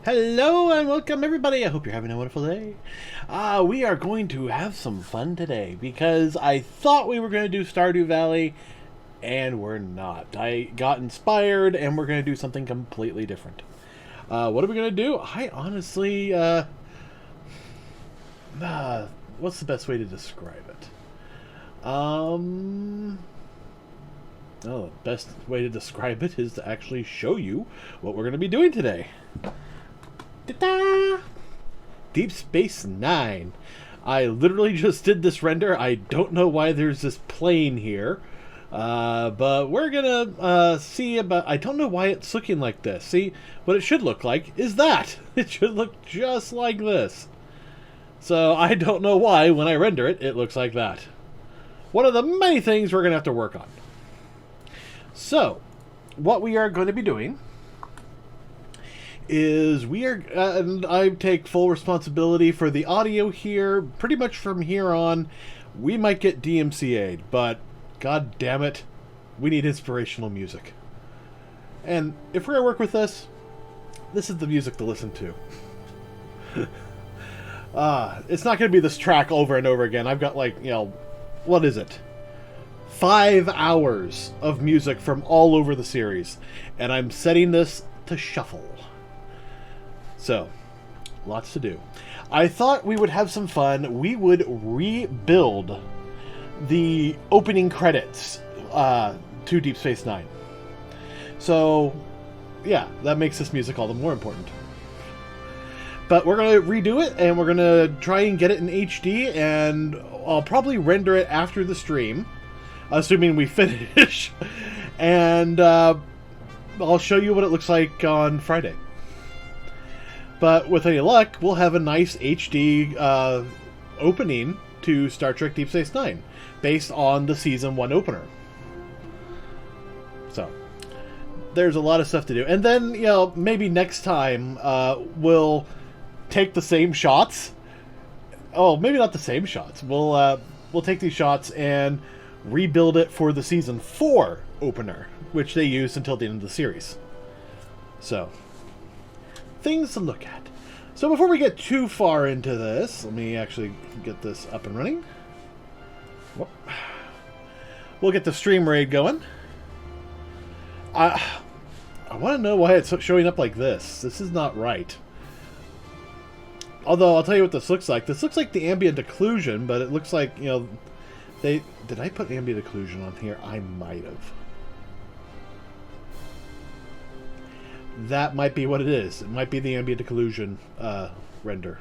Hello and welcome everybody. I hope you're having a wonderful day. We are going to have some fun today because I thought we were going to do Stardew Valley and we're not. I got inspired and we're going to do something completely different. What are we going to do? I honestly, what's the best way to describe it? The best way to describe it is to actually show you what we're going to be doing today. Ta-da! Deep Space Nine. I literally just did this render. I don't know why there's this plane here. But we're gonna see about... I don't know why it's looking like this. See, what it should look like is that. It should look just like this. So I don't know why, when I render it, it looks like that. One of the many things we're gonna have to work on. So, what we are going to be doing is and I take full responsibility for the audio here. Pretty much from here on, we might get DMCA'd, but god damn it, we need inspirational music. And if we're gonna work with this is the music to listen to. It's not gonna be this track over and over again. I've got what is it? 5 hours of music from all over the series, and I'm setting this to shuffle. So, lots to do. I thought we would have some fun. We would rebuild the opening credits to Deep Space Nine. So, yeah, that makes this music all the more important. But we're going to redo it, and we're going to try and get it in HD, and I'll probably render it after the stream, assuming we finish. And I'll show you what it looks like on Friday. But with any luck, we'll have a nice HD opening to Star Trek Deep Space Nine, based on the Season 1 opener. So, there's a lot of stuff to do. And then, maybe next time, we'll take the same shots. Oh, maybe not the same shots. We'll take these shots and rebuild it for the Season 4 opener, which they used until the end of the series. So, things to look at. So before we get too far into this, let me actually get this up and running. We'll get the stream raid going. I want to know why it's showing up like this. This is not right. Although, I'll tell you what this looks like. This looks like the ambient occlusion, but it looks like, did I put ambient occlusion on here? I might have. That might be what it is. It might be the ambient occlusion render.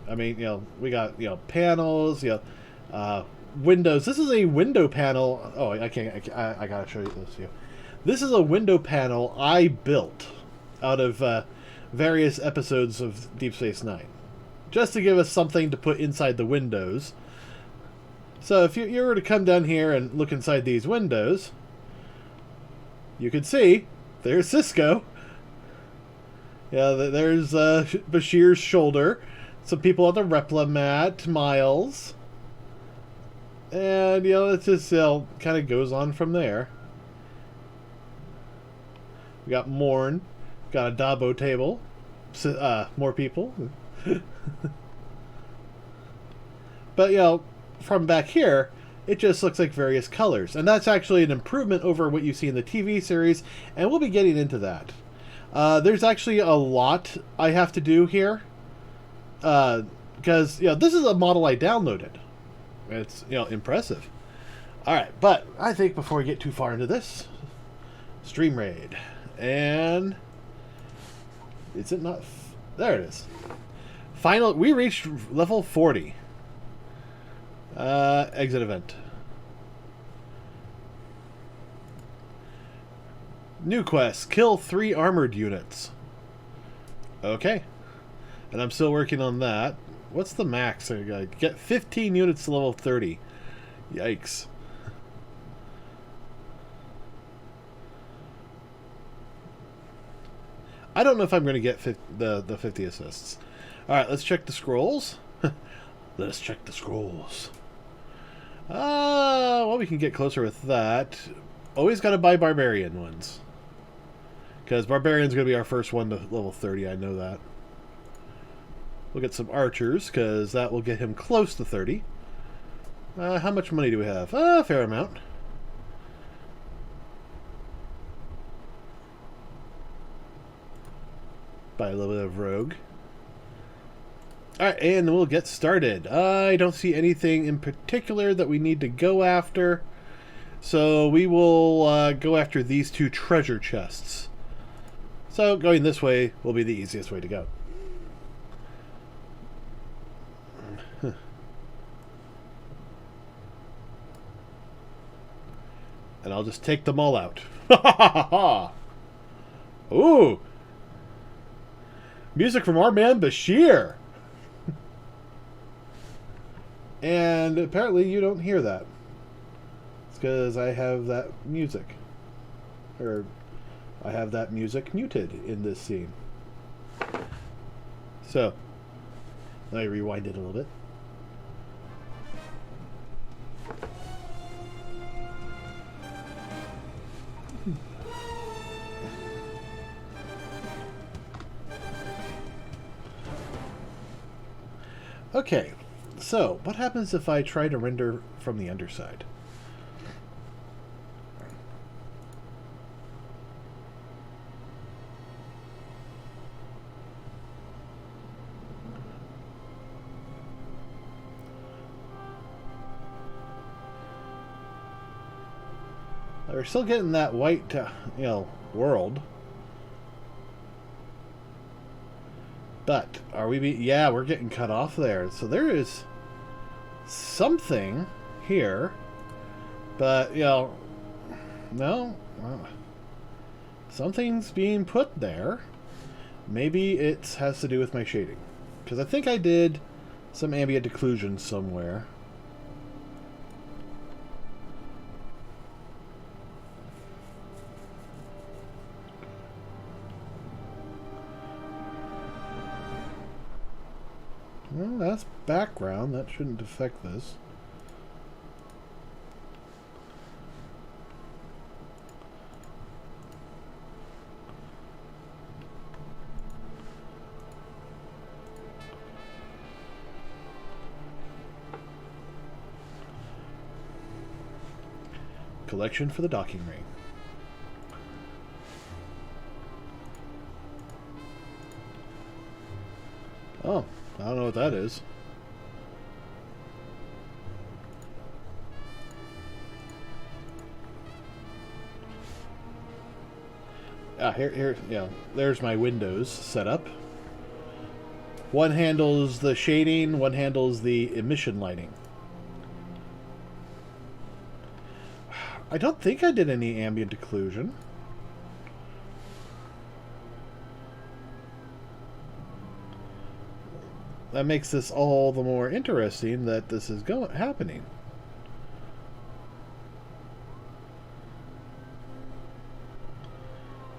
I mean, we got, panels, windows. This is a window panel. Oh, I gotta show you this. This is a window panel I built out of various episodes of Deep Space Nine, just to give us something to put inside the windows. So if you were to come down here and look inside these windows, you can see there's Cisco. Yeah, there's Bashir's shoulder. Some people on the Replimat, Miles. And, it just kind of goes on from there. We got Morn. Got a Dabo table. More people. But, from back here, it just looks like various colors. And that's actually an improvement over what you see in the TV series, and we'll be getting into that. There's actually a lot I have to do here. Because, this is a model I downloaded. It's, impressive. Alright, but I think before we get too far into this, stream raid. And is it not... There it is. We reached level 40. Exit event. New quest. Kill 3 armored units. Okay. And I'm still working on that. What's the max? I gotta get 15 units to level 30. Yikes. I don't know if I'm going to get the 50 assists. Alright, let's check the scrolls. Let's check the scrolls. Well, we can get closer with that. Always got to buy barbarian ones. Because Barbarian's going to be our first one to level 30, I know that. We'll get some archers, because that will get him close to 30. How much money do we have? A fair amount. Buy a little bit of rogue. Alright, and we'll get started. I don't see anything in particular that we need to go after. So we will go after these two treasure chests. So going this way will be the easiest way to go. And I'll just take them all out. Ha ha ha! Ooh! Music from our man Bashir! And apparently you don't hear that. It's because I have that music. Or I have that music muted in this scene. So, let me rewind it a little bit. Okay, so what happens if I try to render from the underside? We're still getting that white, world. But are we? Yeah, we're getting cut off there. So there is something here, but no, something's being put there. Maybe it has to do with my shading, because I think I did some ambient occlusion somewhere. Well, that's background. That shouldn't affect this. Collection for the docking ring. Oh. I don't know what that is. Here, there's my windows set up. One handles the shading, one handles the emission lighting. I don't think I did any ambient occlusion. That makes this all the more interesting that this is happening.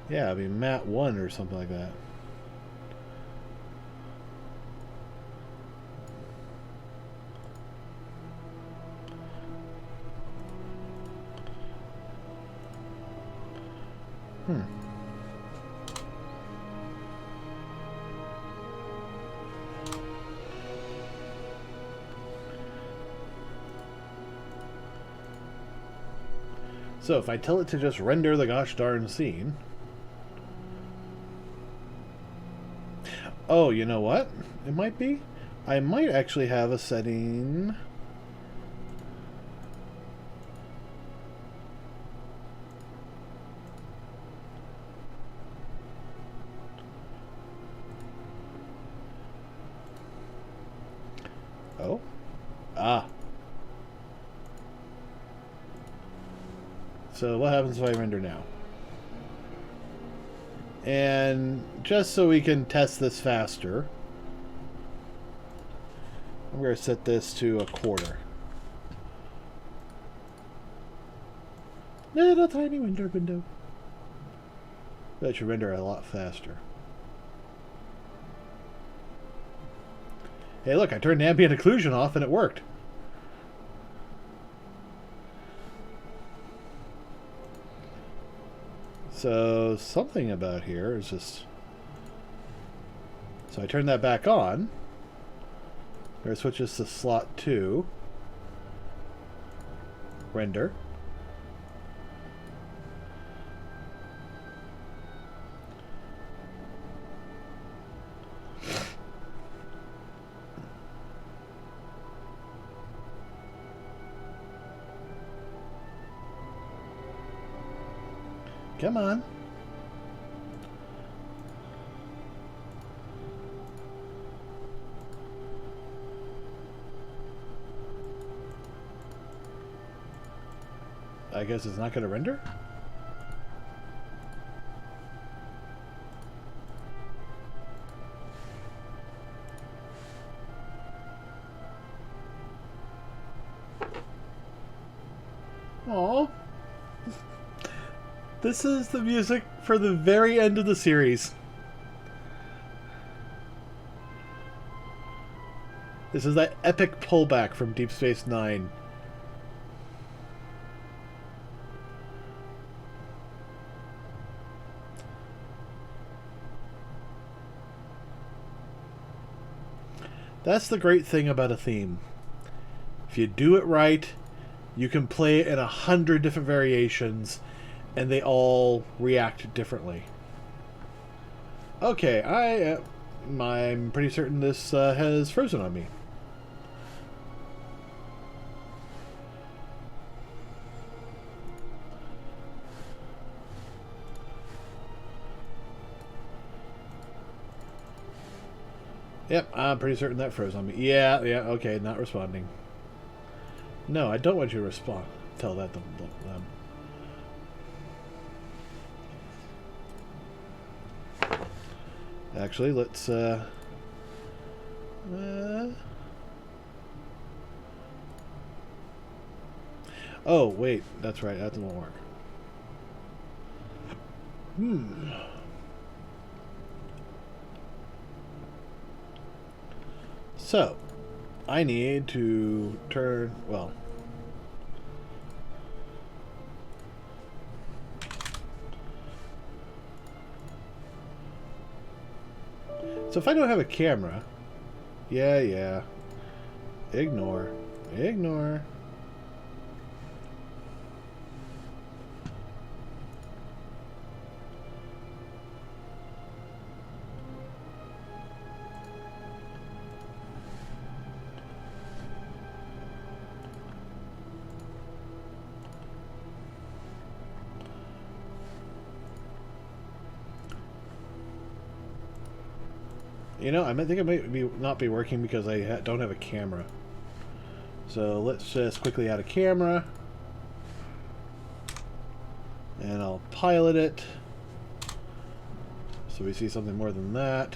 Yeah, I mean, Mat 1 or something like that. So if I tell it to just render the gosh darn scene... Oh, you know what? It might be. I might actually have a setting... Oh? Ah. So what happens if I render now? And just so we can test this faster, I'm going to set this to 1/4. Little tiny window. That should render a lot faster. Hey, look, I turned ambient occlusion off and it worked. So something about here is just... So I turn that back on. There switches to slot 2. Render. Come on. I guess it's not going to render? Aww. This is the music for the very end of the series. This is that epic pullback from Deep Space Nine. That's the great thing about a theme. If you do it right, you can play it in 100 different variations, and they all react differently. Okay, I'm pretty certain this has frozen on me. Yep, I'm pretty certain that froze on me. Yeah, okay, not responding. No, I don't want you to respond. Tell that to them. Actually, let's, oh, wait, that's right, that won't work. So, I need to turn, well... So if I don't have a camera... Yeah. Ignore. You know, I think it might not be working because I don't have a camera. So let's just quickly add a camera. And I'll pilot it. So we see something more than that.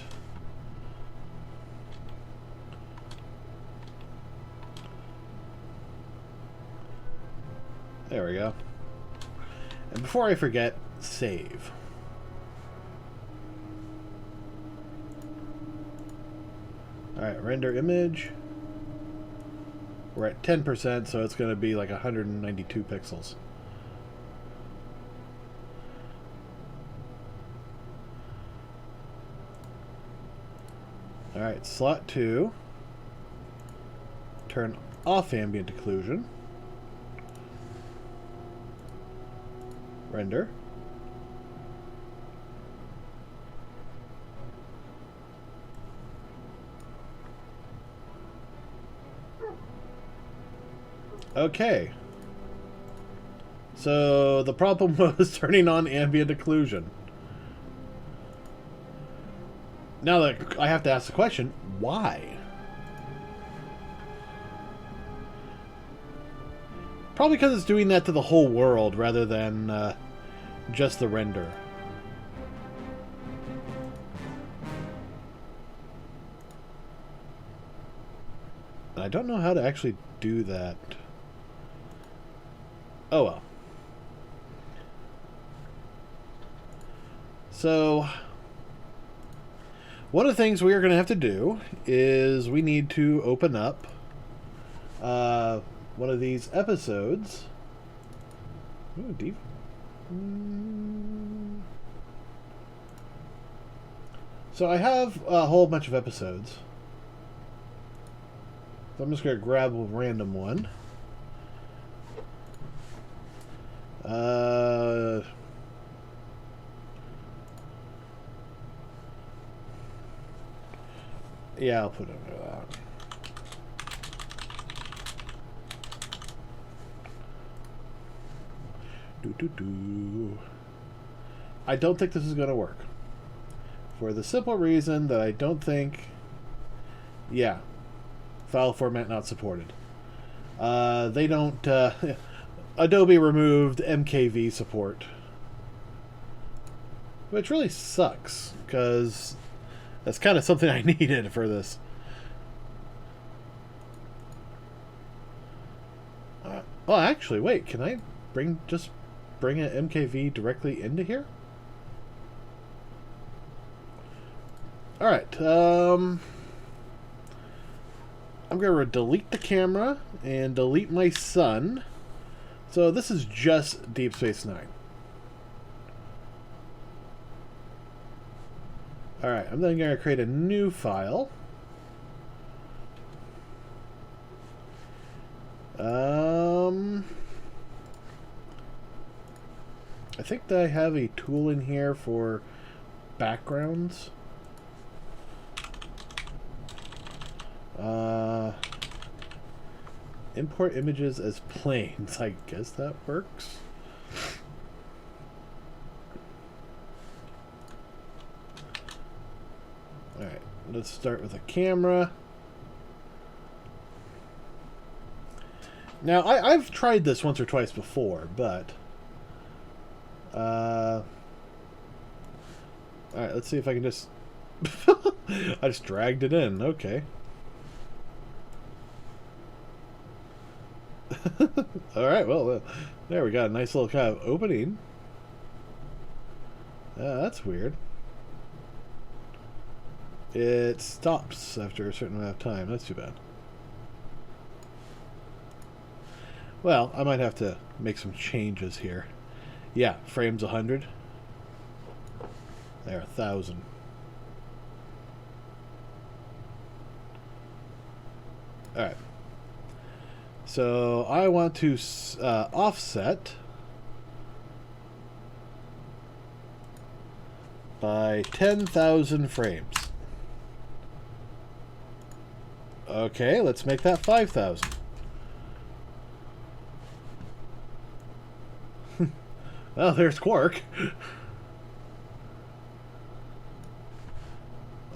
There we go. And before I forget, save. Alright, render image. We're at 10%, so it's going to be like 192 pixels. Alright, slot 2. Turn off ambient occlusion. Render. Okay. So the problem was turning on ambient occlusion. Now that I have to ask the question, why? Probably because it's doing that to the whole world rather than just the render. I don't know how to actually do that. Oh well. So, one of the things we are going to have to do is we need to open up one of these episodes. Ooh, deep. So I have a whole bunch of episodes. So I'm just going to grab a random one. Yeah, I'll put it under that. I don't think this is going to work. For the simple reason that I don't think... Yeah. File format not supported. They don't... Adobe removed MKV support. Which really sucks, because that's kind of something I needed for this. Oh, actually, wait, can I just bring an MKV directly into here? Alright, I'm going to delete the camera and delete my sun. So this is just Deep Space Nine. Alright, I'm then going to create a new file. I think that I have a tool in here for backgrounds. Import images as planes. I guess that works. Alright, let's start with a camera. Now, I've tried this once or twice before, but... Alright, let's see if I can just... I just dragged it in. Okay. Alright, well, there we got a nice little kind of opening. That's weird. It stops after a certain amount of time. That's too bad. Well, I might have to make some changes here. Yeah, frames 100. There, 1,000. Alright. So I want to offset by 10,000 frames. Okay, let's make that 5,000. Oh, there's Quark.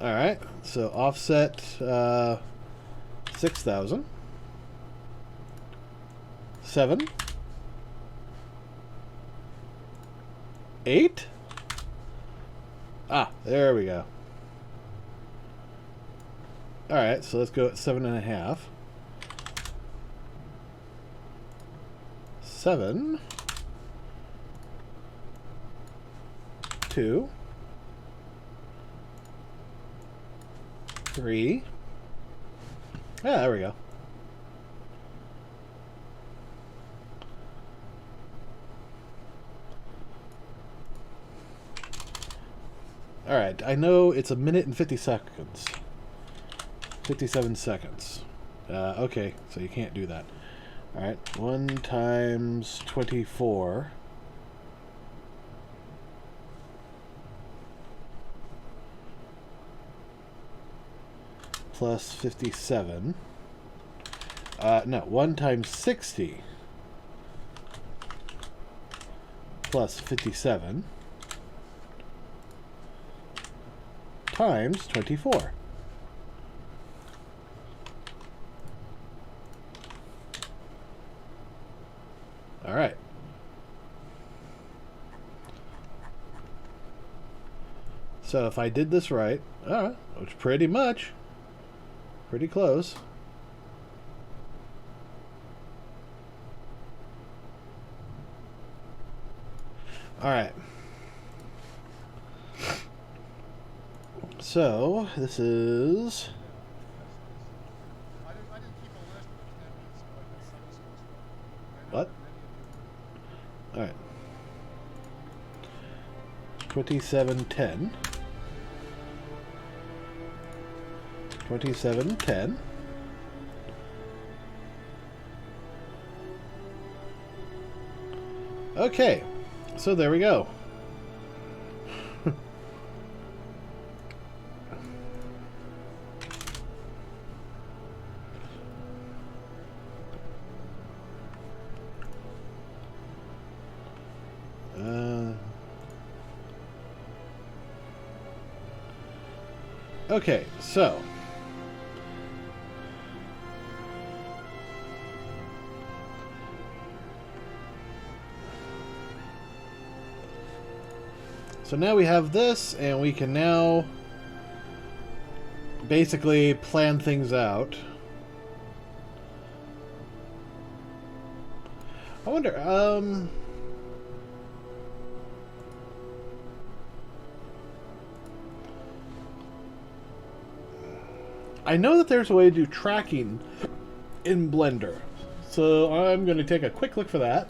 Alright, so offset 6,000. 7. 8. Ah, there we go. Alright, so let's go at 7.5. 7. 2. 3. Yeah, there we go. Alright, I know it's a minute and 50 seconds. 57 seconds. Okay, so you can't do that. Alright, 1 times 24. Plus 57. No, 1 times 60. Plus 57. Times 24. All right. So if I did this right, which pretty much, pretty close. All right. So this is. What? All right. 2710. 2710. Okay, so there we go. Okay, so now we have this, and we can now basically plan things out. I wonder, I know that there's a way to do tracking in Blender, so I'm going to take a quick look for that.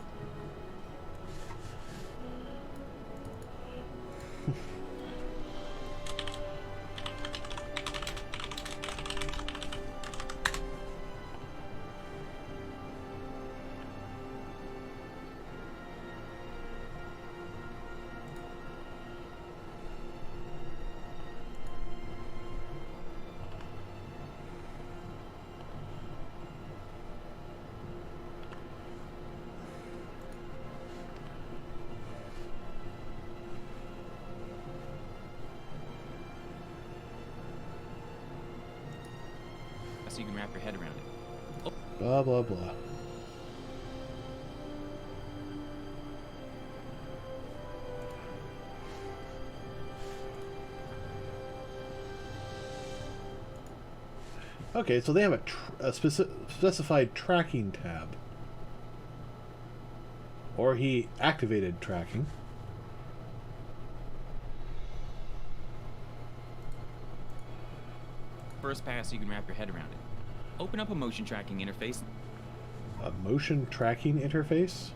So you can wrap your head around it. Oh. Blah, blah, blah. Okay, so they have a specified tracking tab. Or he activated tracking. First pass, you can wrap your head around it. Open up a motion tracking interface. A motion tracking interface?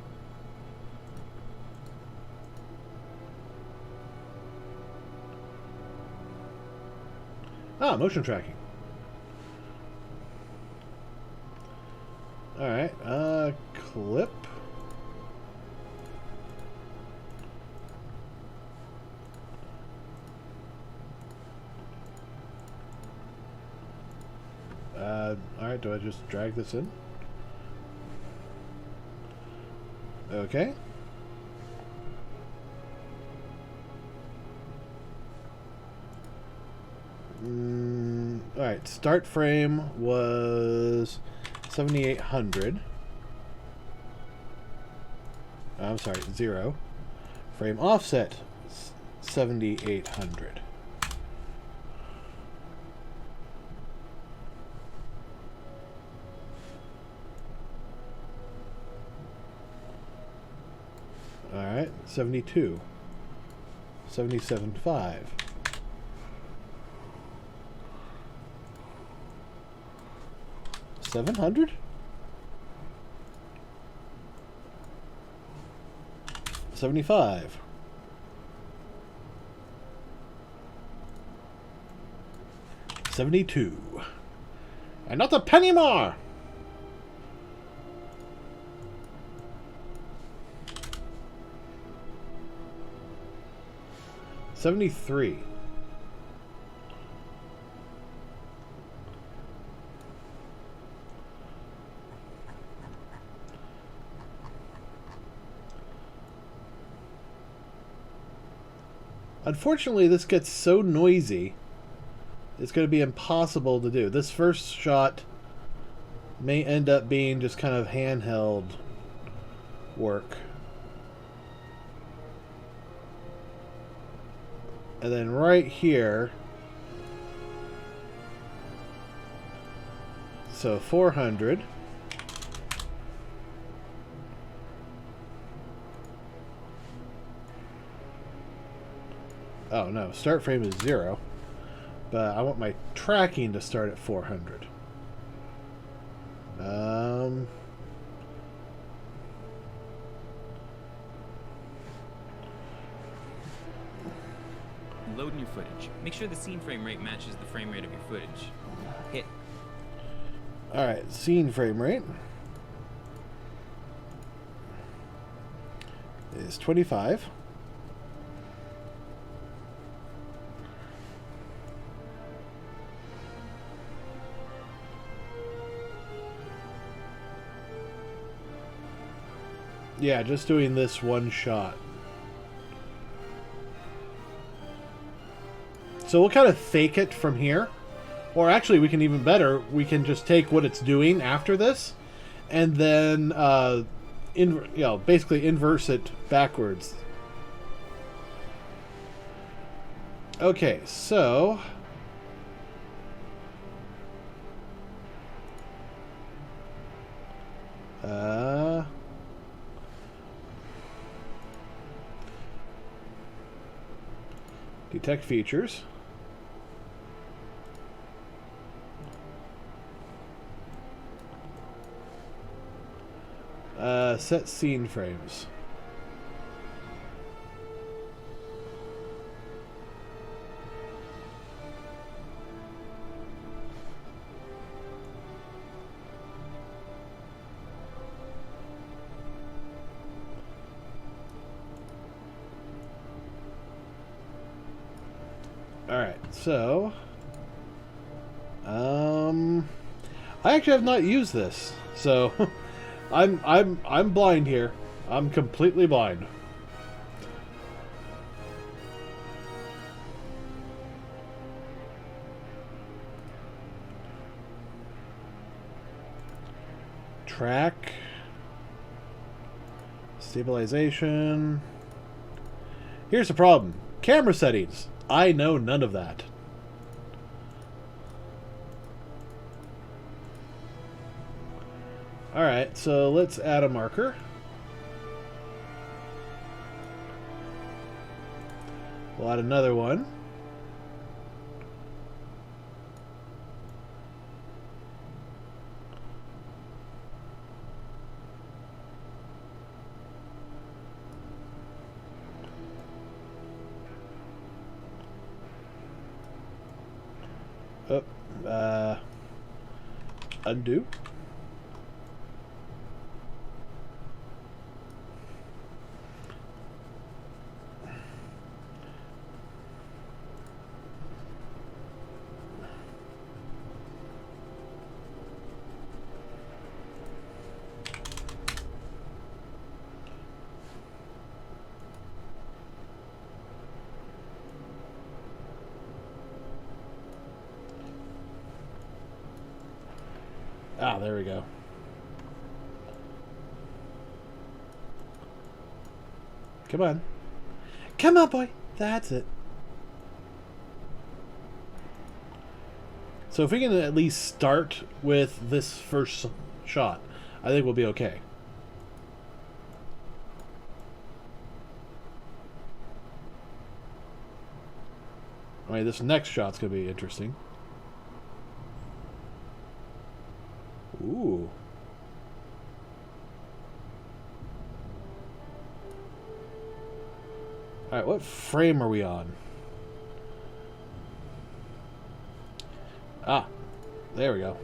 Ah, motion tracking. Alright, clip. Alright, do I just drag this in? Okay. Alright, start frame was 7800. I'm sorry, 0. Frame offset 7800. Alright, 72. 77.5. 700? 75. 72. And not a penny more! 73. Unfortunately, this gets so noisy, it's going to be impossible to do. This first shot may end up being just kind of handheld work. And then right here, so 400. Oh no, start frame is 0. But I want my tracking to start at 400. Loading your footage. Make sure the scene frame rate matches the frame rate of your footage. Hit. Alright, scene frame rate is 25. Yeah, just doing this one shot. So we'll kind of fake it from here. Or actually, we can even better, we can just take what it's doing after this and then basically inverse it backwards. Okay, so detect features. Set scene frames. Alright, so I actually have not used this, so I'm blind here. I'm completely blind. Track. Stabilization. Here's the problem. Camera settings. I know none of that. Alright, so let's add a marker. We'll add another one. Oh, undo. Ah, there we go. Come on. Come on, boy. That's it. So if we can at least start with this first shot, I think we'll be okay. I mean, this next shot's going to be interesting. Ooh. Alright, what frame are we on? Ah, there we go.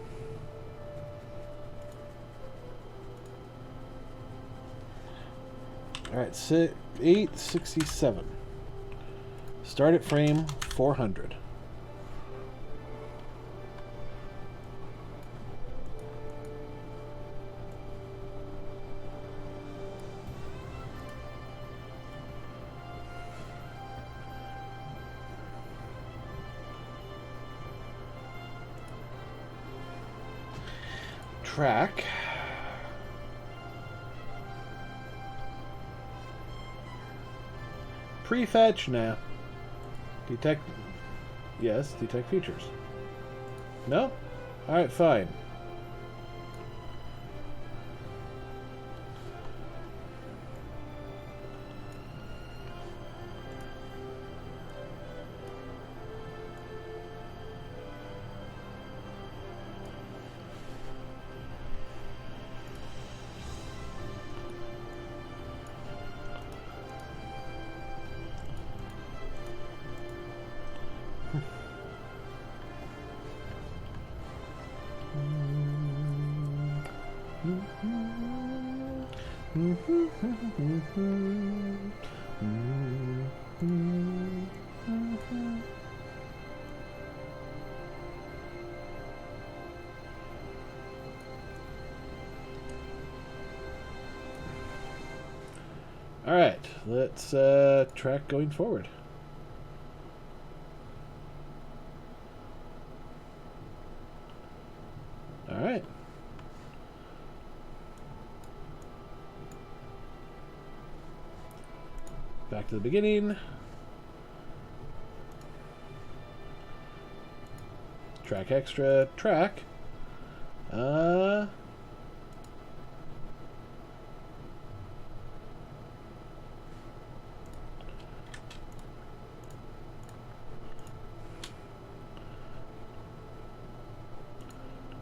Alright, 867. Start at frame 400. Track. Prefetch? Nah. Detect. Yes, detect features. No? Alright, fine. All right, let's track going forward. All right. Back to the beginning. Track extra, track.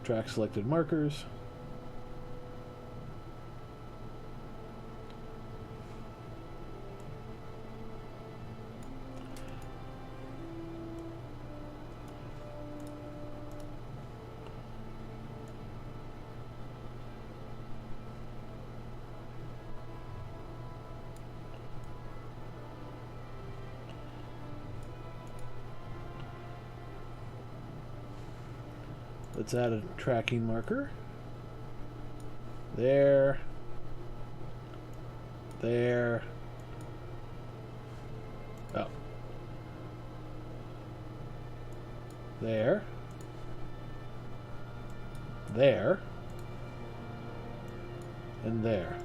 Track selected markers. Let's add a tracking marker. There. There. Oh. There. There. And there.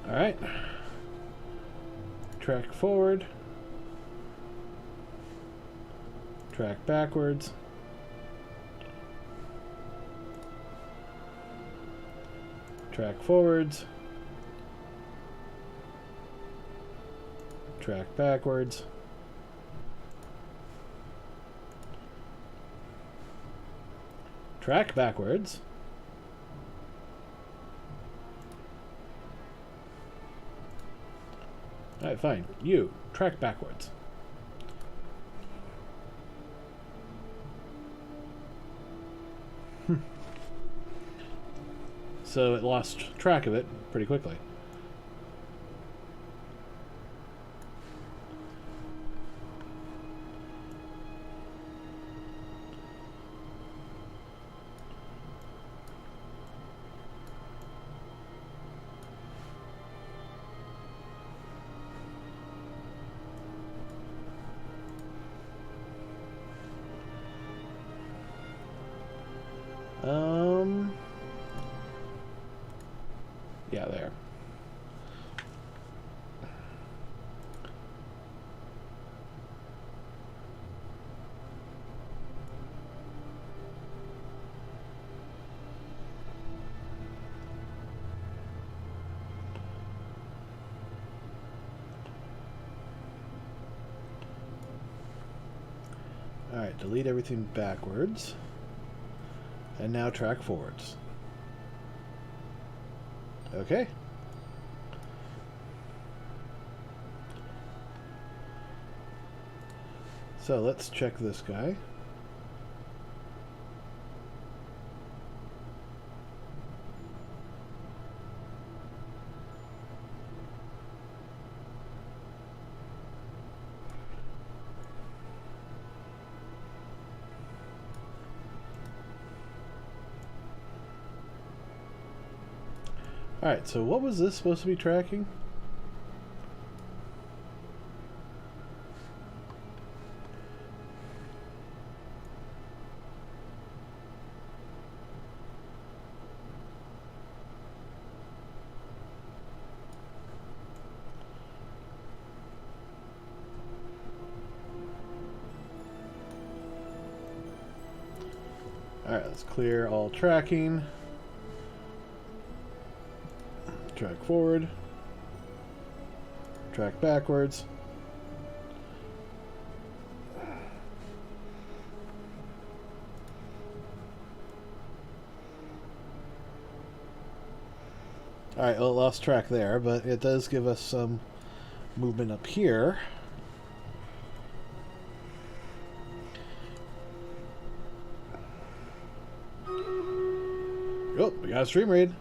All right. Track forward. Track backwards. Track forwards. Track backwards. Track backwards. Alright, fine. You, track backwards. So it lost track of it pretty quickly. Yeah, there. Alright, delete everything backwards. And now track forwards. Okay. So let's check this guy. Alright, so what was this supposed to be tracking? Alright, let's clear all tracking. Track forward. Track backwards. Alright, well, lost track there, but it does give us some movement up here. Oh, we got a stream raid.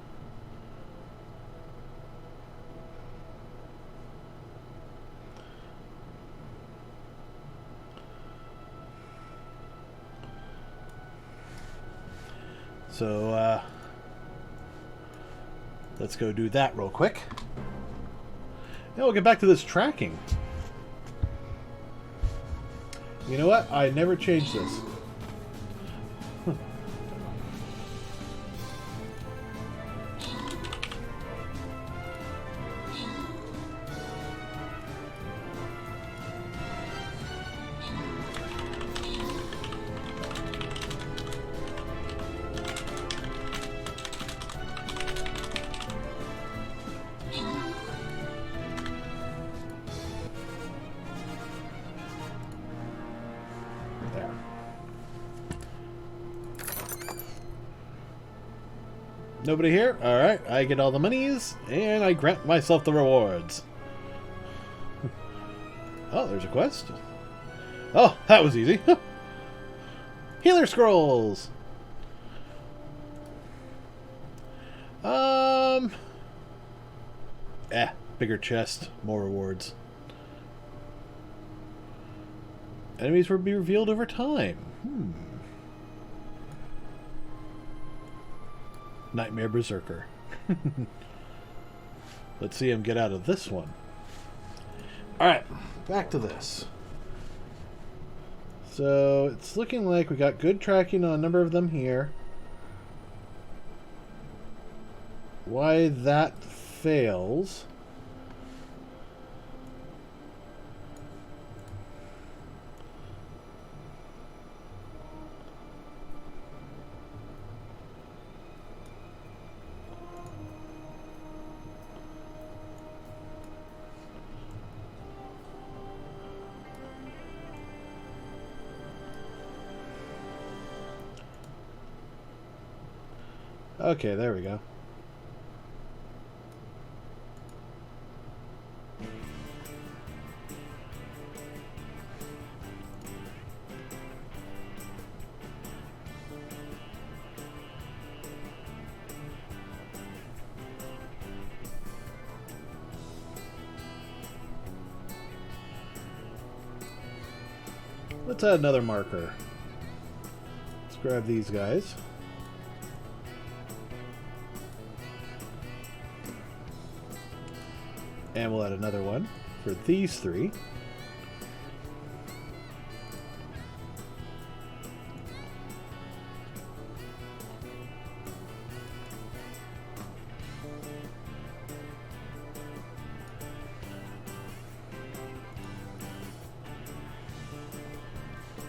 So, let's go do that real quick. Now we'll get back to this tracking. You know what? I never changed this. Nobody here? Alright, I get all the monies, and I grant myself the rewards. Oh, there's a quest. Oh, that was easy. Healer scrolls! Bigger chest, more rewards. Enemies will be revealed over time. Nightmare Berserker. Let's see him get out of this one. Alright, back to this. So, it's looking like we got good tracking on a number of them here. Why that fails... Okay, there we go. Let's add another marker. Let's grab these guys. And we'll add another one for these three.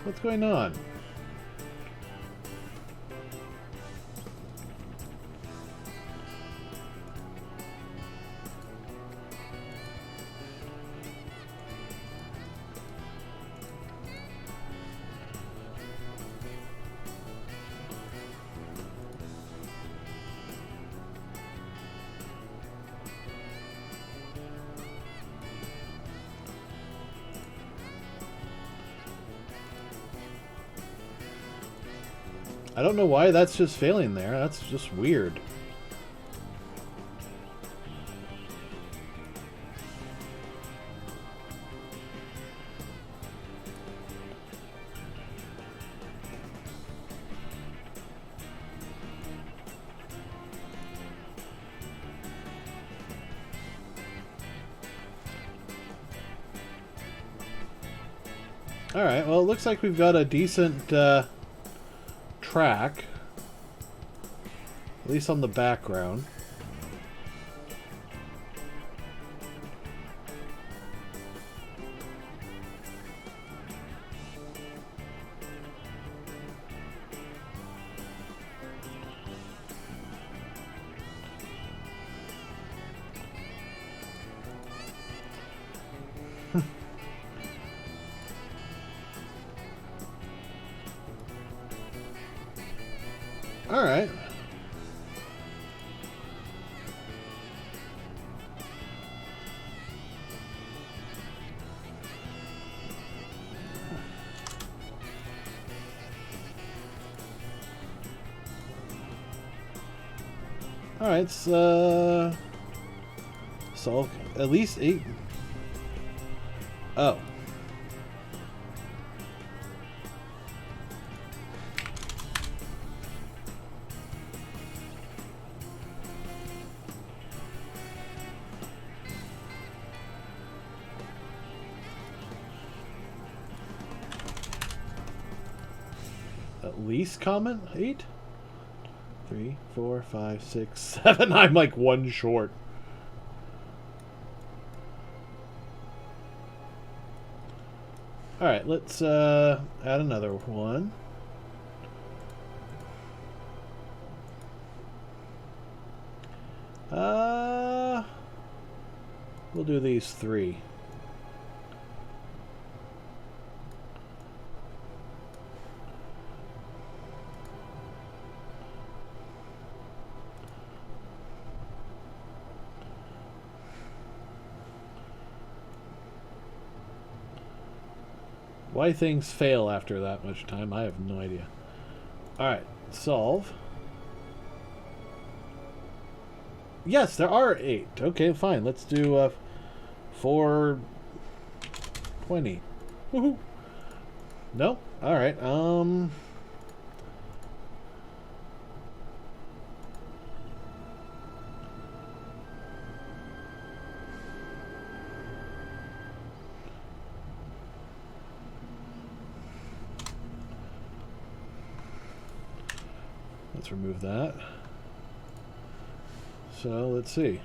What's going on? I don't know why that's just failing there. That's just weird. Alright, well, it looks like we've got a decent track, at least on the background. Alright. Alright, solve at least 8. Oh. At least common 8? 3, 4, 5, 6, 7. I'm like 1 short. Alright, let's add another one. We'll do these 3. Why things fail after that much time, I have no idea. Alright, solve. Yes, there are 8. Okay, fine. Let's do 420. Woohoo. No? Alright, let's remove that. So, let's see.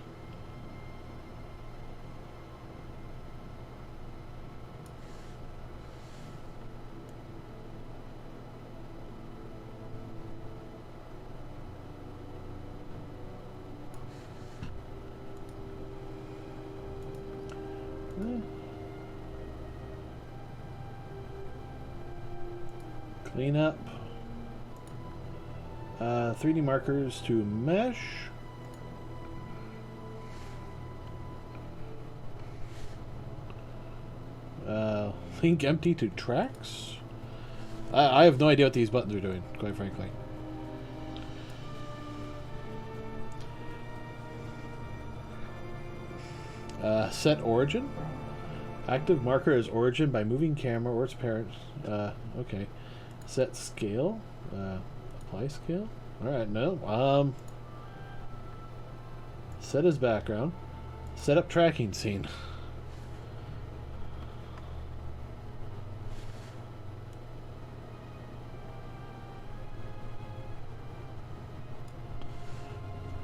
Clean up. 3D markers to mesh. Link empty to tracks. I have no idea what these buttons are doing, quite frankly. Set origin. Active marker as origin by moving camera or its parent. Okay. Set scale. Apply scale. Alright, no. Set as background. Set up tracking scene.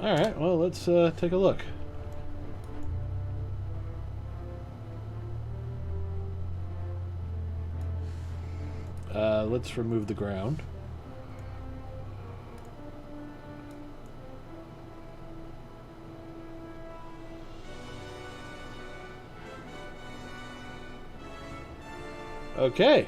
Alright, well, let's take a look. Let's remove the ground. Okay.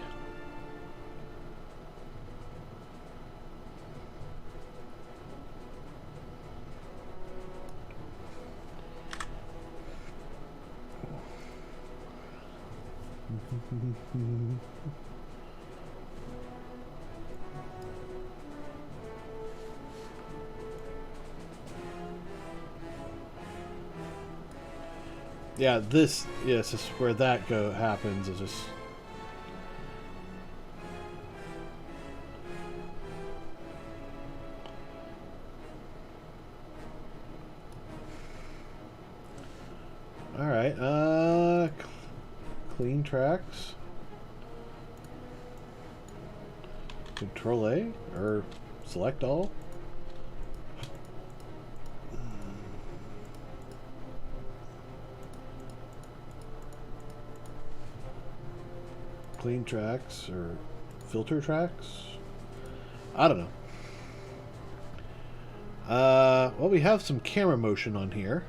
Yeah, this is where that happens. Is just all right. Clean tracks. Control A or select all. Clean tracks or filter tracks. I don't know. Well, we have some camera motion on here.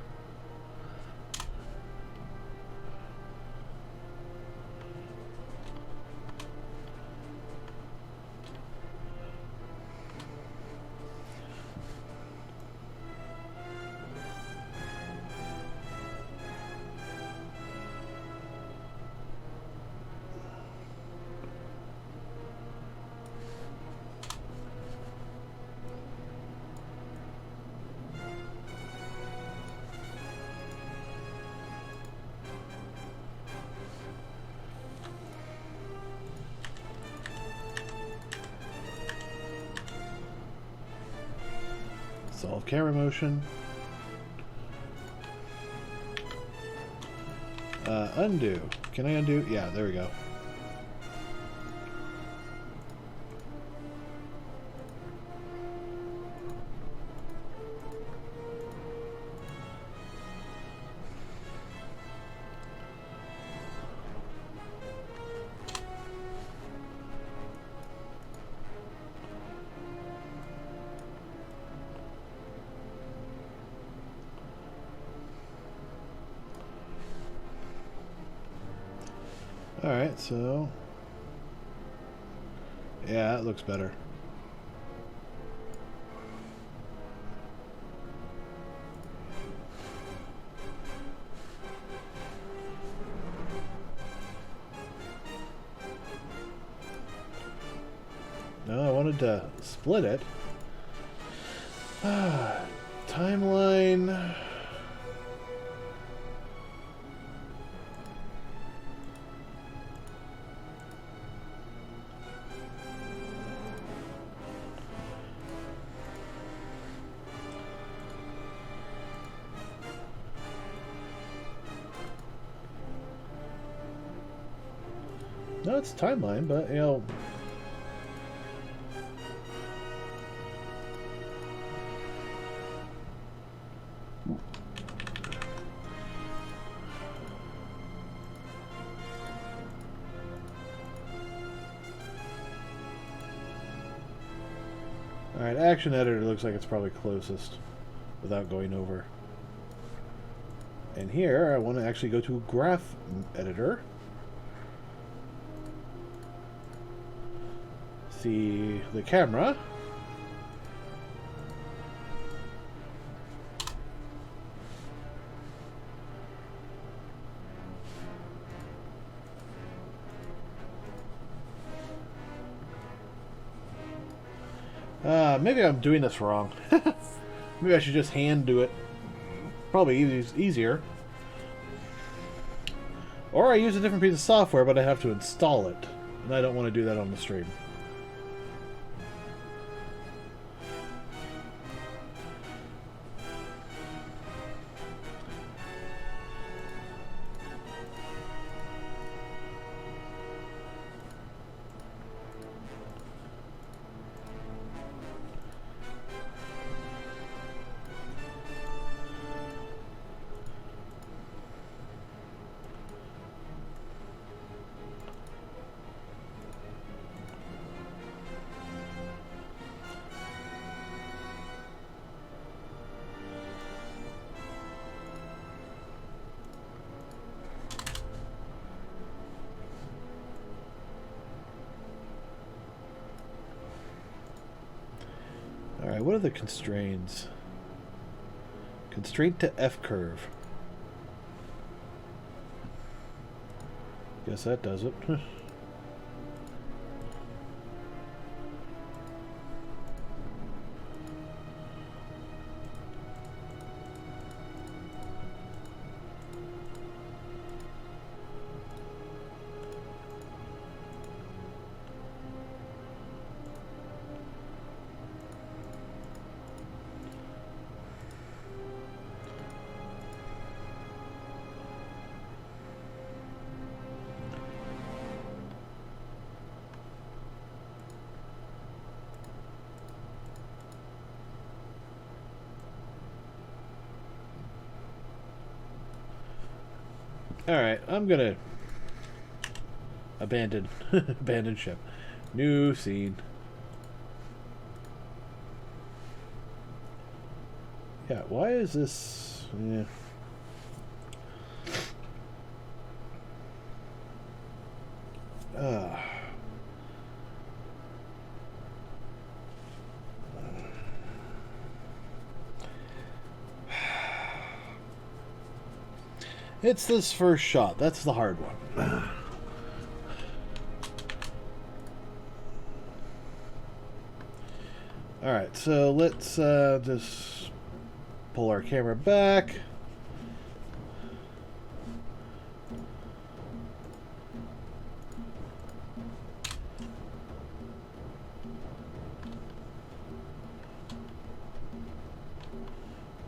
Involve camera motion. Undo. Can I undo? Yeah, there we go. Alright, so... yeah, it looks better. No, I wanted to split it. Timeline... No, it's timeline, but, you know... Alright, Action Editor looks like it's probably closest without going over. And here, I want to actually go to Graph Editor. See the camera. Maybe I'm doing this wrong. Maybe I should just hand do it. Probably easier. Or I use a different piece of software, but I have to install it. And I don't want to do that on the stream. Alright, what are the constraints? Constraint to F curve. Guess that does it. Alright, I'm gonna abandon abandon ship. New scene. Yeah, why is this... yeah. It's this first shot. That's the hard one. Alright, so let's just pull our camera back.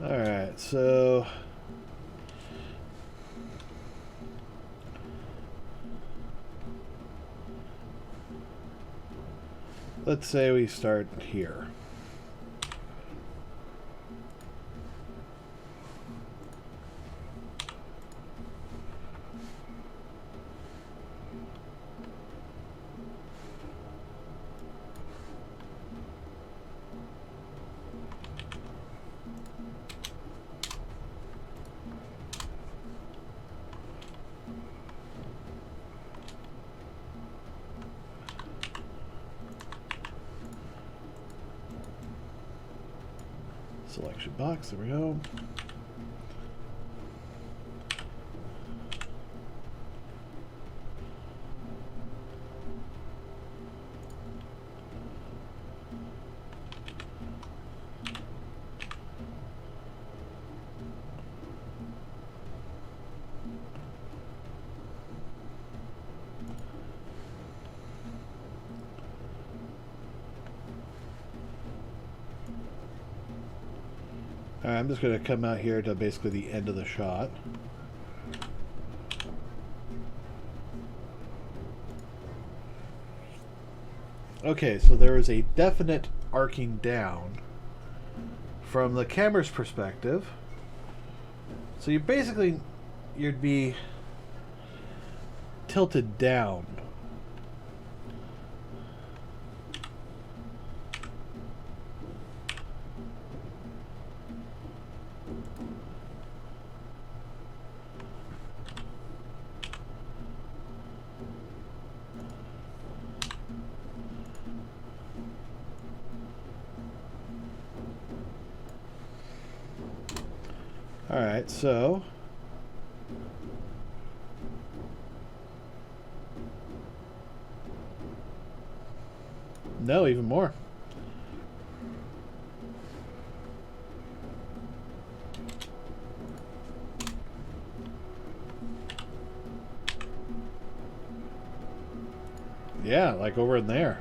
Alright, so let's say we start here. Selection box, there we go. Alright, I'm just going to come out here to basically the end of the shot. Okay, so there is a definite arcing down from the camera's perspective. So you basically, you'd be tilted down. Alright, so no, even more. Yeah, like over in there.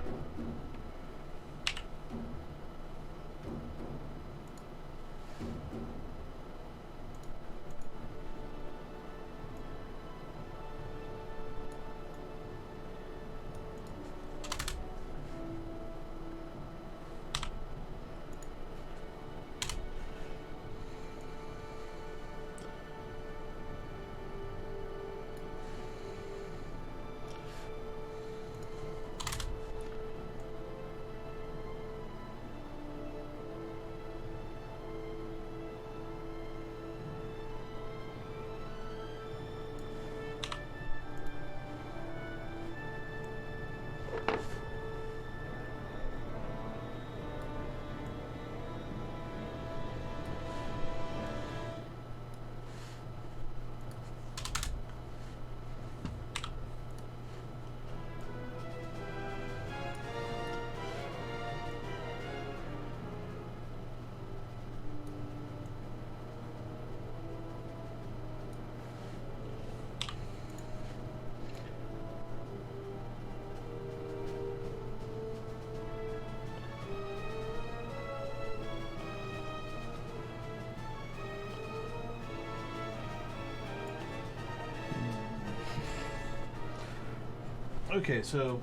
Okay, so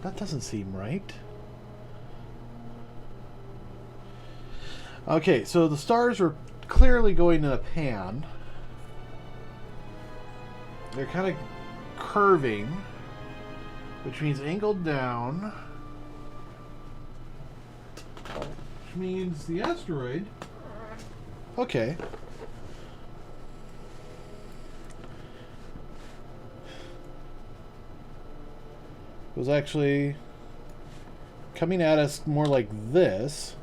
that doesn't seem right. Okay, so the stars are clearly going in a pan. They're kind of curving, which means angled down, which means the asteroid. Okay. Was actually coming at us more like this.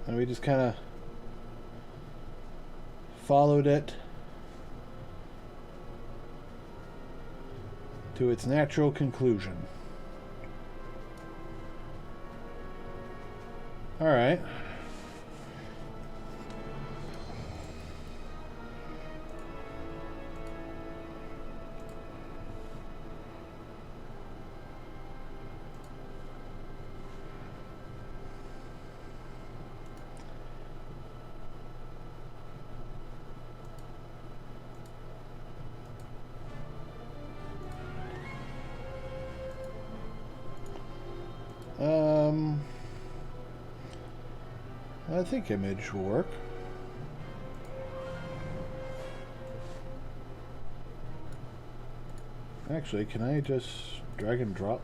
And we just kind of followed it to its natural conclusion. All right. I think image will work. Actually, can I just drag and drop?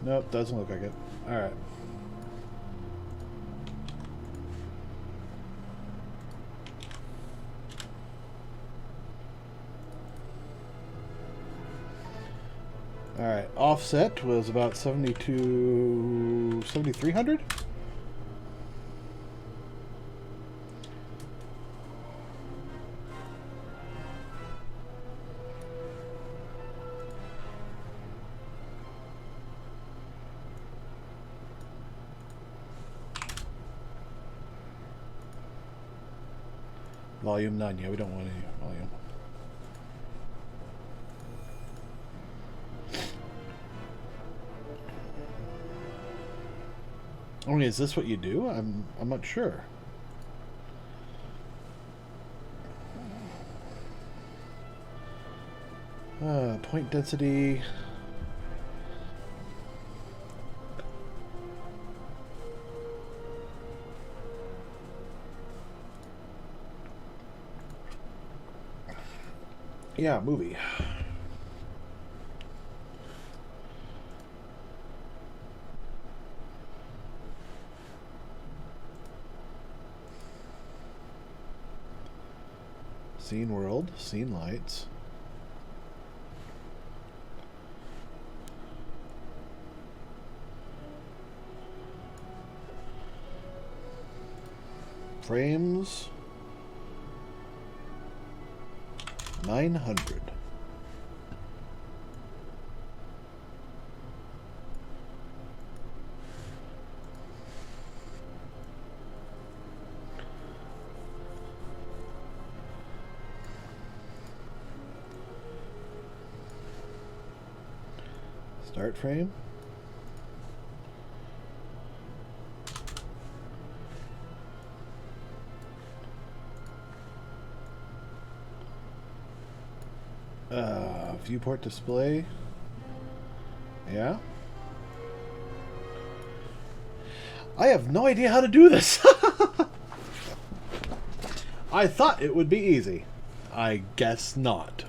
Nope, doesn't look like it. Alright. Alright, offset was about 7,300? Volume none. Yeah, we don't want any volume. I mean, is this what you do? I'm not sure. Point density. Yeah, movie. Scene world, scene lights. Frames. 900. Start frame. Viewport display. Yeah. I have no idea how to do this. I thought it would be easy. I guess not.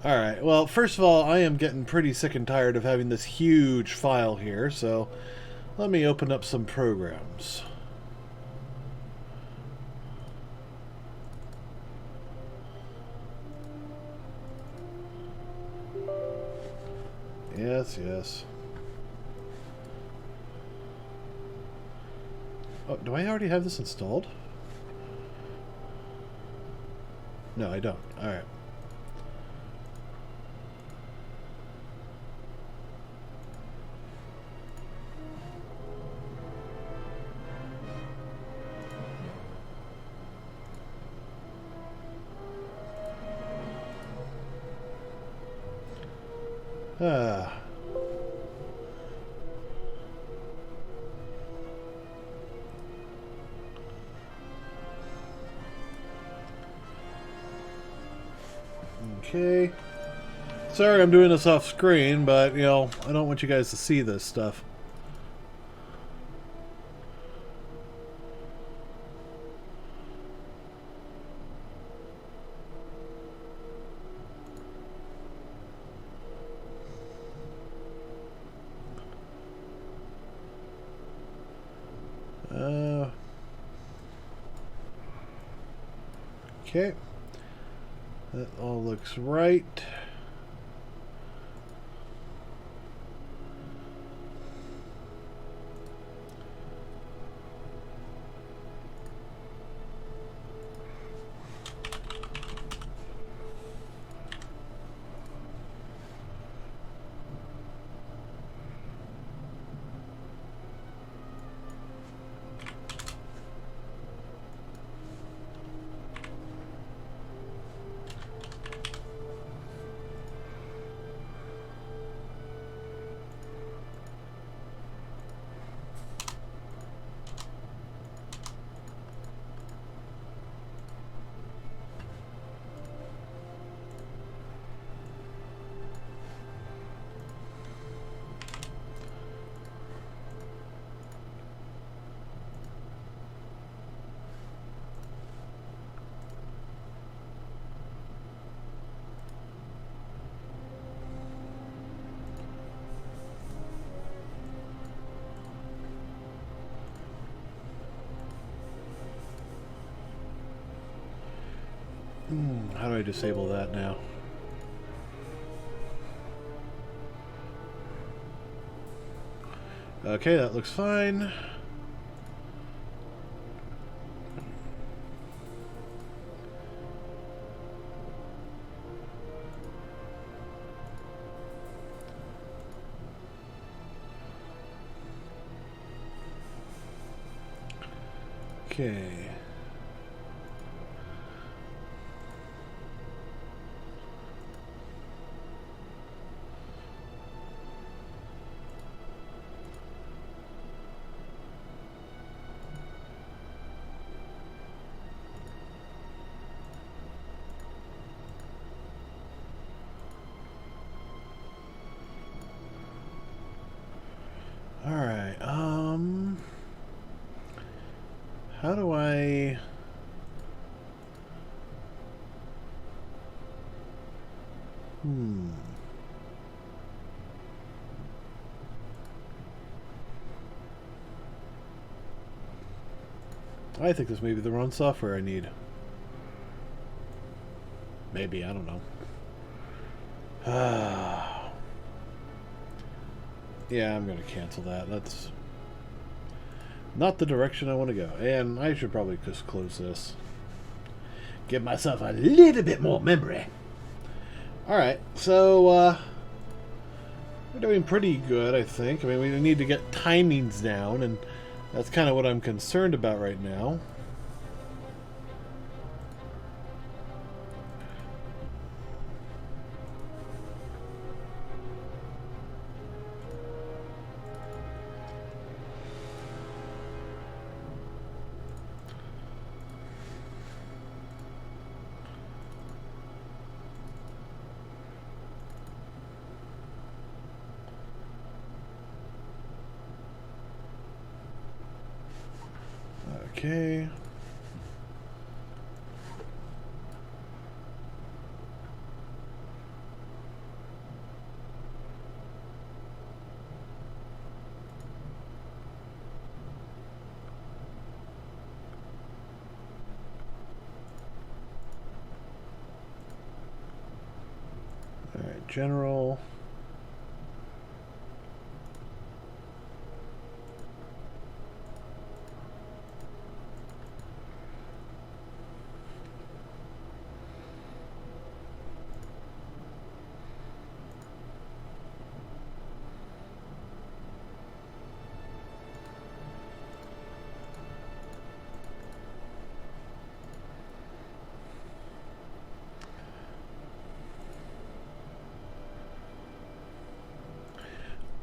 Alright, well, first of all, I am getting pretty sick and tired of having this huge file here, so let me open up some programs. Yes, yes. Oh, do I already have this installed? No, I don't. Alright. Okay. Sorry I'm doing this off screen, but, you know, I don't want you guys to see this stuff. Okay. That all looks right. How do I disable that now? Okay, that looks fine. Okay. All right. How do I? I think this may be the wrong software I need. Maybe, I don't know. Yeah, I'm going to cancel that. That's not the direction I want to go. And I should probably just close this. Give myself a little bit more memory. Alright, so we're doing pretty good, I think. I mean, we need to get timings down, and that's kind of what I'm concerned about right now. Okay. All right, general.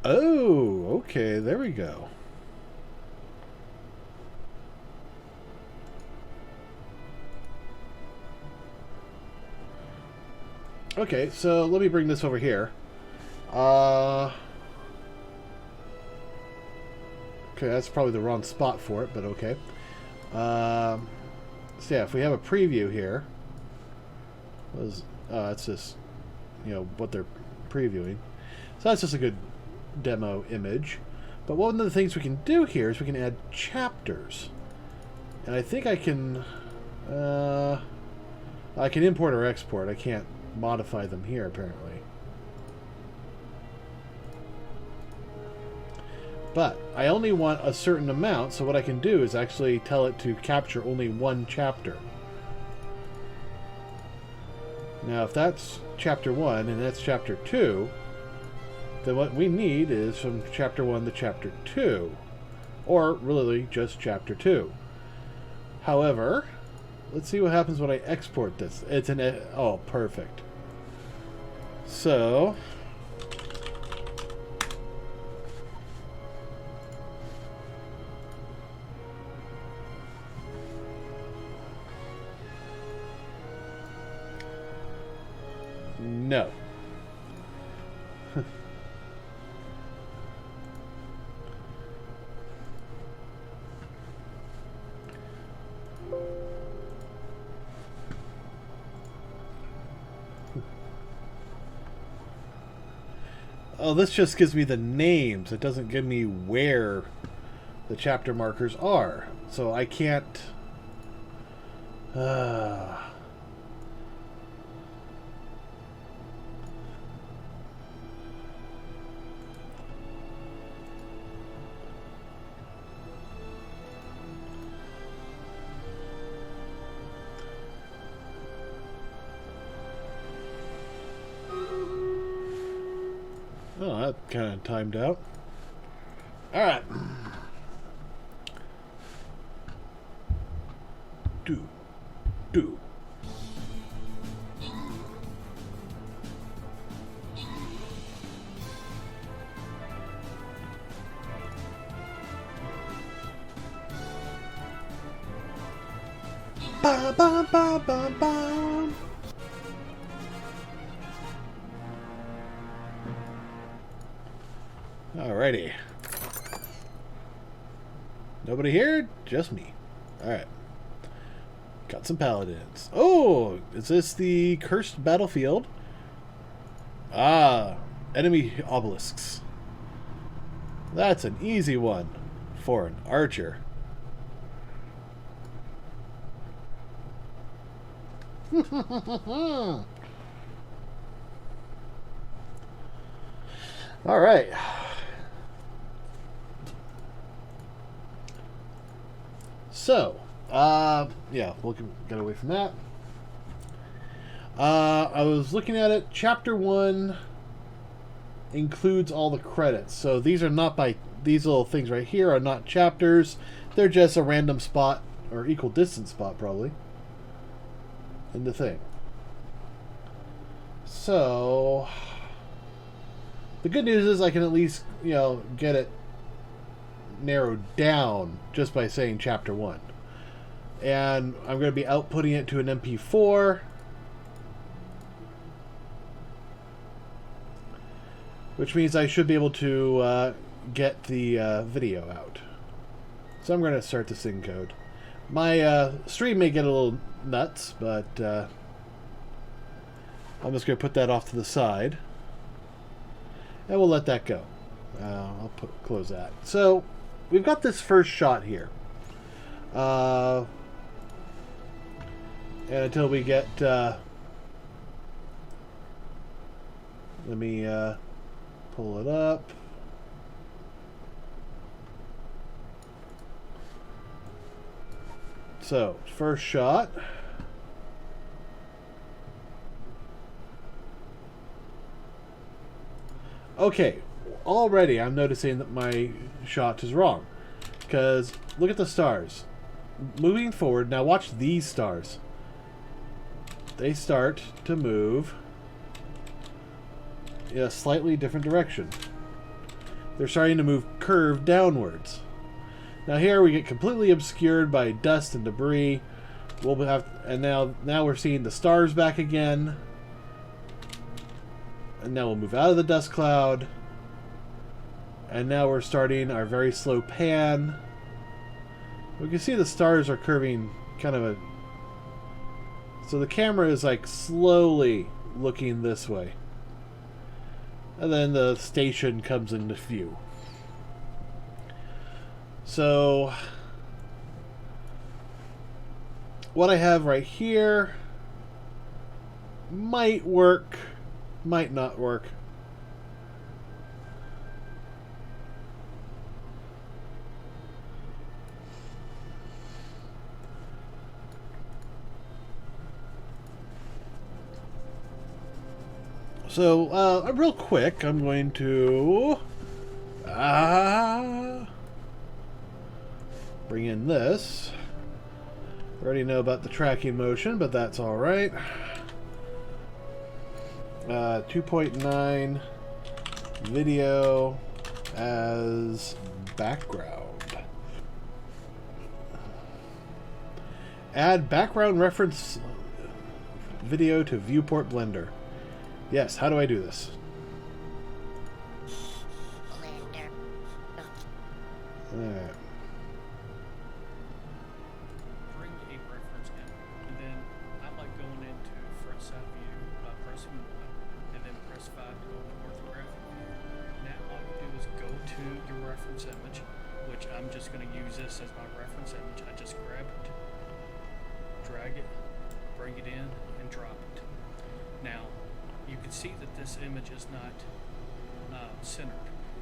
Oh, okay, there we go. Okay, so let me bring this over here. Okay, that's probably the wrong spot for it, but okay. So yeah, if we have a preview here, it's just, what they're previewing. So that's just a good demo image. But one of the things we can do here is we can add chapters. And I think I can import or export. I can't modify them here, apparently. But I only want a certain amount, so what I can do is actually tell it to capture only one chapter. Now, if that's chapter 1 and that's chapter 2, then what we need is from chapter 1 to chapter 2. Or, really, just chapter 2. However, let's see what happens when I export this. It's an... Oh, perfect. So... No. Oh, this just gives me the names. It doesn't give me where the chapter markers are. So I can't... that kind of timed out. Alright. Do. Ba ba ba ba ba. Alrighty. Nobody here? Just me. Alright. Got some paladins. Oh! Is this the cursed battlefield? Ah. Enemy obelisks. That's an easy one for an archer. Alright. So, yeah, we'll get away from that. I was looking at it. Chapter 1 includes all the credits. So these are not by... These little things right here are not chapters. They're just a random spot, or equal distance spot, probably, in the thing. So, the good news is I can at least, get it narrowed down just by saying chapter 1. And I'm going to be outputting it to an MP4. Which means I should be able to get the video out. So I'm going to start the sync code. My stream may get a little nuts, but I'm just going to put that off to the side. And we'll let that go. I'll close that. So, we've got this first shot here. And until we get... let me pull it up. So, first shot. Okay, already I'm noticing that my shot is wrong. Because, look at the stars. Moving forward, now watch these stars. They start to move in a slightly different direction. They're starting to move curved downwards. Now here we get completely obscured by dust and debris. We'll have, and now we're seeing the stars back again. And now we'll move out of the dust cloud. And now we're starting our very slow pan. We can see the stars are curving kind of a... So the camera is like slowly looking this way. And then the station comes into view. So what I have right here might work, might not work. So, real quick, I'm going to bring in this. Already know about the tracking motion, but that's alright. 2.9 video as background. Add background reference video to viewport Blender. Yes, how do I do this? Alright. Bring a reference in, and then I like going into front side view by pressing 1, and then press 5 to go to orthographic view. Now all you do is go to your reference image, which I'm just going to use this as my reference image. I just grab it, drag it, bring it in, and drop it. Now, you can see that this image is not centered.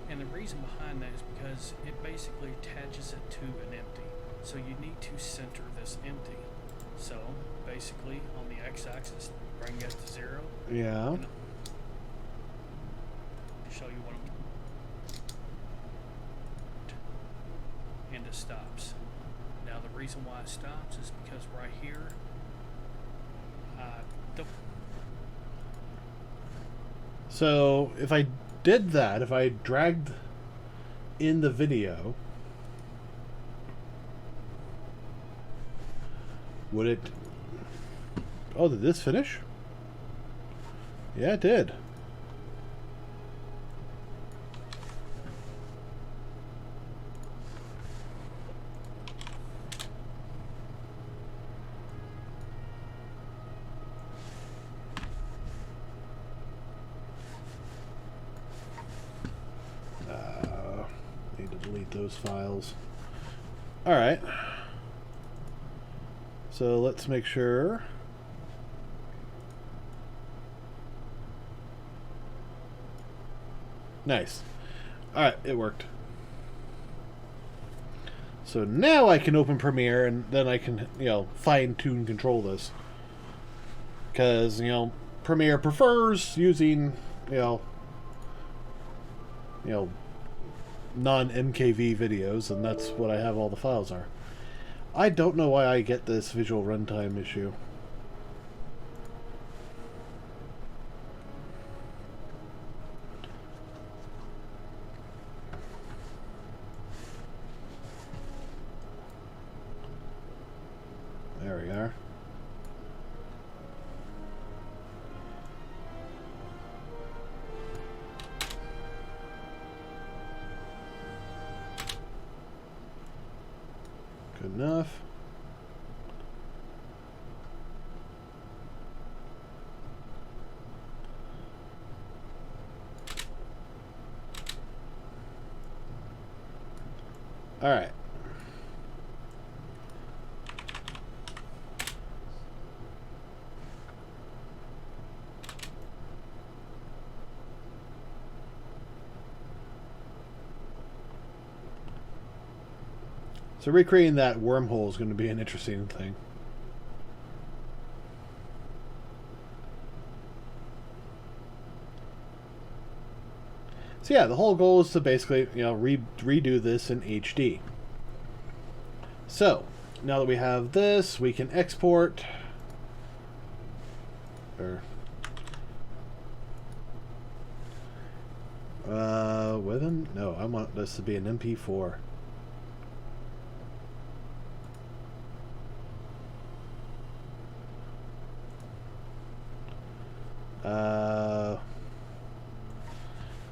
And the reason behind that is because it basically attaches it to an empty. So you need to center this empty. So basically on the x-axis, bring it to 0. Yeah. To show you what I'm it stops. Now the reason why it stops is because right here, the So if I did that, if I dragged in the video, would it... Oh, did this finish? Yeah, it did. Need to delete those files. Alright. So let's make sure. Nice. Alright, it worked. So now I can open Premiere and then I can, fine-tune control this. Because, Premiere prefers using, non-MKV videos, and that's what I have all the files are. I don't know why I get this visual runtime issue. There we are. Good enough. All right. So recreating that wormhole is going to be an interesting thing. So yeah, the whole goal is to basically, redo this in HD. So, now that we have this, we can export. No, I want this to be an MP4.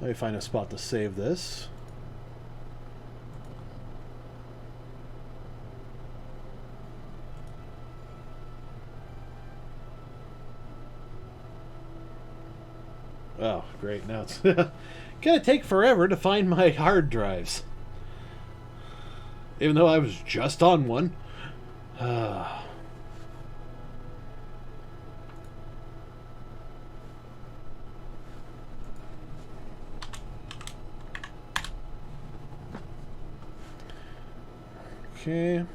Let me find a spot to save this. Oh, great. Now it's gonna take forever to find my hard drives. Even though I was just on one. Okay.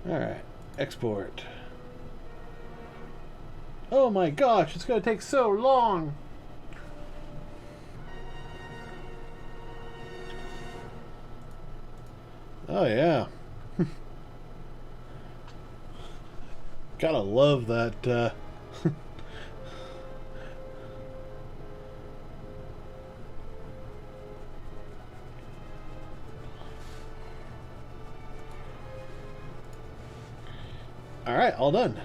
Alright, export. Oh my gosh, it's going to take so long! Oh yeah. Gotta love that, Alright, all done.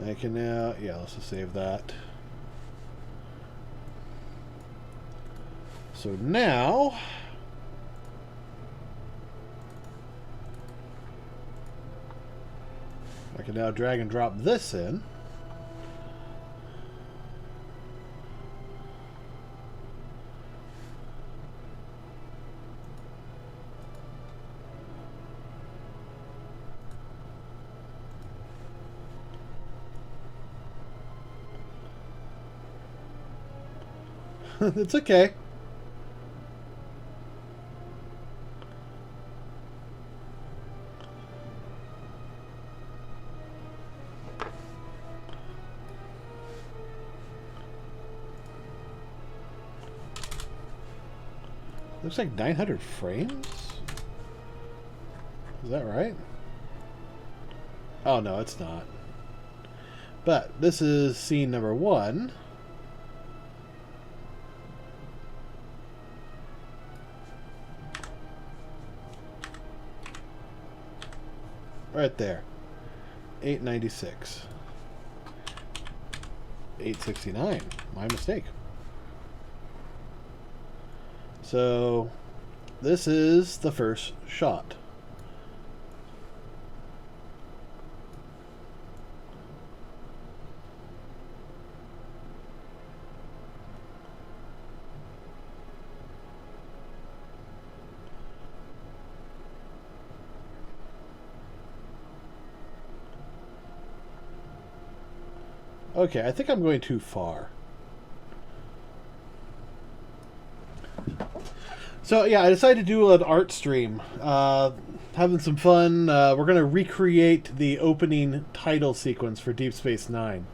I can now... Yeah, let's just save that. So now... I can now drag and drop this in. It's okay. Looks like 900 frames? Is that right? Oh, no, it's not. But this is scene number 1. Right there. 896. 869. My mistake. So, this is the first shot. Okay, I think I'm going too far. So yeah, I decided to do an art stream. Having some fun. We're going to recreate the opening title sequence for Deep Space Nine.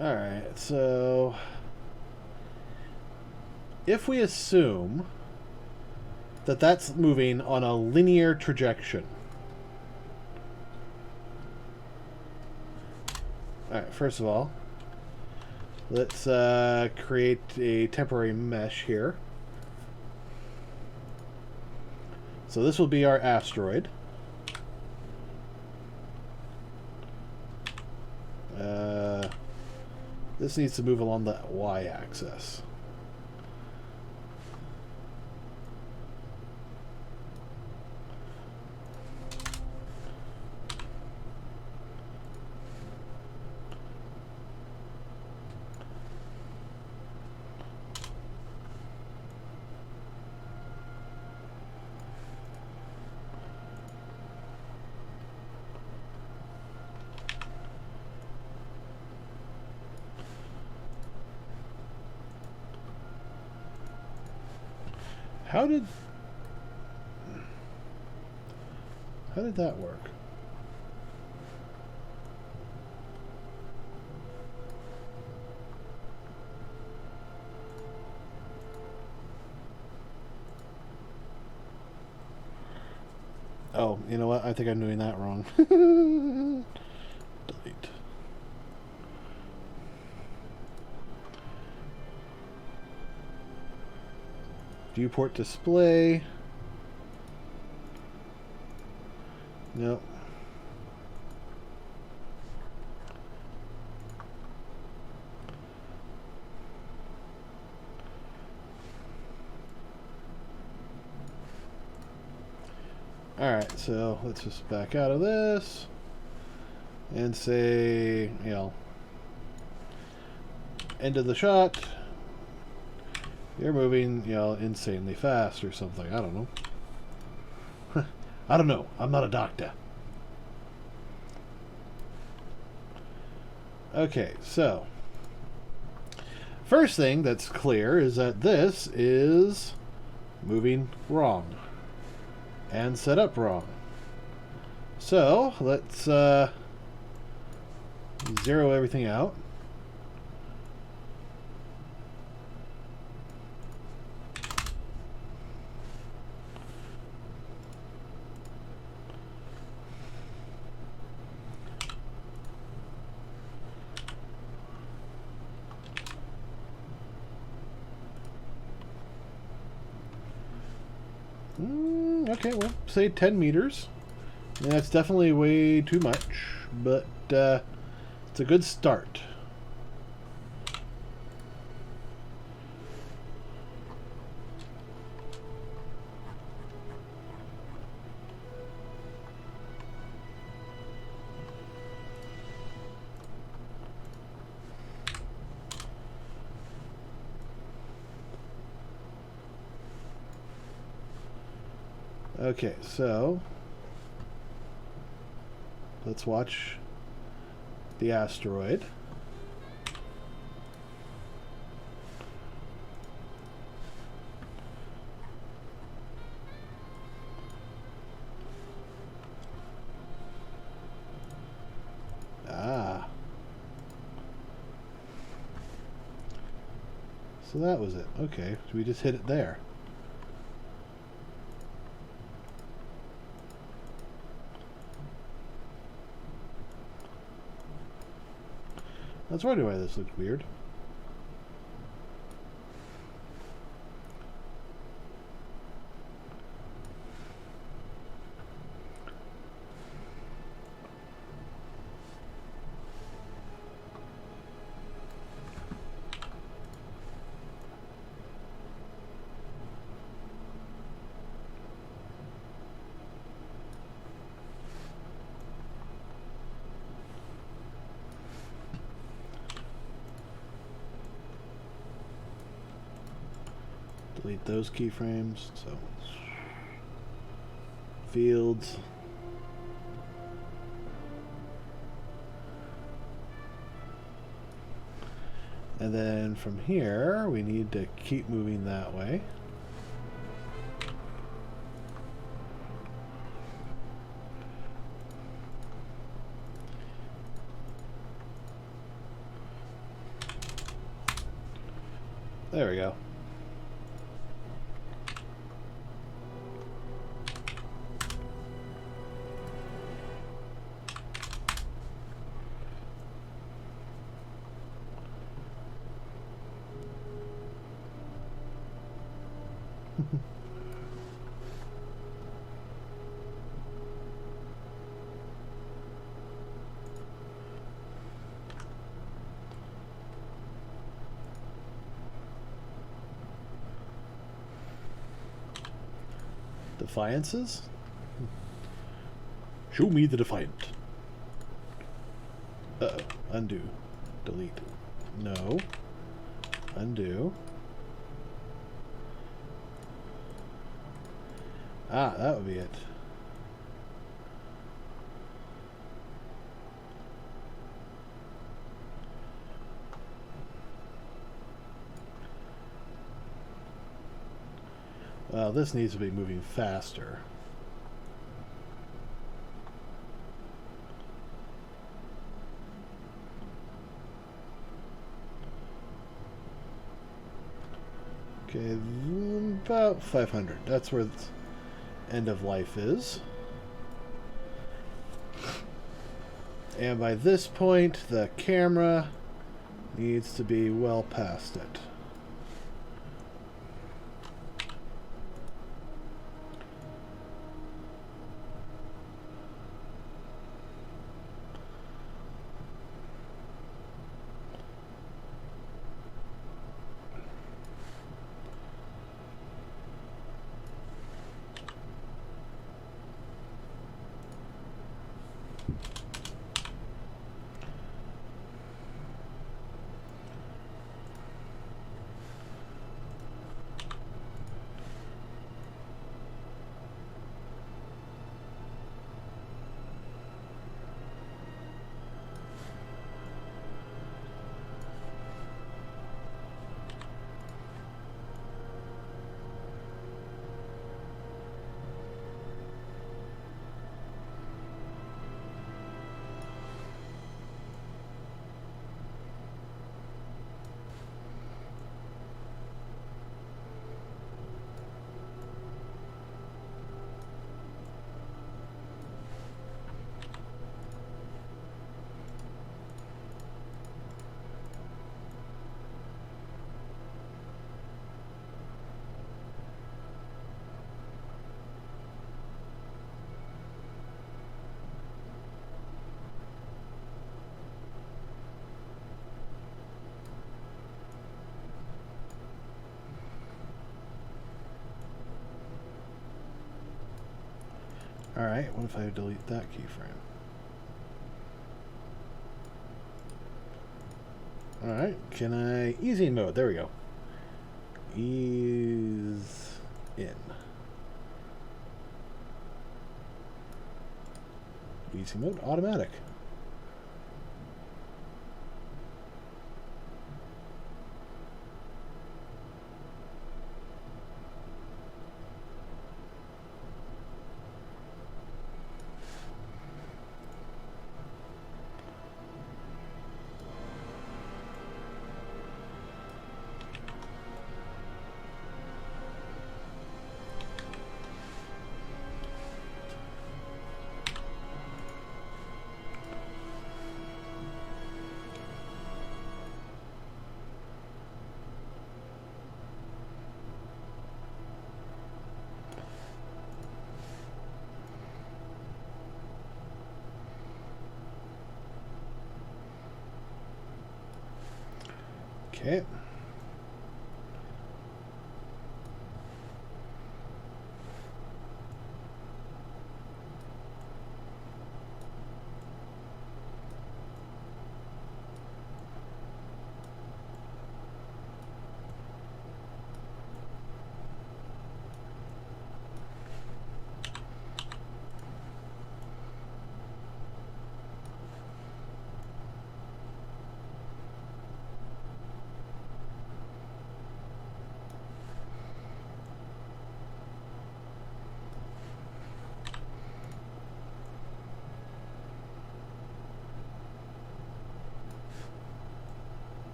Alright, so if we assume that that's moving on a linear trajectory. Alright, first of all, let's create a temporary mesh here. So this will be our asteroid. This needs to move along the y-axis. How did that work? Oh, you know what? I think I'm doing that wrong. Delete. Viewport display. Nope. Alright, so let's just back out of this and say, you know, end of the shot. You're moving, you know, insanely fast or something. I don't know. I don't know. I'm not a doctor. Okay, so first thing that's clear is that this is moving wrong and set up wrong. So let's zero everything out. Okay, well, say 10 meters. Yeah, that's definitely way too much, but it's a good start. Okay, so let's watch the asteroid. Ah. So that was it. Okay, so we just hit it there. That's probably why this looked weird. Delete those keyframes. So fields. And then from here, we need to keep moving that way. There we go. Defiances? Show me the defiant. Uh-oh. Undo. Delete. No. Undo. Ah, that would be it. Well, this needs to be moving faster. Okay, about 500. That's where the end of life is. And by this point, the camera needs to be well past it. Alright, what if I delete that keyframe? Alright, can I... Easy mode, there we go. Ease in. Easy mode, automatic. Okay.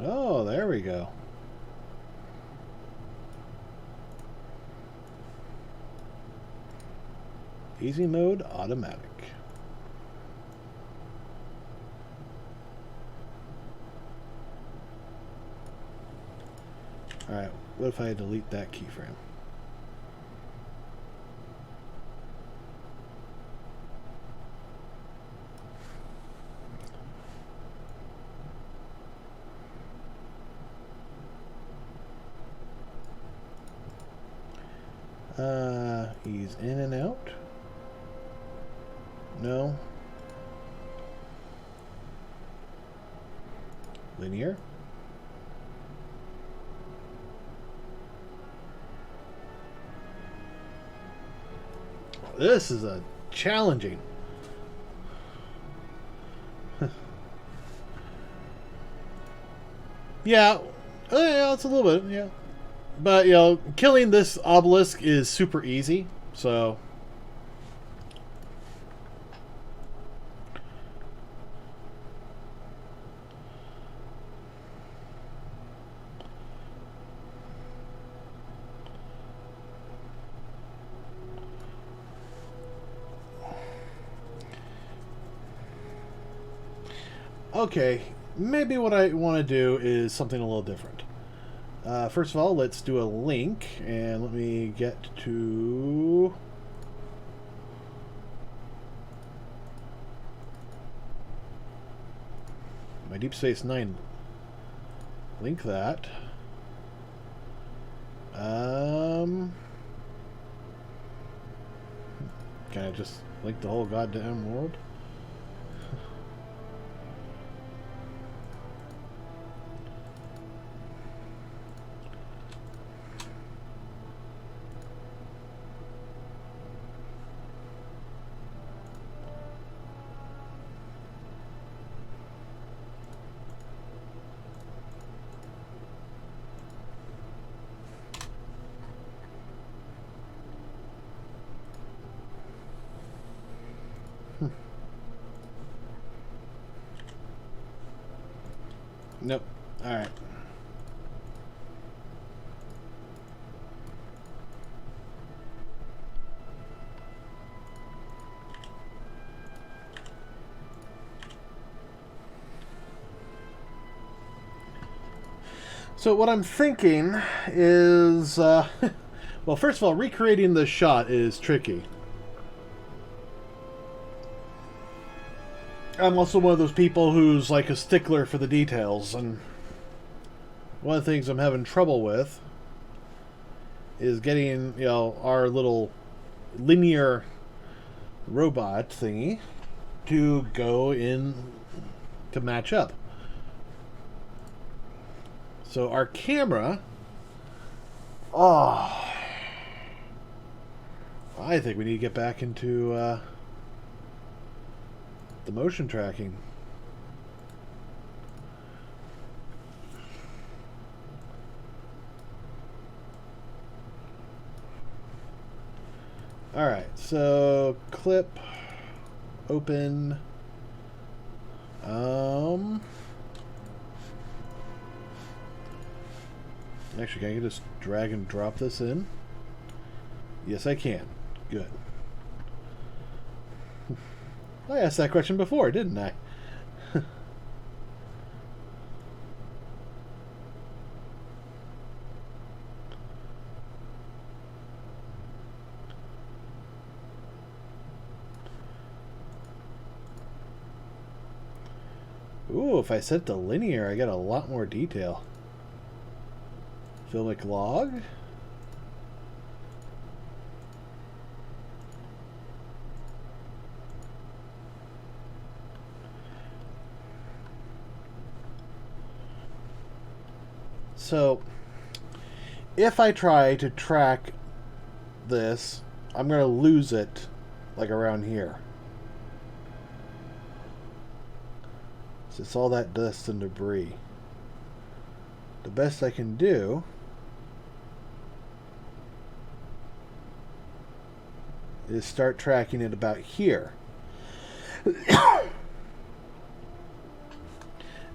Oh, there we go. Easy mode, automatic. Alright, what if I delete that keyframe? Ease in and out. No. Linear. This is a challenging. Yeah. Yeah, it's a little bit, yeah. But, you know, killing this obelisk is super easy, so... Okay, maybe what I want to do is something a little different. First of all, let's do a link, and let me get to... my Deep Space Nine. Link that. Can I just link the whole goddamn world? Nope. Alright. So what I'm thinking is, well, first of all, recreating the shot is tricky. I'm also one of those people who's like a stickler for the details, and one of the things I'm having trouble with is getting, you know, our little linear robot thingy to go in to match up. So our camera, oh, I think we need to get back into the motion tracking. Alright, so clip, open, actually, can I just drag and drop this in? Yes, I can. Good. I asked that question before, didn't I? Ooh, if I set to linear, I get a lot more detail. Filmic log. So, if I try to track this, I'm going to lose it, like around here. So it's all that dust and debris. The best I can do is start tracking it about here.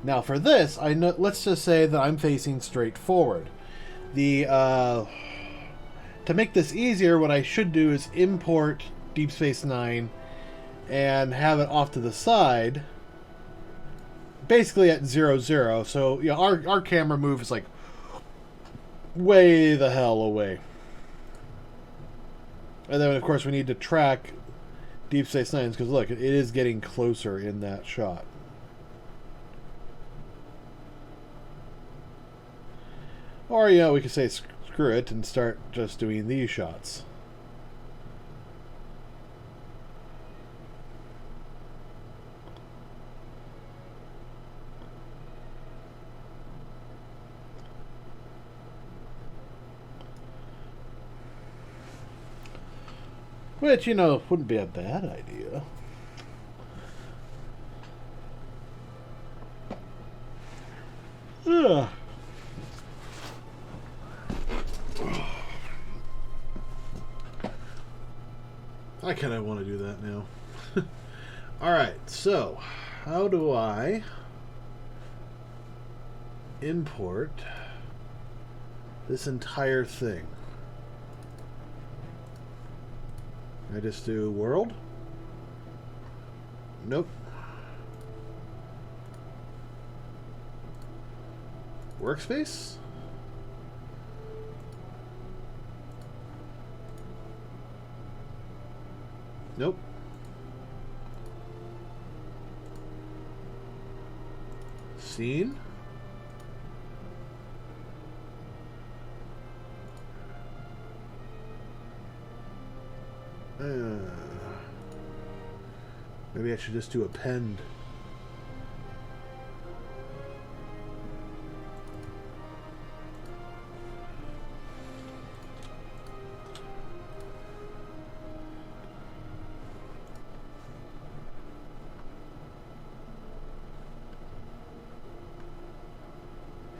Now for this, I know. Let's just say that I'm facing straight forward. To make this easier, what I should do is import Deep Space Nine and have it off to the side, basically at 0, 0. So yeah, our camera move is like way the hell away. And then of course we need to track Deep Space Nine because look, it is getting closer in that shot. Or, you know, we could say screw it and start just doing these shots. Which, you know, wouldn't be a bad idea. Ugh. I kind of want to do that now. Alright, so how do I import this entire thing? I just do world? Nope. Workspace? Nope. Scene? Maybe I should just do append.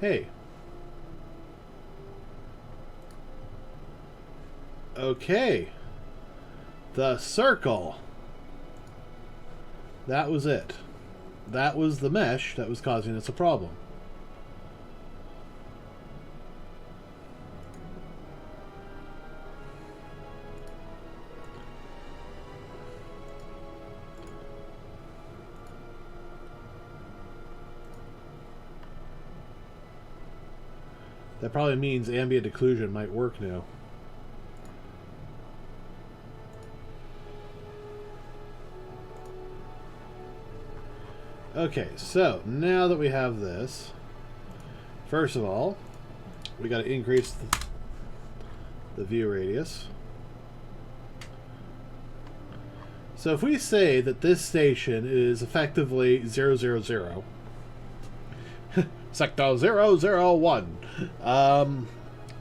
Hey. Okay. The circle. That was it. That was the mesh that was causing us a problem. That probably means ambient occlusion might work now. Okay, so now that we have this, first of all, we got to increase the view radius. So if we say that this station is effectively 000, sector 001,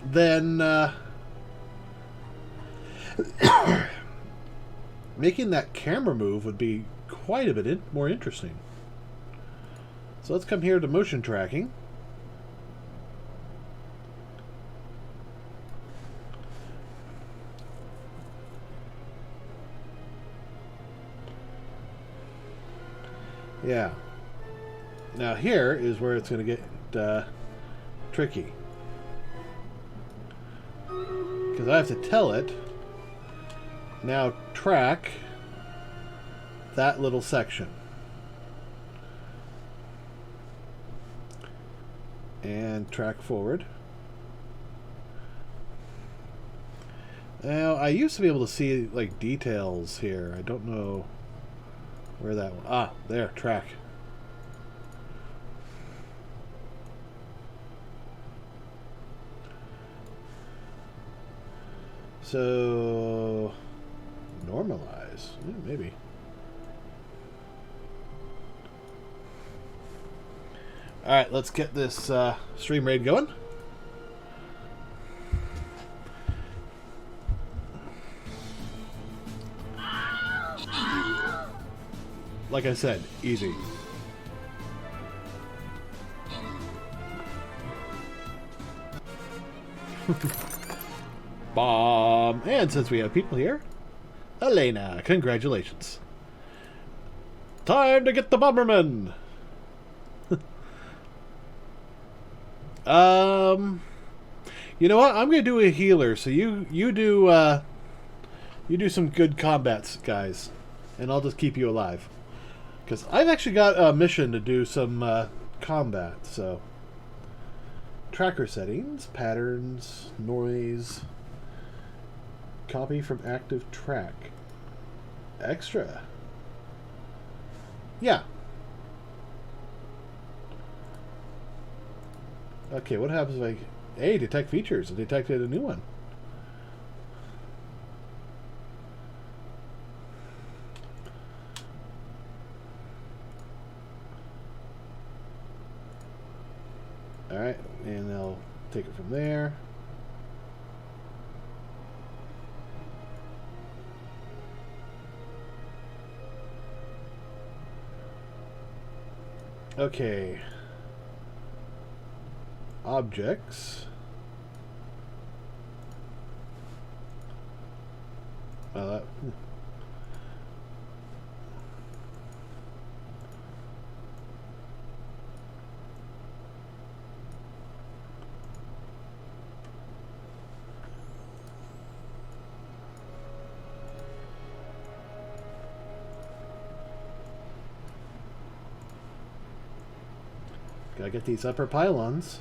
then making that camera move would be quite a bit more interesting. So let's come here to motion tracking. Yeah. Now here is where it's going to get tricky. Because I have to tell it, now track that little section. And track forward. Now, I used to be able to see, like, details here. I don't know where that one... Ah, there, track. So, normalize. Yeah, maybe. Alright, let's get this stream raid going. Like I said, easy. Bomb! And since we have people here, Elena, congratulations. Time to get the Bomberman! You know what? I'm gonna do a healer, so you do some good combats, guys, and I'll just keep you alive. Because I've actually got a mission to do some combat, so... Tracker settings, patterns, noise, copy from active track, extra. Yeah. Okay, what happens if I... Hey, detect features. I detected a new one. Alright, and I'll take it from there. Okay. Objects. That... Gotta get these upper pylons.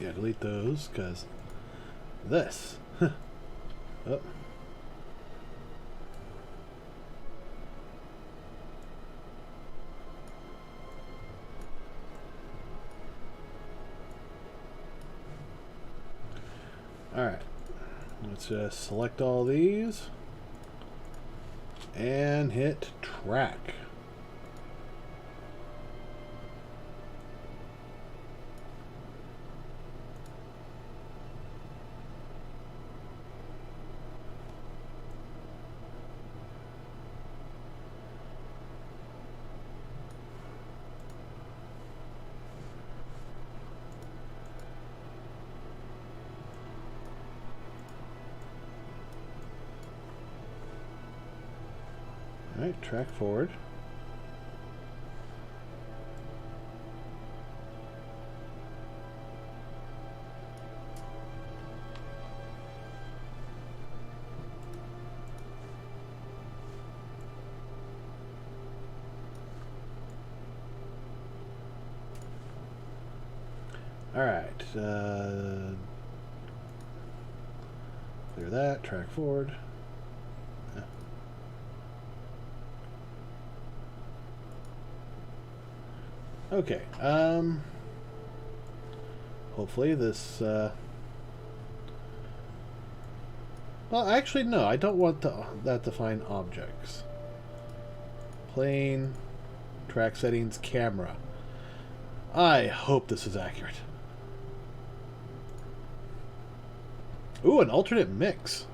Yeah, delete those, because this. Oh. Alright, let's just select all these and hit track. Alright, track forward. Alright, clear that, track forward. Okay, hopefully this, well, actually, no, I don't want that to find objects. Plane, track settings, camera. I hope this is accurate. Ooh, an alternate mix.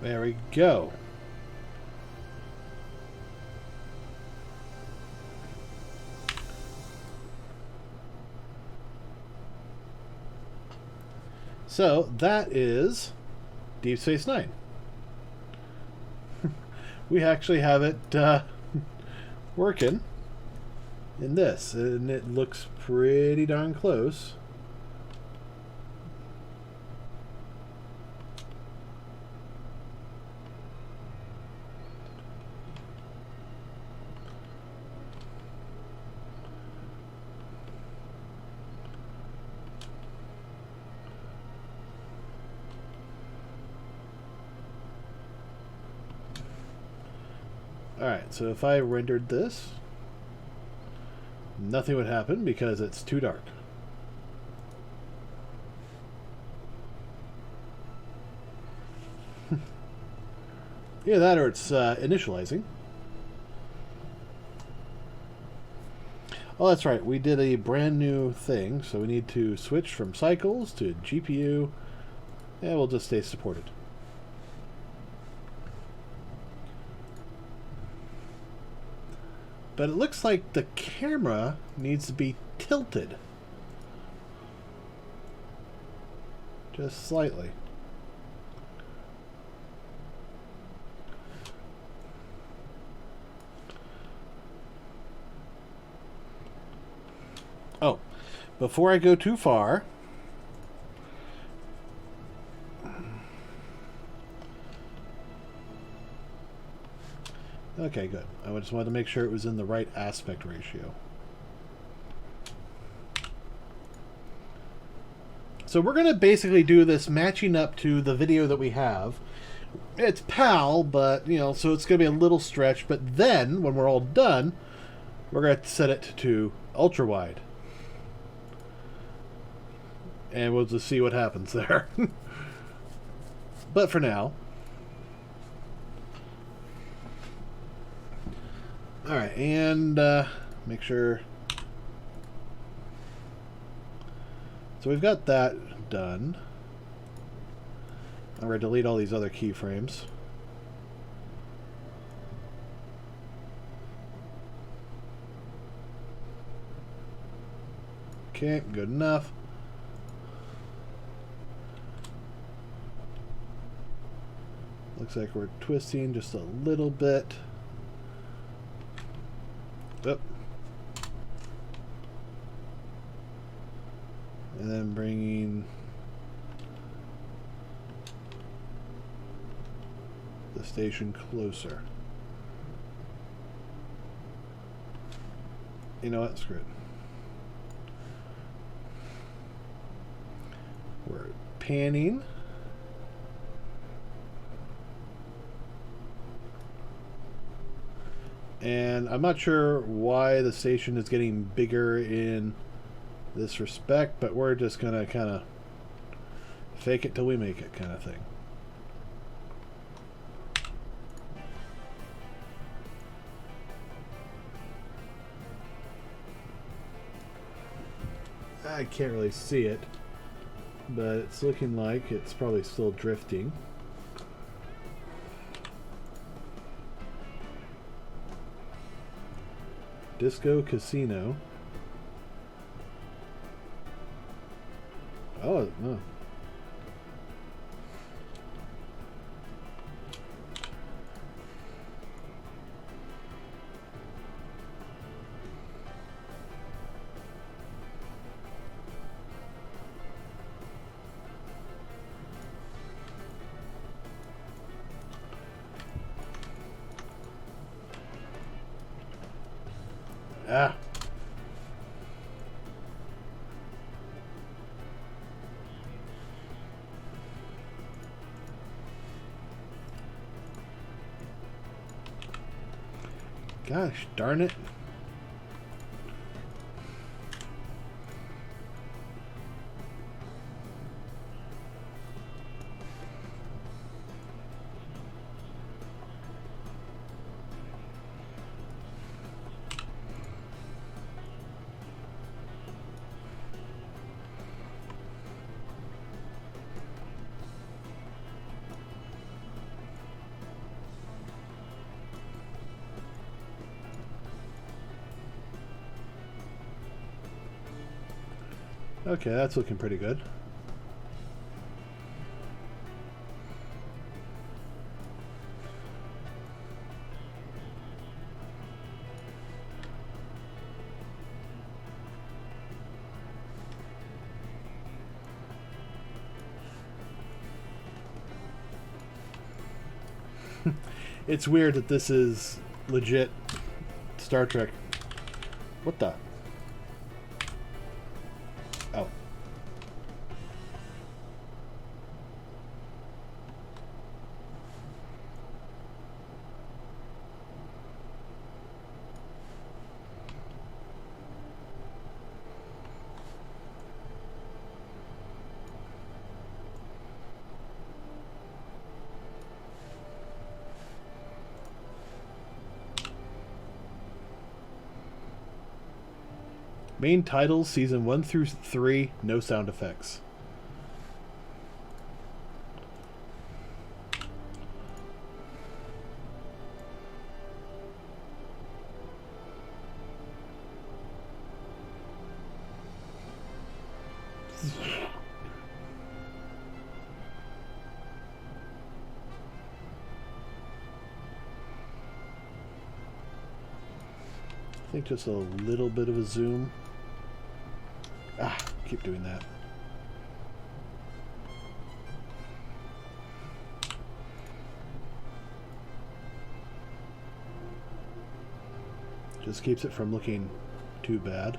There we go. So that is Deep Space Nine. We actually have it working in this, and it looks pretty darn close. Alright, so if I rendered this, nothing would happen because it's too dark. Either that or it's initializing. Oh, that's right. We did a brand new thing, so we need to switch from cycles to GPU, and we'll just stay supported. But it looks like the camera needs to be tilted. Just slightly. Oh, before I go too far, okay, good. I just wanted to make sure it was in the right aspect ratio. So we're going to basically do this matching up to the video that we have. It's PAL, but, you know, so it's going to be a little stretch. But then, when we're all done, we're going to set it to ultra-wide. And we'll just see what happens there. But for now... Alright, and make sure... So we've got that done. I'm going to delete all these other keyframes. Okay, good enough. Looks like we're twisting just a little bit. Yep. And then bringing the station closer. You know what? Screw it. We're panning. And I'm not sure why the station is getting bigger in this respect, but we're just going to kind of fake it till we make it kind of thing. I can't really see it, but it's looking like it's probably still drifting. Disco Casino. Oh, no. Ah. Gosh darn it. Okay, that's looking pretty good. It's weird that this is legit Star Trek. What the? Oh. Main titles, season 1 through 3, no sound effects. I think just a little bit of a zoom. Ah, keep doing that. Just keeps it from looking too bad.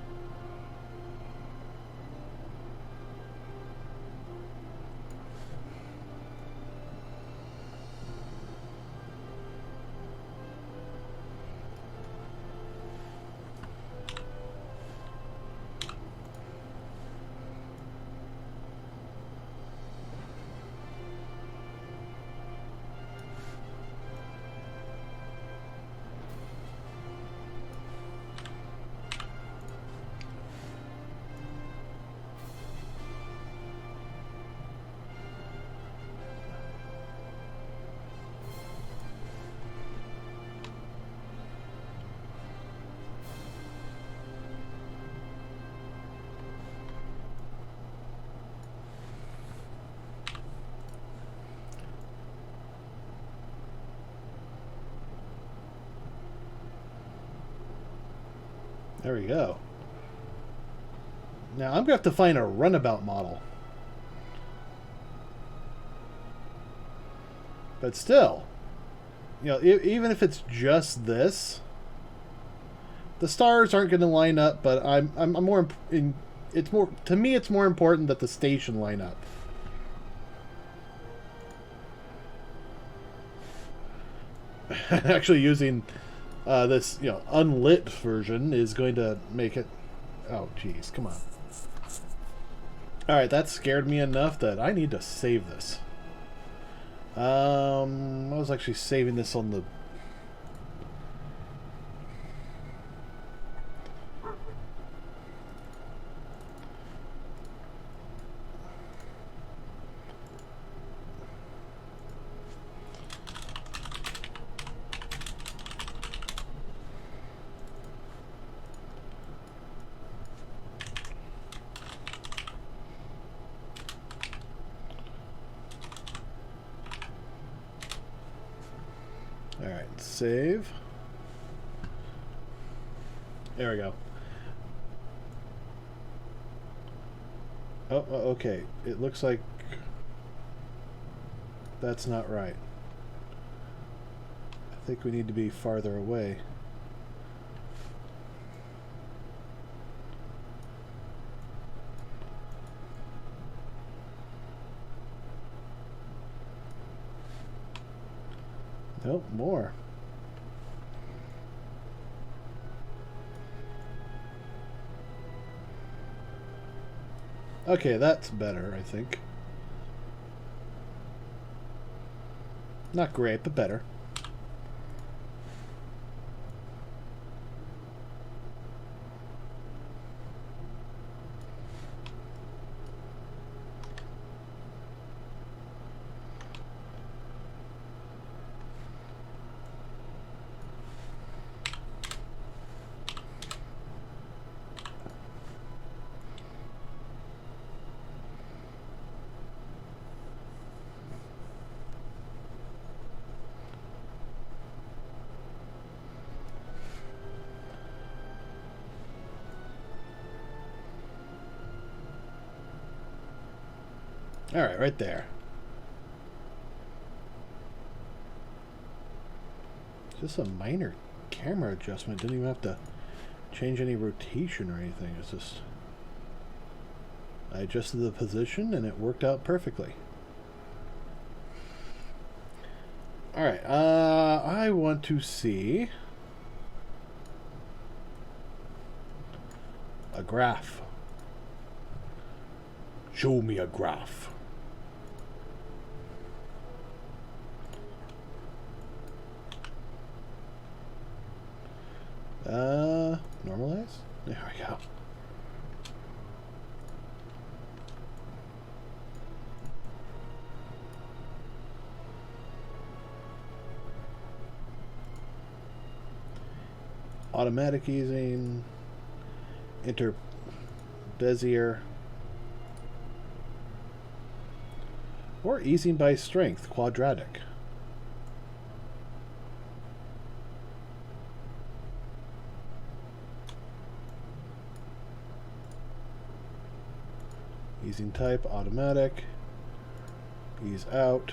There we go. Now I'm going to have to find a runabout model. But still, you know, even if it's just this, the stars aren't going to line up, but I'm more in, it's more, to me it's more important that the station line up. Actually using this, you know, unlit version is going to make it... Oh, jeez, come on. Alright, that scared me enough that I need to save this. I was actually saving this on the... Alright, save. There we go. Oh, okay. It looks like that's not right. I think we need to be farther away. Nope, more. Okay, that's better, I think. Not great, but better. Alright, right there. Just a minor camera adjustment. Didn't even have to change any rotation or anything. It's just... I adjusted the position and it worked out perfectly. Alright, I want to see a graph. Show me a graph. Normalize? There we go. Automatic easing, enter Bezier, or easing by strength, quadratic. Easing type, automatic, ease out.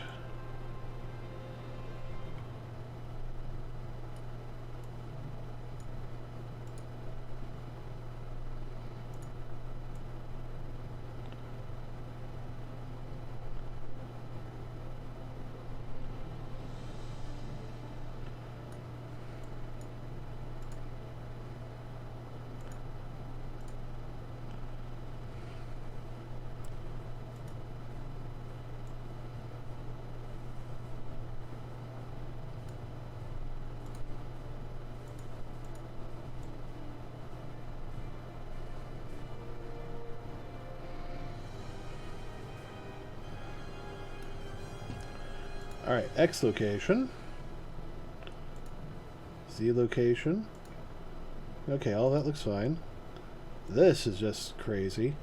Alright, X location. Z location. Okay, all that looks fine. This is just crazy.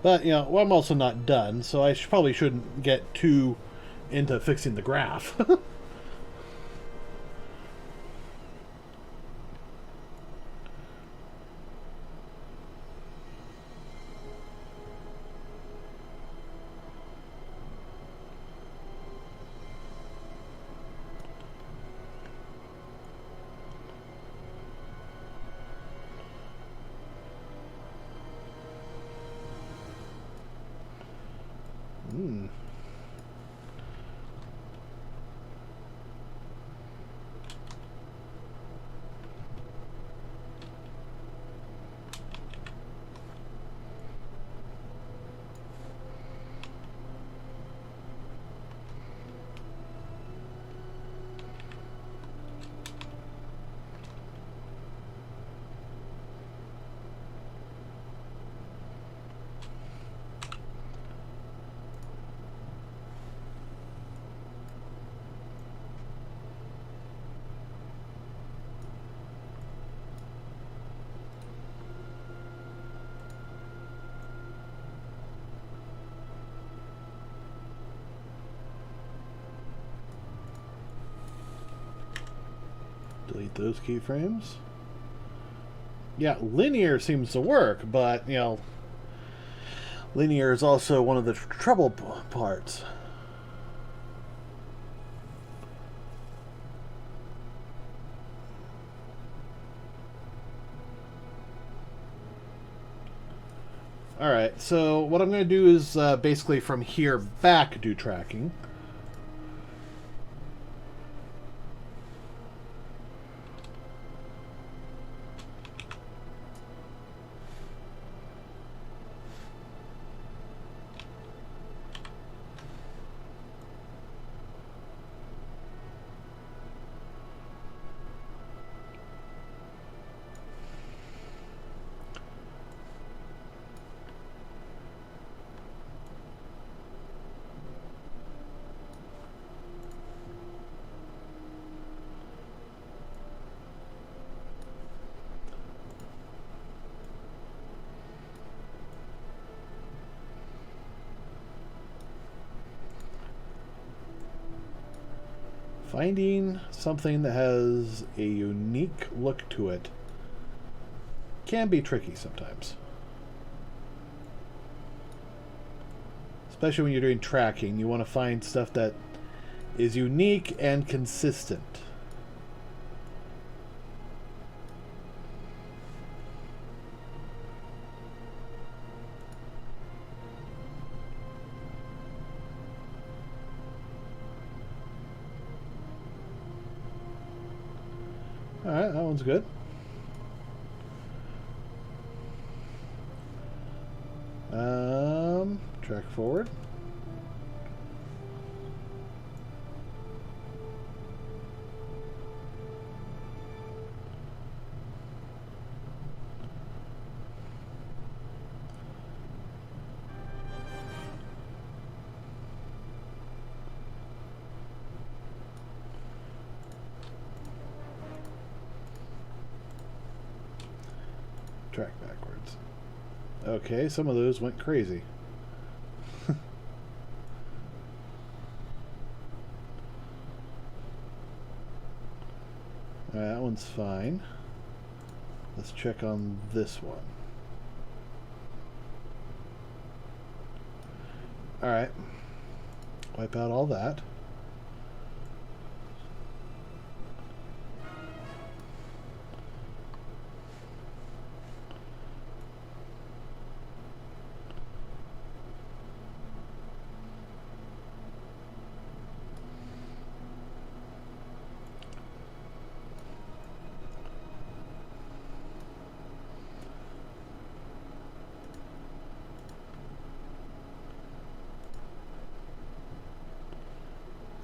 But, you know, well, I'm also not done, so I probably shouldn't get too into fixing the graph. Delete those keyframes. Yeah, linear seems to work, but, you know, linear is also one of the trouble parts. Alright, so what I'm going to do is basically from here back do tracking. Finding something that has a unique look to it can be tricky sometimes. Especially when you're doing tracking, you want to find stuff that is unique and consistent. Alright, that one's good. Track forward. Track backwards. Okay, some of those went crazy. That one's fine. Let's check on this one. Alright. Wipe out all that.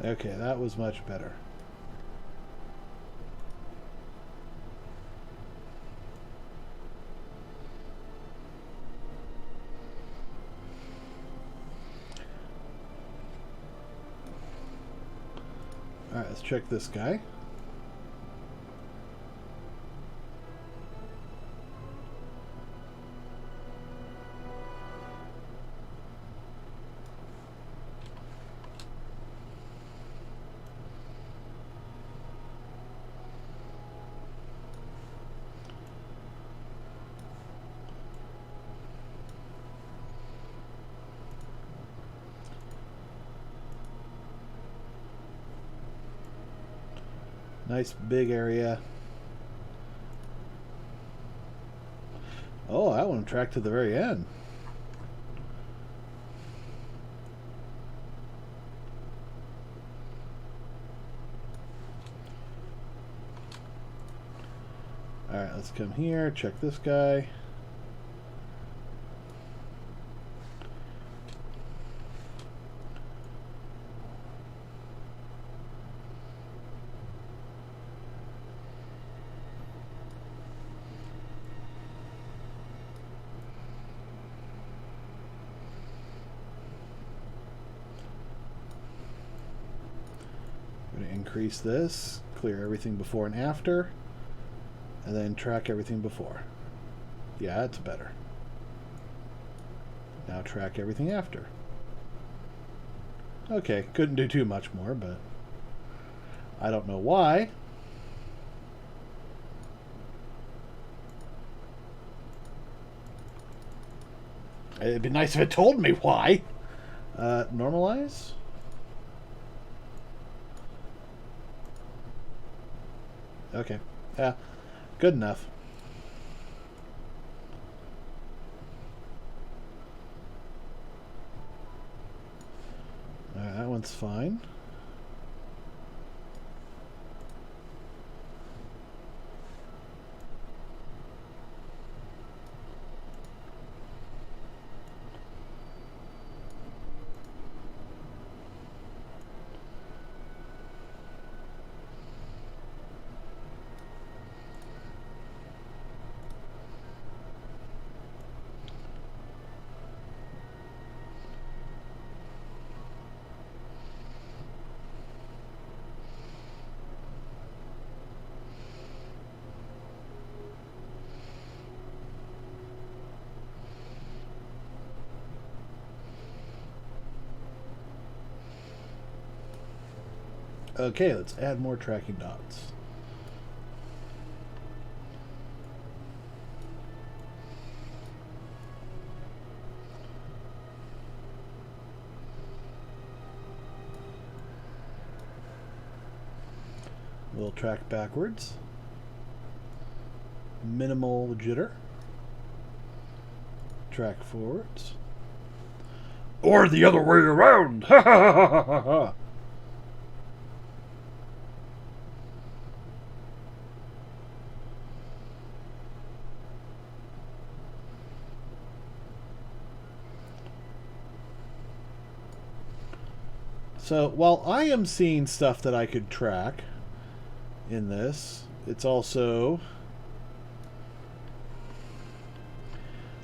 Okay, that was much better. Alright, let's check this guy. Nice big area. Oh, that one tracked to the very end. Alright, let's come here, check this guy. Increase this, clear everything before and after, and then track everything before. Yeah, it's better. Now track everything after. Okay, couldn't do too much more, but I don't know why. It'd be nice if it told me why. Normalize? Okay. Yeah. Good enough. That one's fine. Okay, let's add more tracking dots. We'll track backwards. Minimal jitter. Track forwards. Or the other way around! Ha ha ha ha ha ha! So while I am seeing stuff that I could track in this, it's also...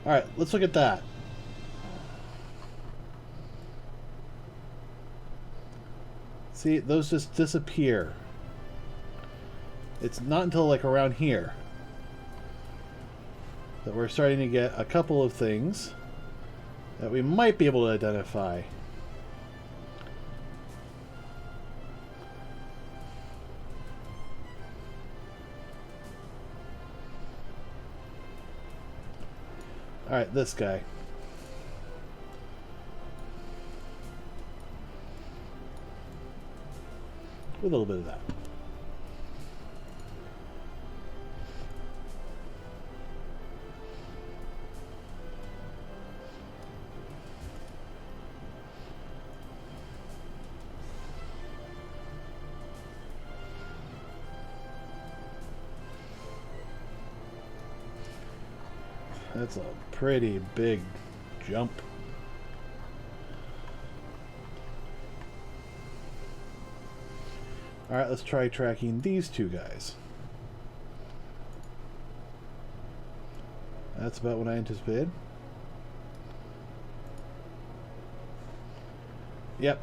Alright, let's look at that. See, those just disappear. It's not until like around here that we're starting to get a couple of things that we might be able to identify. Alright, this guy. With a little bit of that. That's a pretty big jump. Alright, let's try tracking these two guys. That's about what I anticipated. Yep.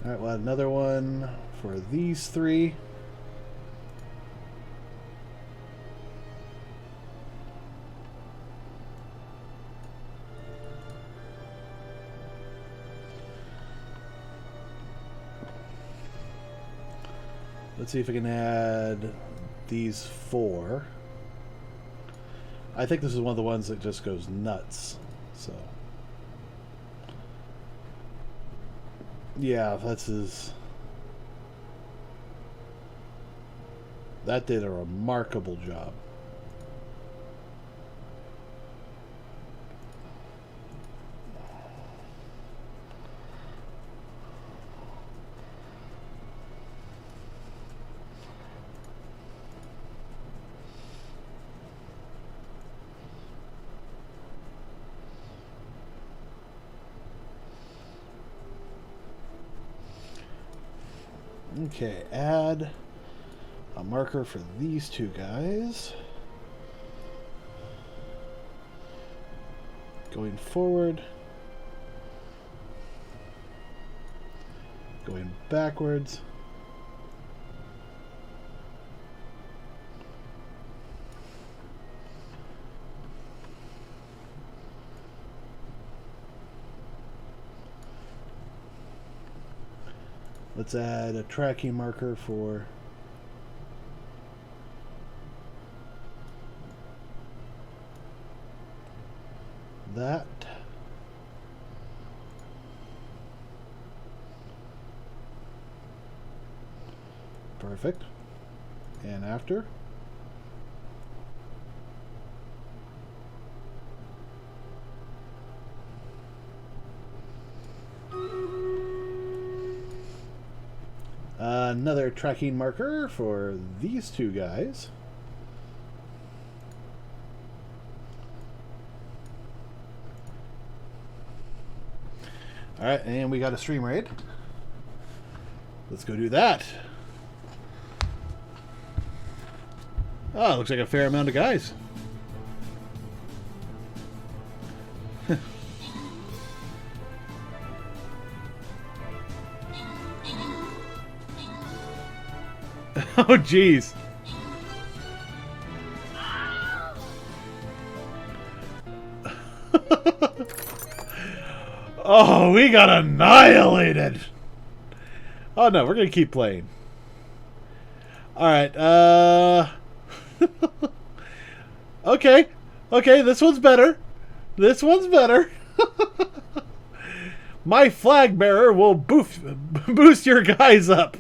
Alright, we'll add another one for these three. Let's see if I can add these four. I think this is one of the ones that just goes nuts. So, yeah, that's his. That did a remarkable job. Okay, add a marker for these two guys. Going forward. Going backwards. Let's add a tracking marker for that. Perfect. And after. Another tracking marker for these two guys. Alright, and we got a stream raid. Let's go do that. Oh, looks like a fair amount of guys. Oh, jeez. Oh, we got annihilated. Oh, no, we're going to keep playing. Alright, Okay. Okay, this one's better. This one's better. My flag bearer will boost your guys up.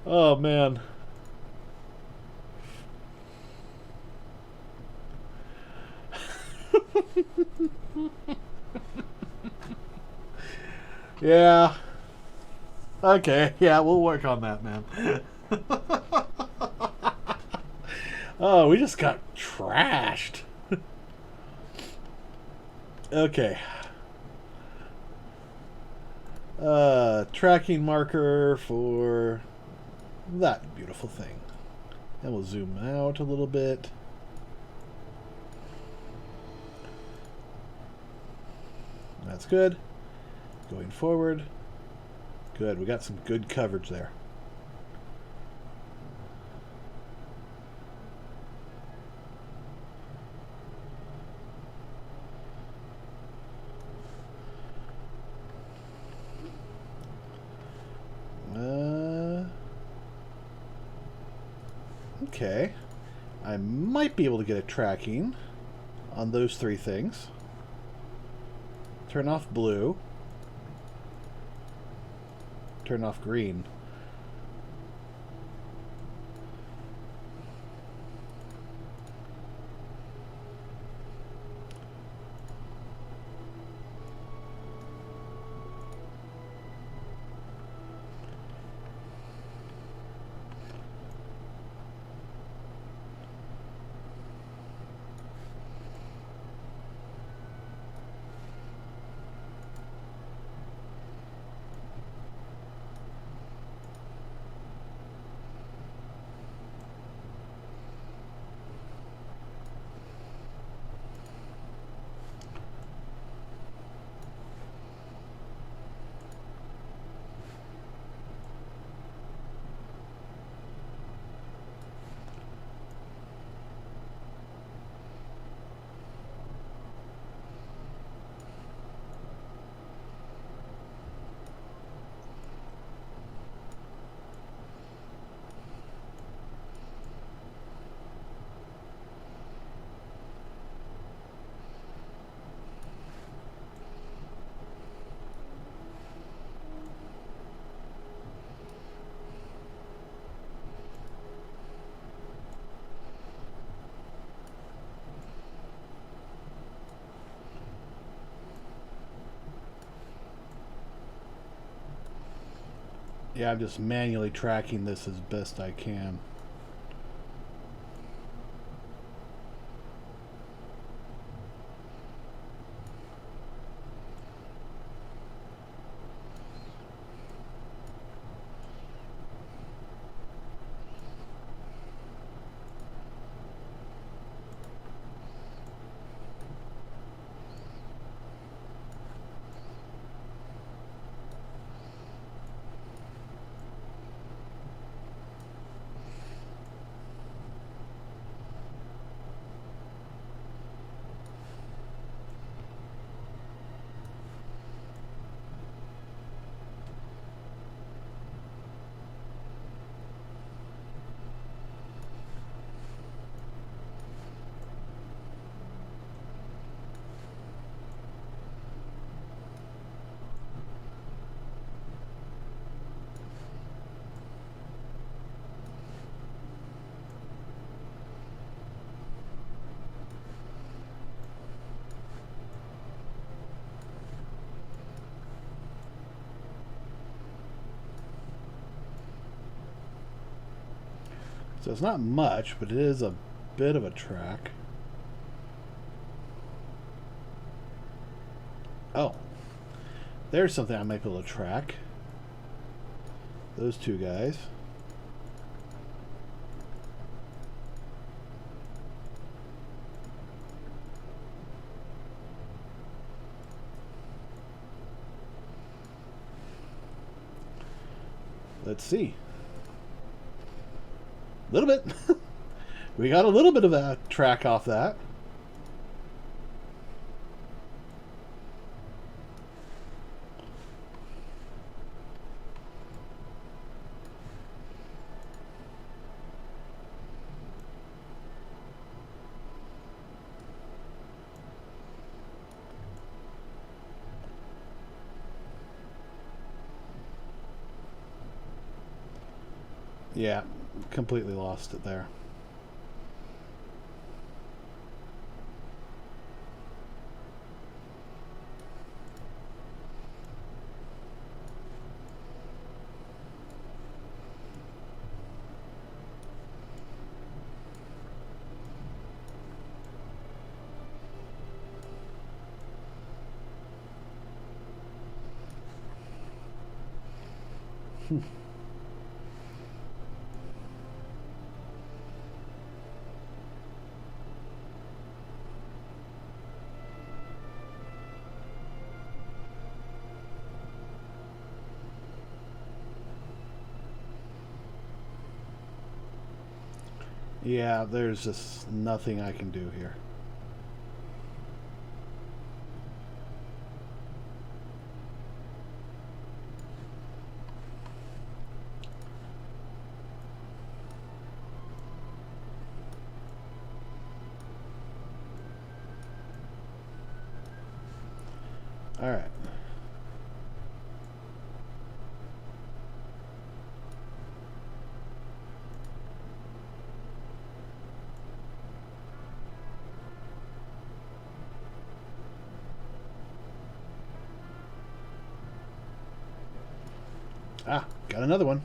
Oh, man. Yeah. Okay, yeah, we'll work on that, man. Oh, we just got trashed. Okay. Tracking marker for that beautiful thing. And we'll zoom out a little bit. That's good. Going forward. Good, we got some good coverage there. Okay. I might be able to get a tracking on those three things. Turn off blue. Turn off green. Yeah, I'm just manually tracking this as best I can. So it's not much, but it is a bit of a track. Oh. There's something I might be able to track. those two guys. Let's see. A little bit. We got a little bit of a track off that. Yeah, completely lost it there. Yeah, there's just nothing I can do here. All right. Ah, got another one.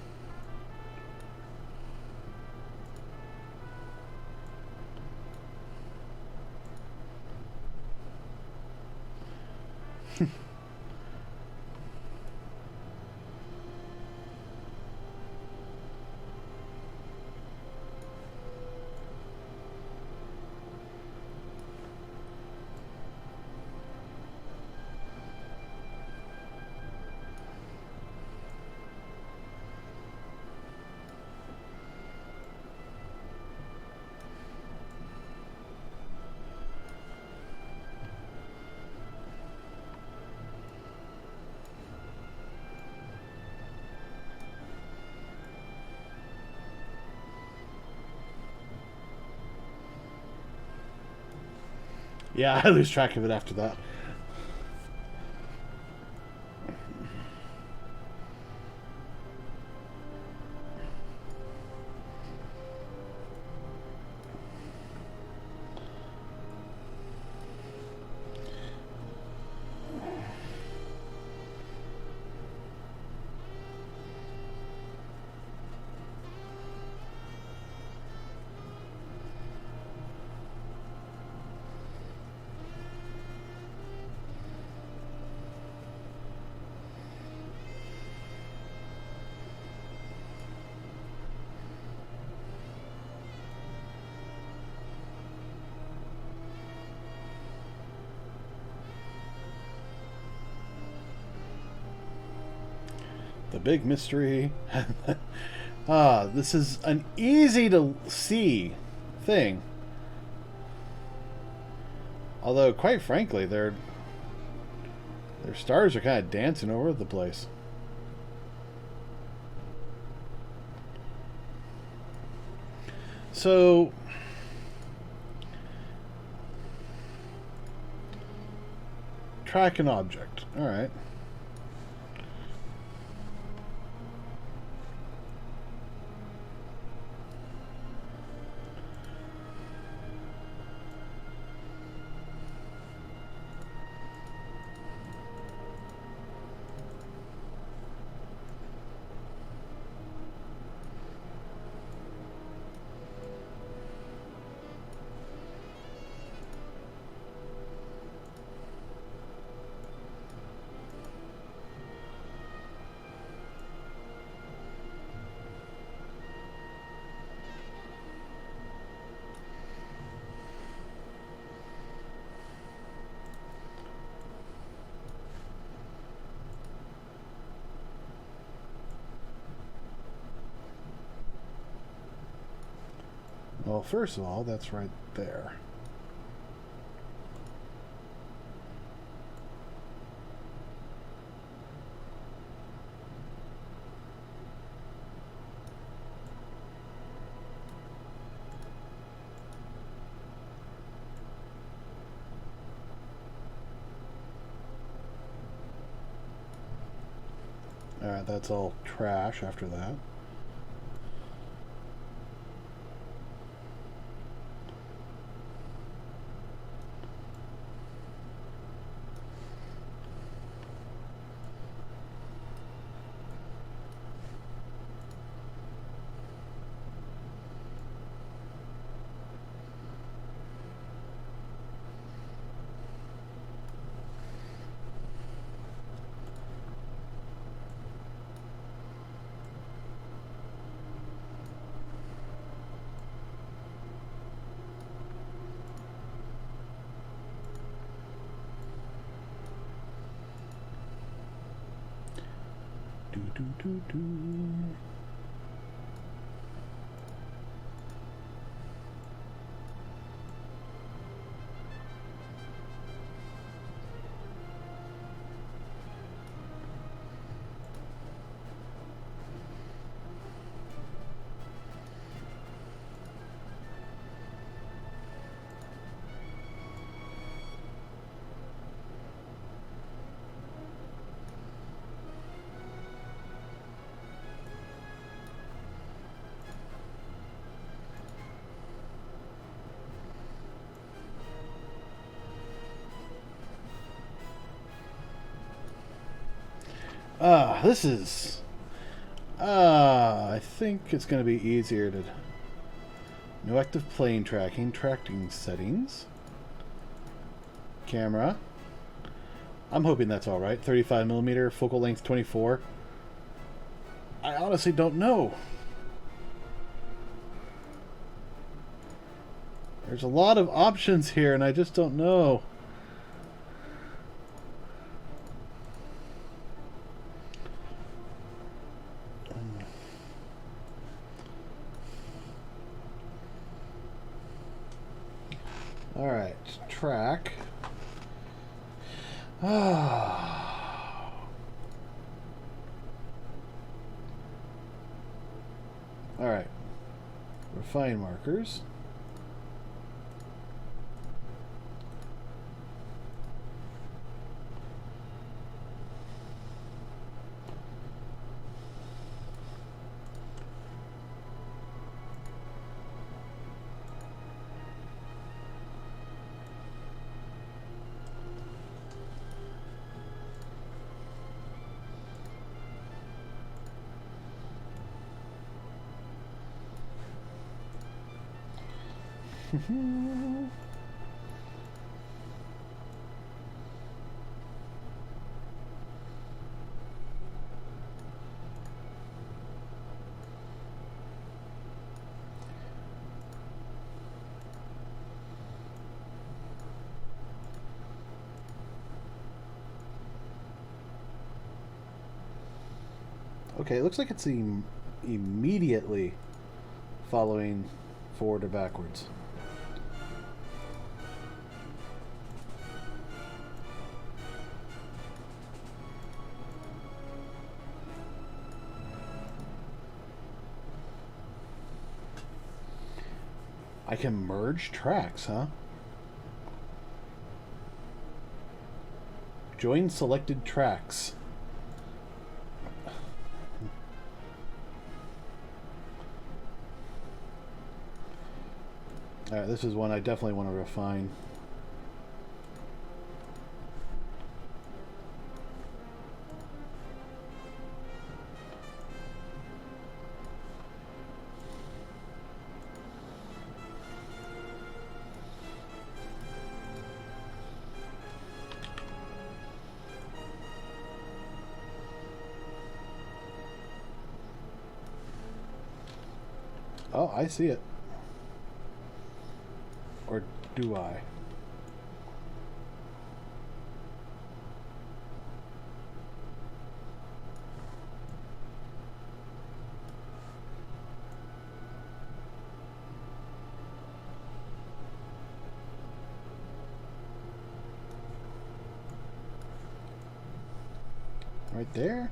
Yeah, I lose track of it after that. The big mystery. This is an easy to see thing. Although, quite frankly, their stars are kind of dancing over the place. So, track an object. All right. Well, first of all, that's right there. Alright, that's all trash after that. Do. This is... I think it's going to be easier to... No active plane tracking settings. Camera. I'm hoping that's alright. 35mm, focal length 24. I honestly don't know. There's a lot of options here and I just don't know. Alright, track. Alright. Refine markers. Okay, it looks like it's immediately following forward or backwards. I can merge tracks, huh? Join selected tracks. Alright, this is one I definitely want to refine. Oh, I see it. Or do I? Right there.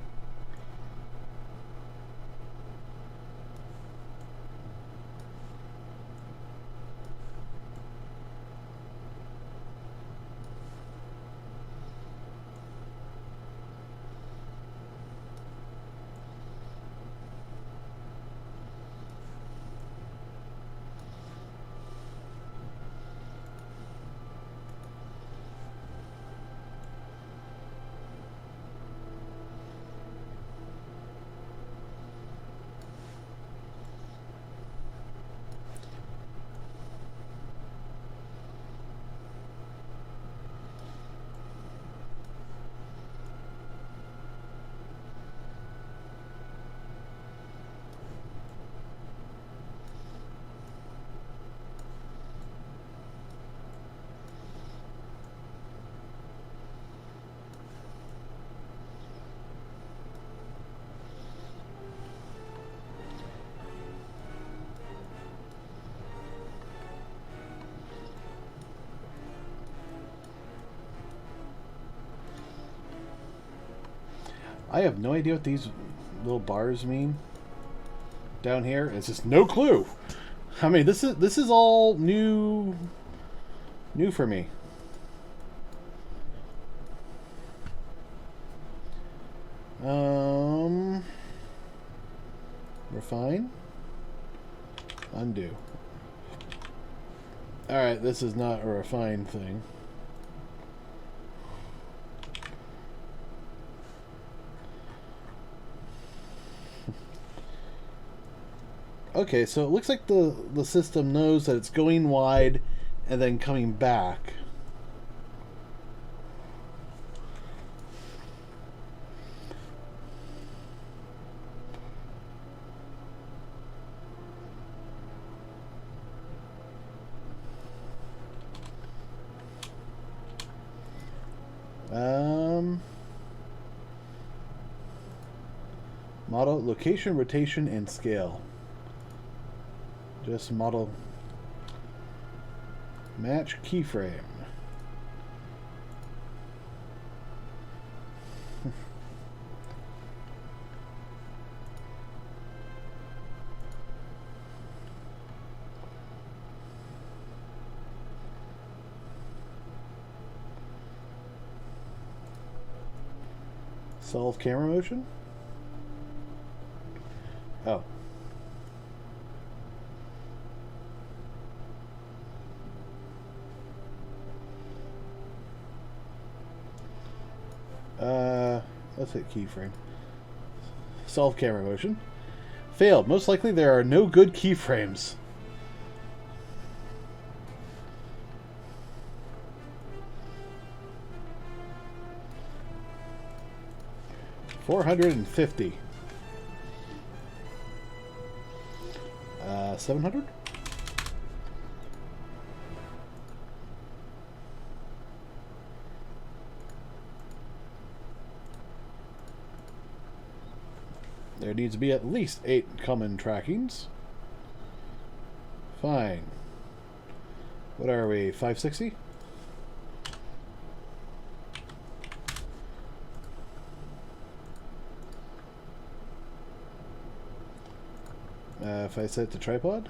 I have no idea what these little bars mean down here. It's just no clue. I mean, this is all new for me. Refine. Undo. Alright, this is not a refine thing. Okay, so it looks like the system knows that it's going wide and then coming back. Model, location, rotation, and scale. Just model. Match keyframe. Solve camera motion? Oh. Let's hit keyframe. Solve camera motion. Failed. Most likely there are no good keyframes. $450. 700. There needs to be at least 8 common trackings. Fine. What are we? 560? If I set the tripod?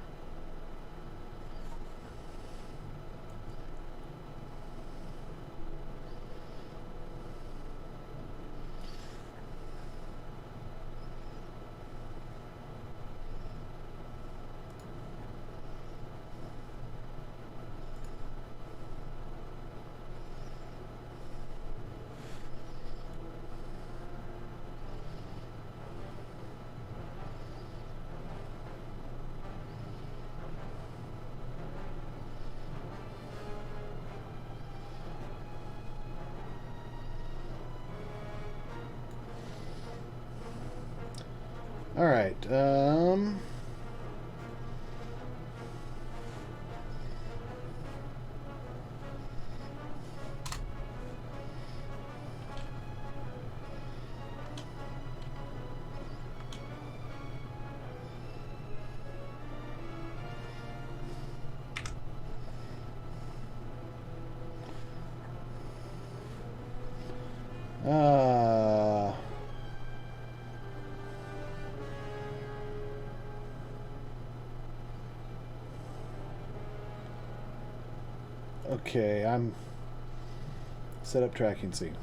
All right. Okay, I'm set up tracking scene.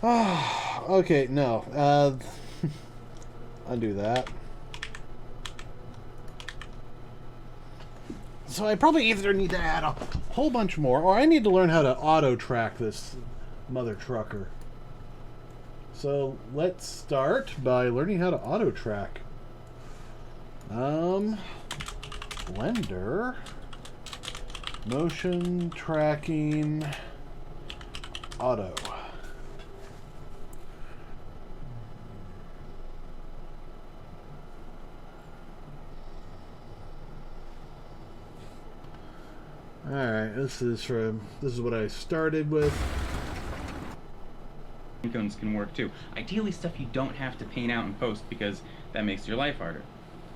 Oh, okay, no. Undo that. So I probably either need to add a whole bunch more, or I need to learn how to auto-track this mother trucker. So let's start by learning how to auto-track. Blender, motion tracking, auto. Alright, this is what I started with. Cones can work too. Ideally stuff you don't have to paint out in post because that makes your life harder.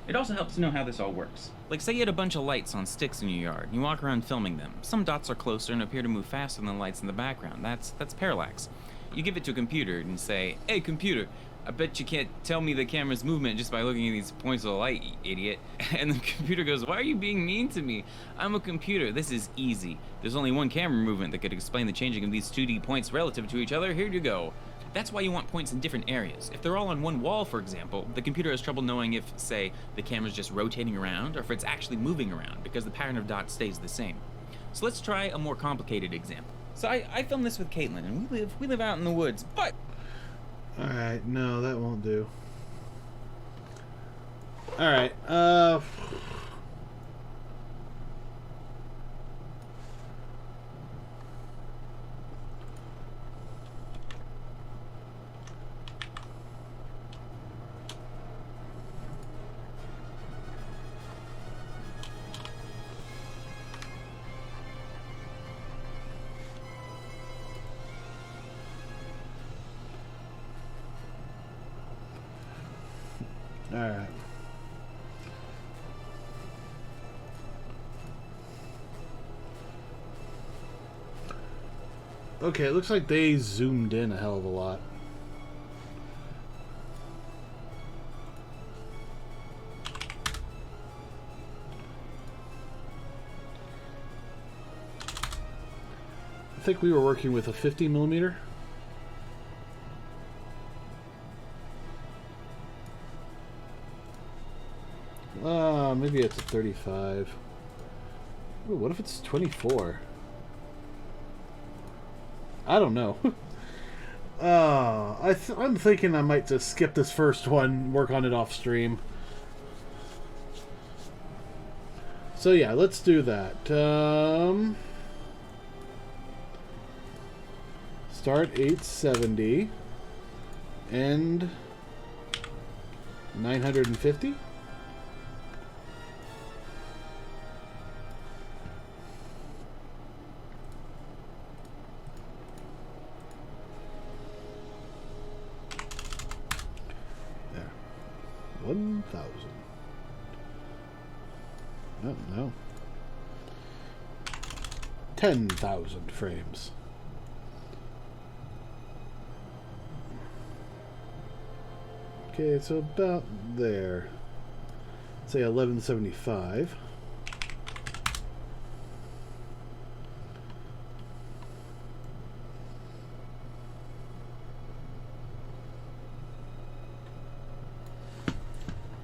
It also helps to know how this all works. Like say you had a bunch of lights on sticks in your yard, and you walk around filming them. Some dots are closer and appear to move faster than the lights in the background. That's parallax. You give it to a computer and say, "Hey computer, I bet you can't tell me the camera's movement just by looking at these points of the light, you idiot." And the computer goes, "Why are you being mean to me? I'm a computer. This is easy. There's only one camera movement that could explain the changing of these 2D points relative to each other. Here you go." That's why you want points in different areas. If they're all on one wall, for example, the computer has trouble knowing if, say, the camera's just rotating around or if it's actually moving around because the pattern of dots stays the same. So let's try a more complicated example. So I filmed this with Caitlin, and we live out in the woods, but... Alright, no, that won't do. Alright, Alright. Okay, it looks like they zoomed in a hell of a lot. I think we were working with a 50mm. Maybe it's a 35. Ooh, what if it's 24? I don't know. I'm thinking I might just skip this first one, work on it off stream. So yeah, let's do that. Start 870. End 950. There. 1,000. Oh, no. 10,000 frames. Okay, so about there. Say 1175.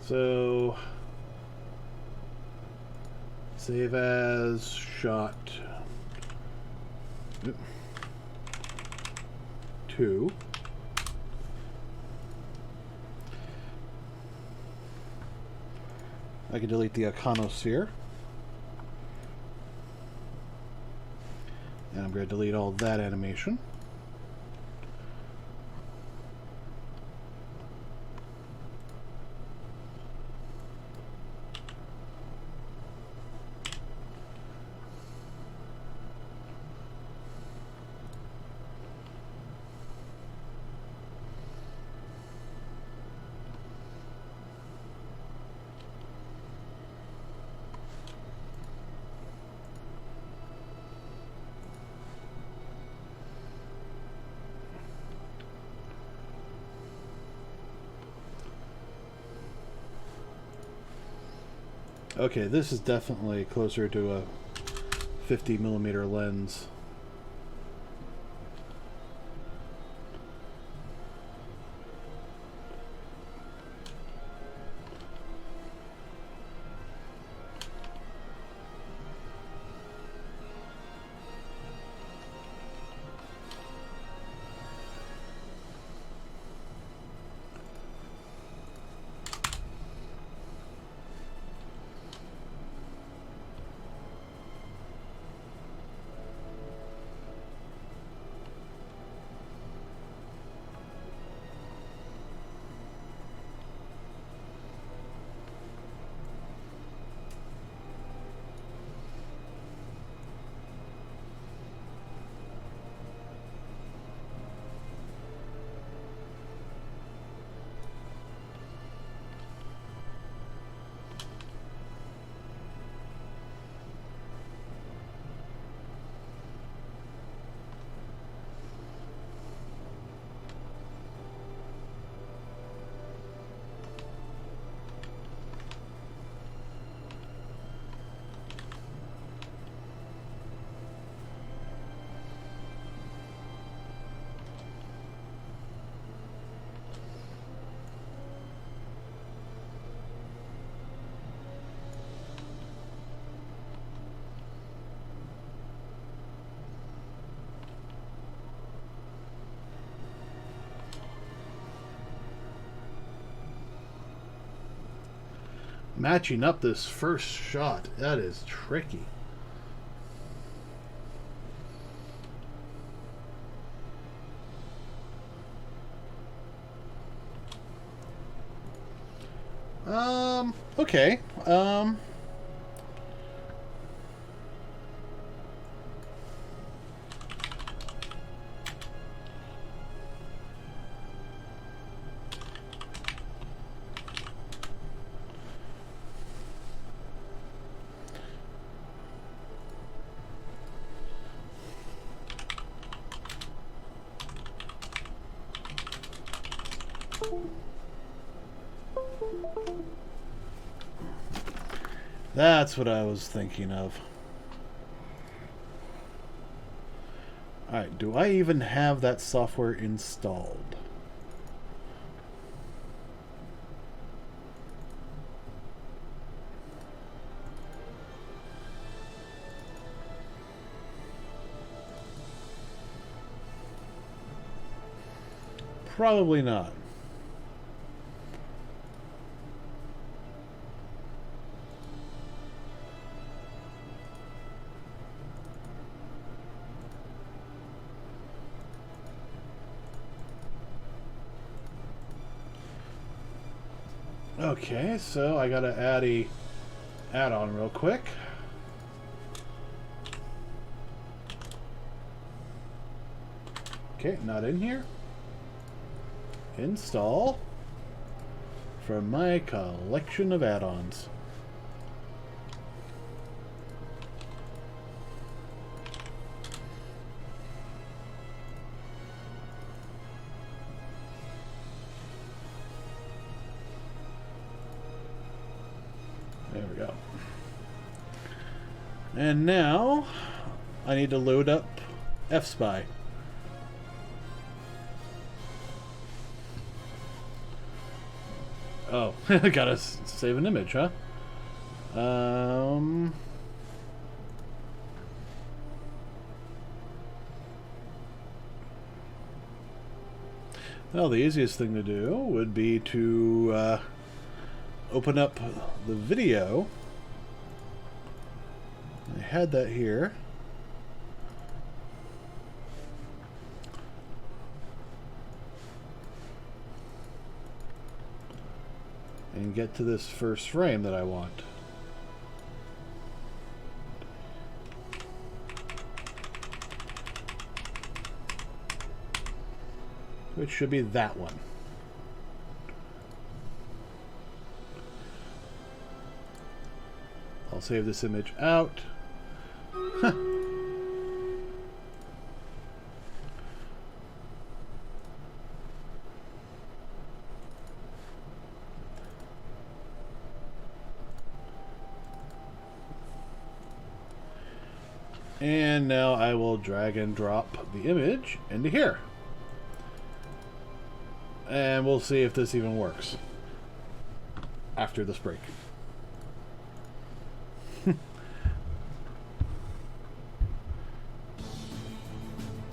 So save as shot 2. I can delete the iconosphere. And I'm going to delete all that animation. Okay, this is definitely closer to a 50mm lens. Matching up this first shot, that is tricky. Okay. That's what I was thinking of. Alright, do I even have that software installed? Probably not. Okay, so I gotta add a add-on real quick. Okay, not in here. Install from my collection of add-ons. There we go. And now I need to load up F-Spy. Oh, I gotta save an image, huh? Well, the easiest thing to do would be to open up the video. I had that here. And get to this first frame that I want. Which should be that one. I'll save this image out. And now I will drag and drop the image into here. And we'll see if this even works after this break.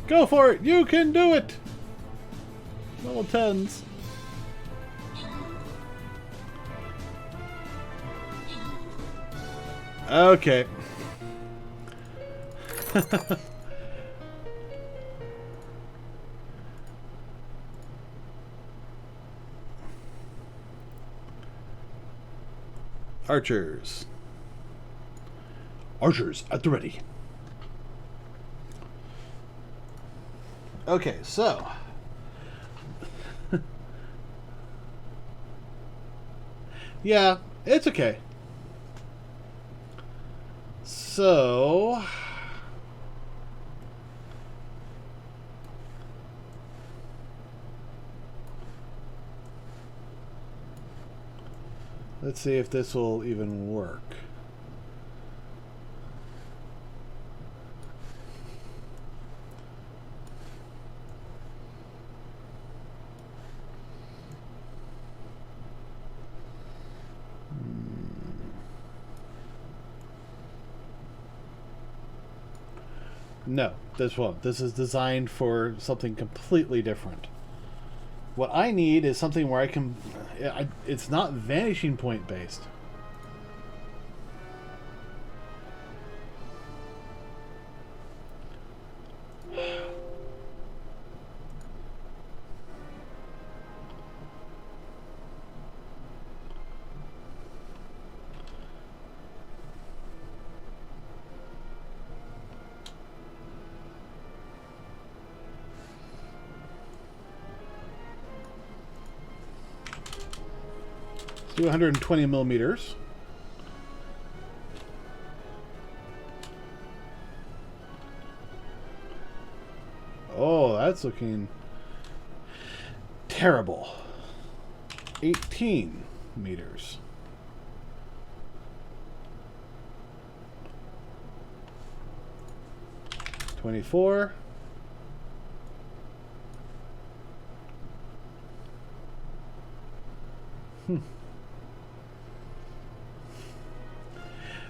Go for it! You can do it! Level 10s. Okay. Archers. Archers at the ready. Okay, so yeah, it's okay. So let's see if this will even work. No, this won't. This is designed for something completely different. What I need is something where I can... it's not vanishing point based. Let's do 120 millimeters. Oh, that's looking terrible. 18 meters. $24.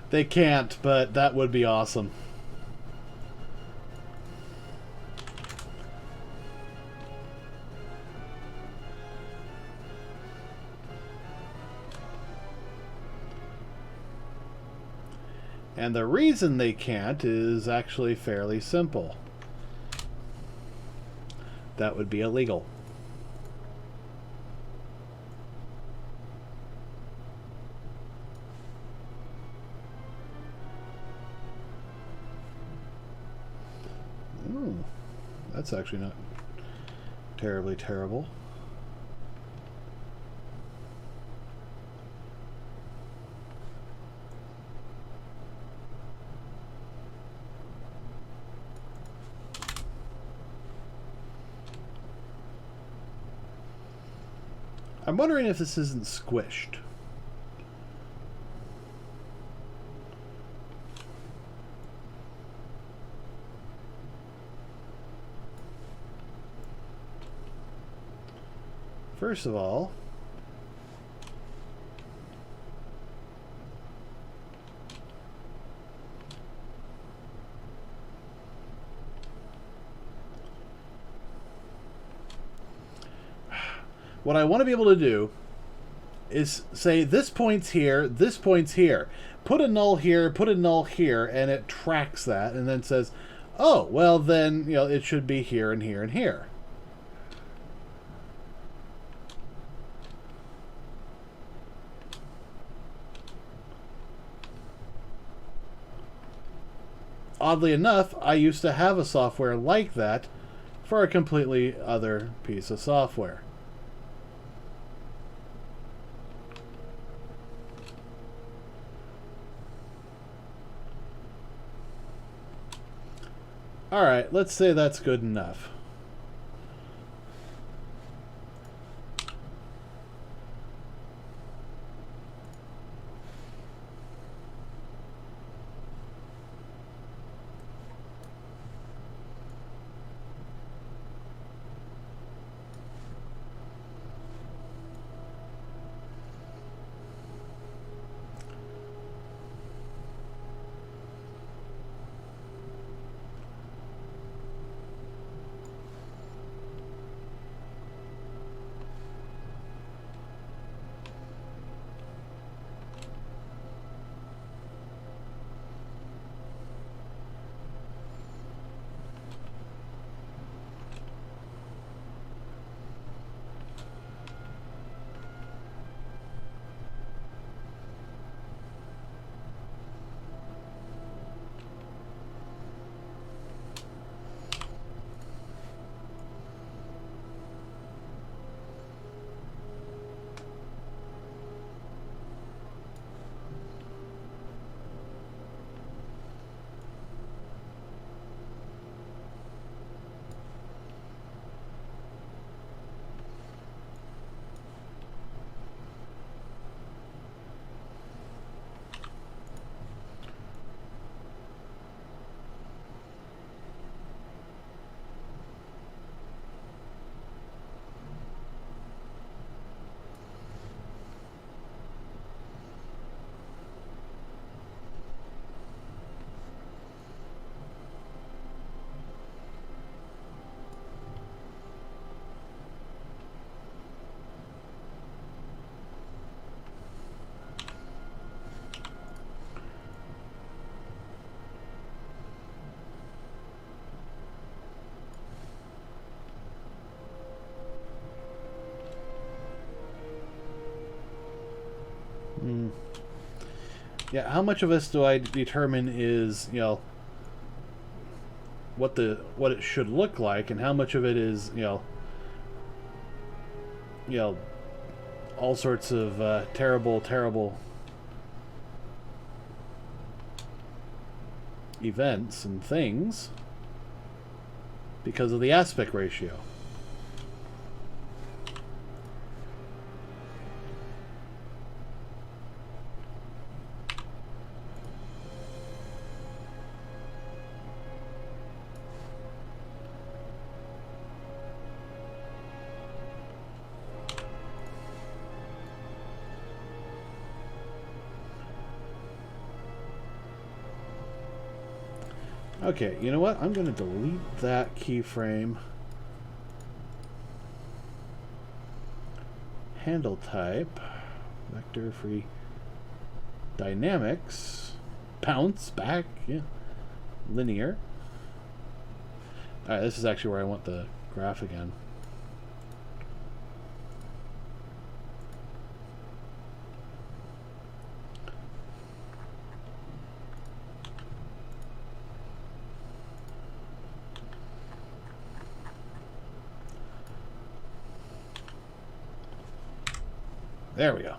They can't, but that would be awesome. And the reason they can't is actually fairly simple. That would be illegal. Ooh, that's actually not terribly terrible. I'm wondering if this isn't squished. First of all, what I want to be able to do is say this point's here, this point's here. Put a null here, put a null here, and it tracks that and then says, oh, well then, you know, it should be here and here and here. Oddly enough, I used to have a software like that for a completely other piece of software. Alright, let's say that's good enough. Yeah, how much of this do I determine is, you know, what it should look like, and how much of it is, you know, all sorts of terrible events and things because of the aspect ratio. Okay, you know what? I'm going to delete that keyframe. Handle type, vector free dynamics, bounce back, yeah, linear. Alright, this is actually where I want the graph again. There we go.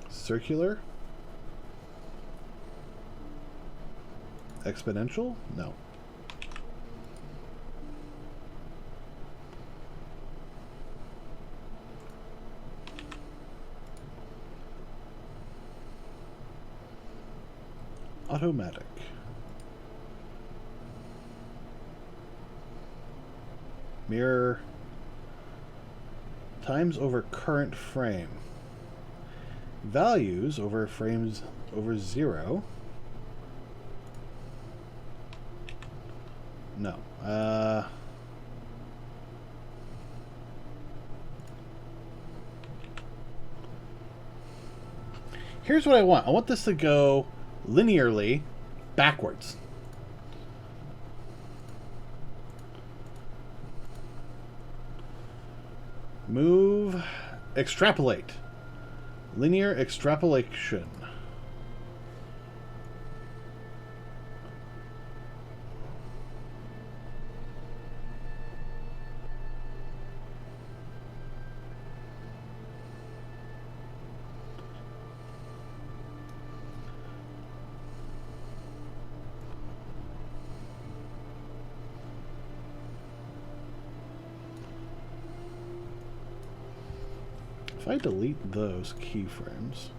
Circular? Exponential? No. Automatic. Mirror times over current frame. Values over frames over 0. No. Here's what I want. I want this to go linearly backwards. Move, extrapolate. Linear extrapolation. If I delete those keyframes,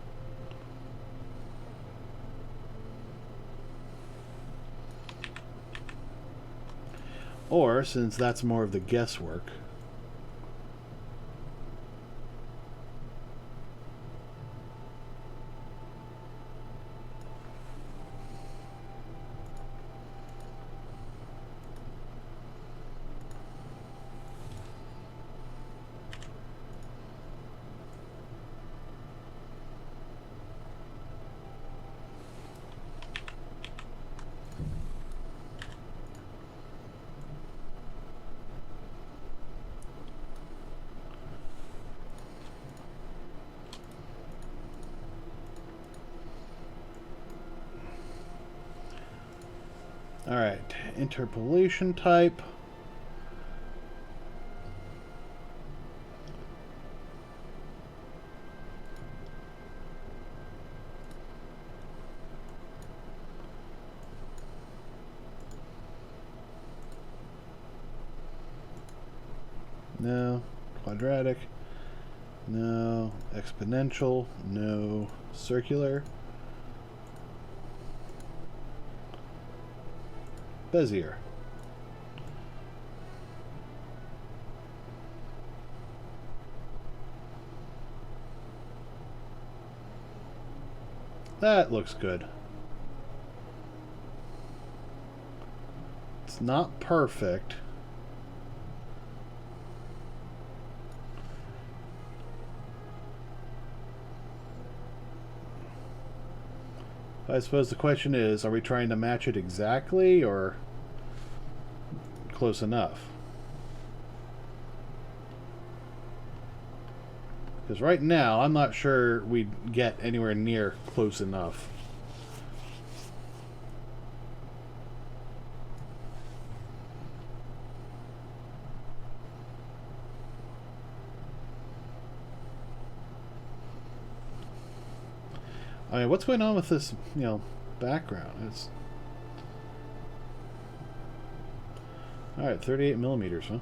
or since that's more of the guesswork, alright, interpolation type. No. Quadratic. No. Exponential. No. Circular. Bezier. That looks good. It's not perfect. I suppose the question is, are we trying to match it exactly or close enough? Because right now, I'm not sure we'd get anywhere near close enough. I mean, what's going on with this, background? It's... Alright, 38 millimeters, huh?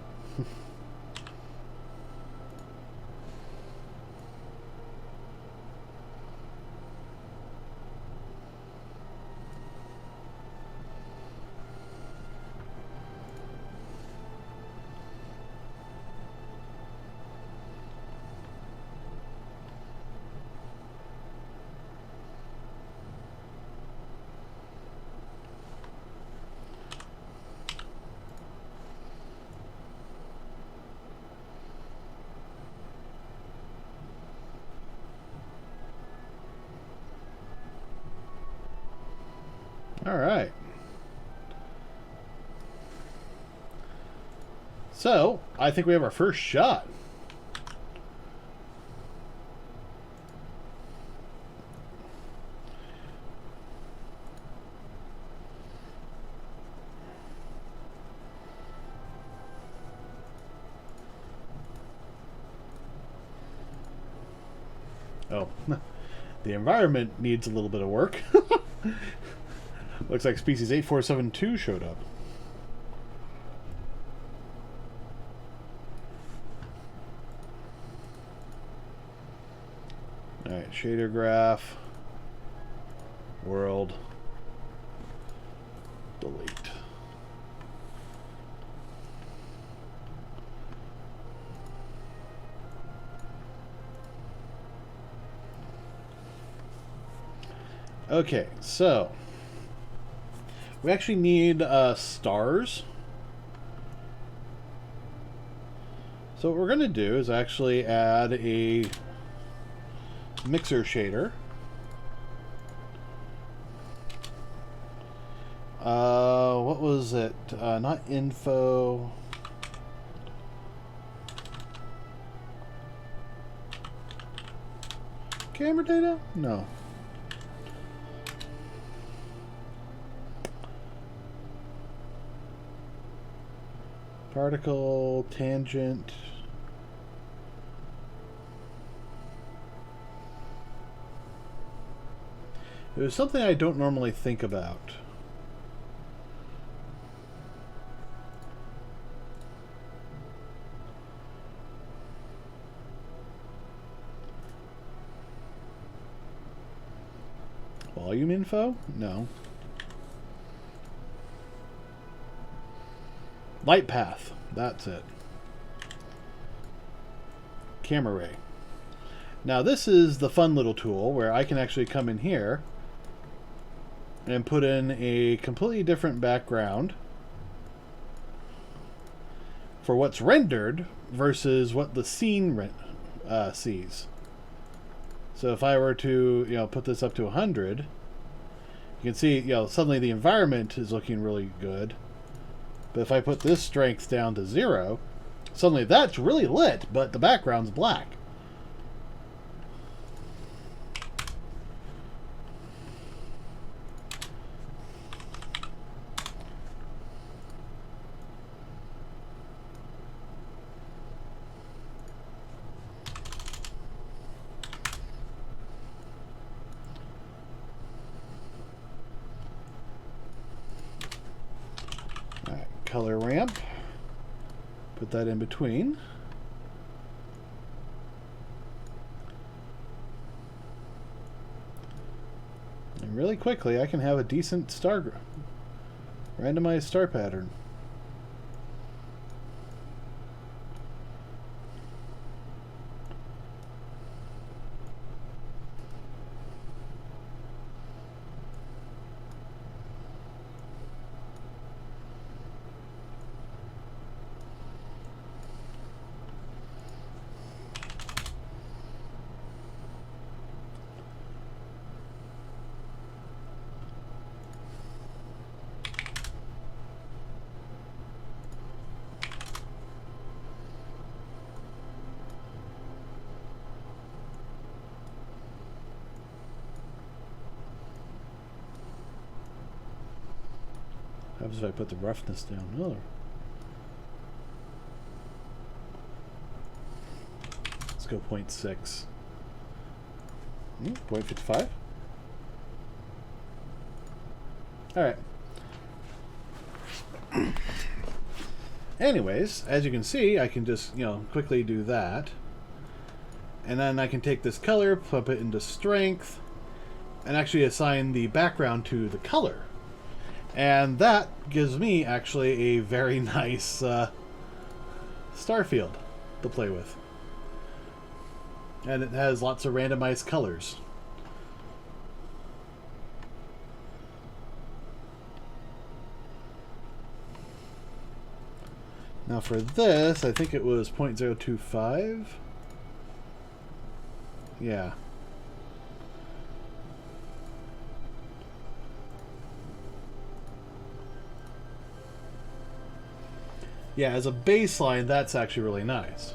All right. So, I think we have our first shot. Oh, the environment needs a little bit of work. Looks like species 8472 showed up. Alright, shader graph. World. Delete. Okay, so we actually need stars. So what we're going to do is actually add a mixer shader. What was it? Not info. Camera data? No. Particle, tangent. It was something I don't normally think about. Volume info? No. Light path. That's it. Camera ray. Now this is the fun little tool where I can actually come in here and put in a completely different background for what's rendered versus what the scene sees. So if I were to, put this up to 100, you can see, suddenly the environment is looking really good. But if I put this strength down to 0, suddenly that's really lit, but the background's black. Color ramp. Put that in between. And really quickly, I can have a decent randomized star pattern. happens if I put the roughness down? Oh. Let's go 0.6. 0.55? Alright. Anyways, as you can see, I can just, quickly do that. And then I can take this color, pump it into strength, and actually assign the background to the color. And that gives me actually a very nice star field to play with. And it has lots of randomized colors. Now for this, I think it was 0.025. Yeah. Yeah, as a baseline, that's actually really nice.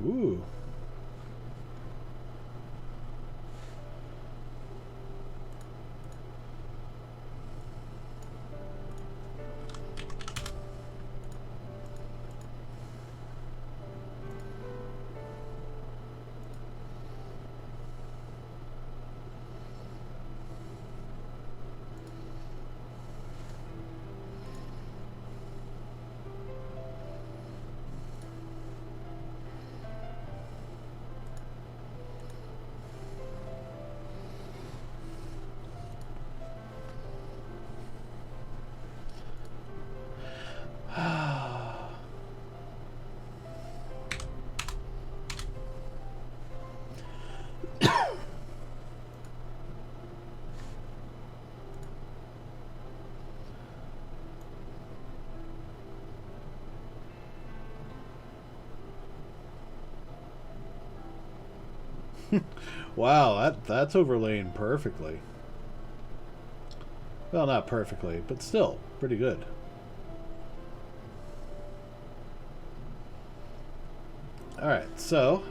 Ooh. Wow, that's overlaying perfectly. Well, not perfectly, but still pretty good. Alright, so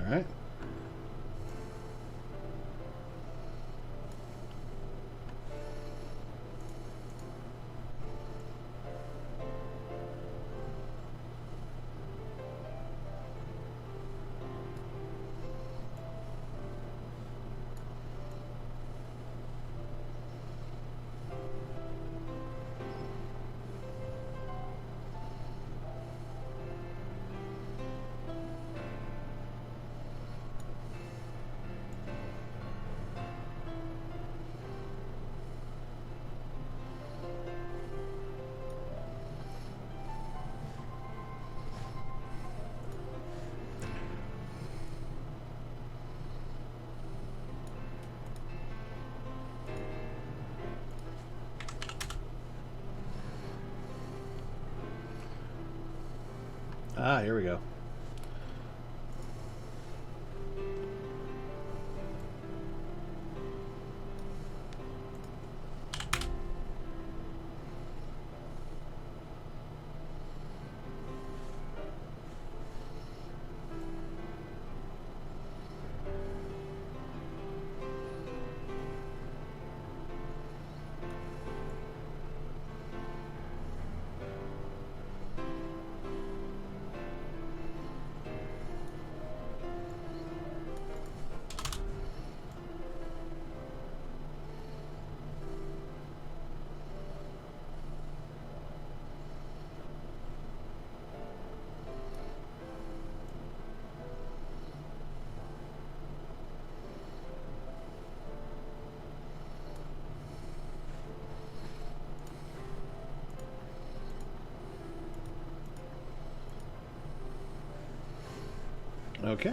alright. Ah, here we go. Okay.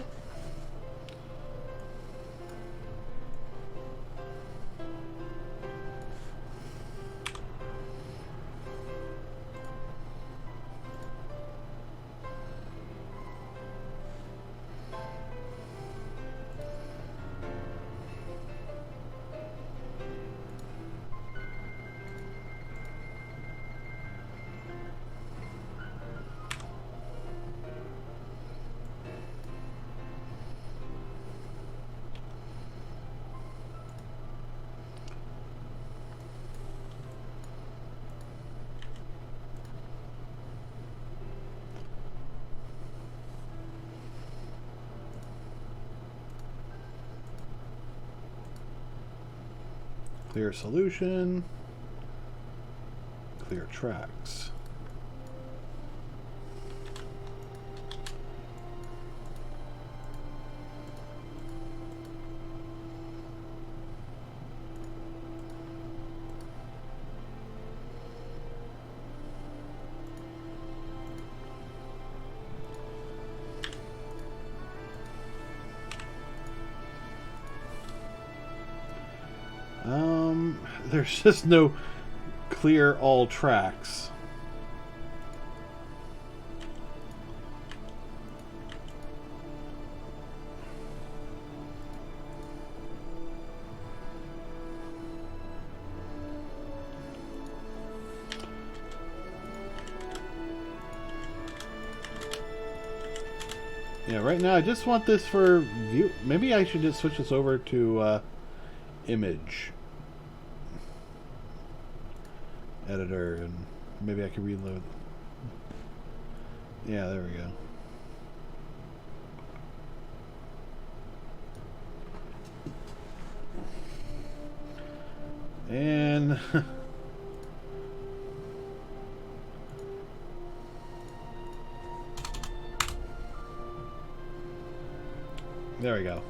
Clear solution. Clear tracks. There's just no clear all tracks. Yeah, right now I just want this for view. Maybe I should just switch this over to image editor, and maybe I can reload. Yeah, there we go. And there we go.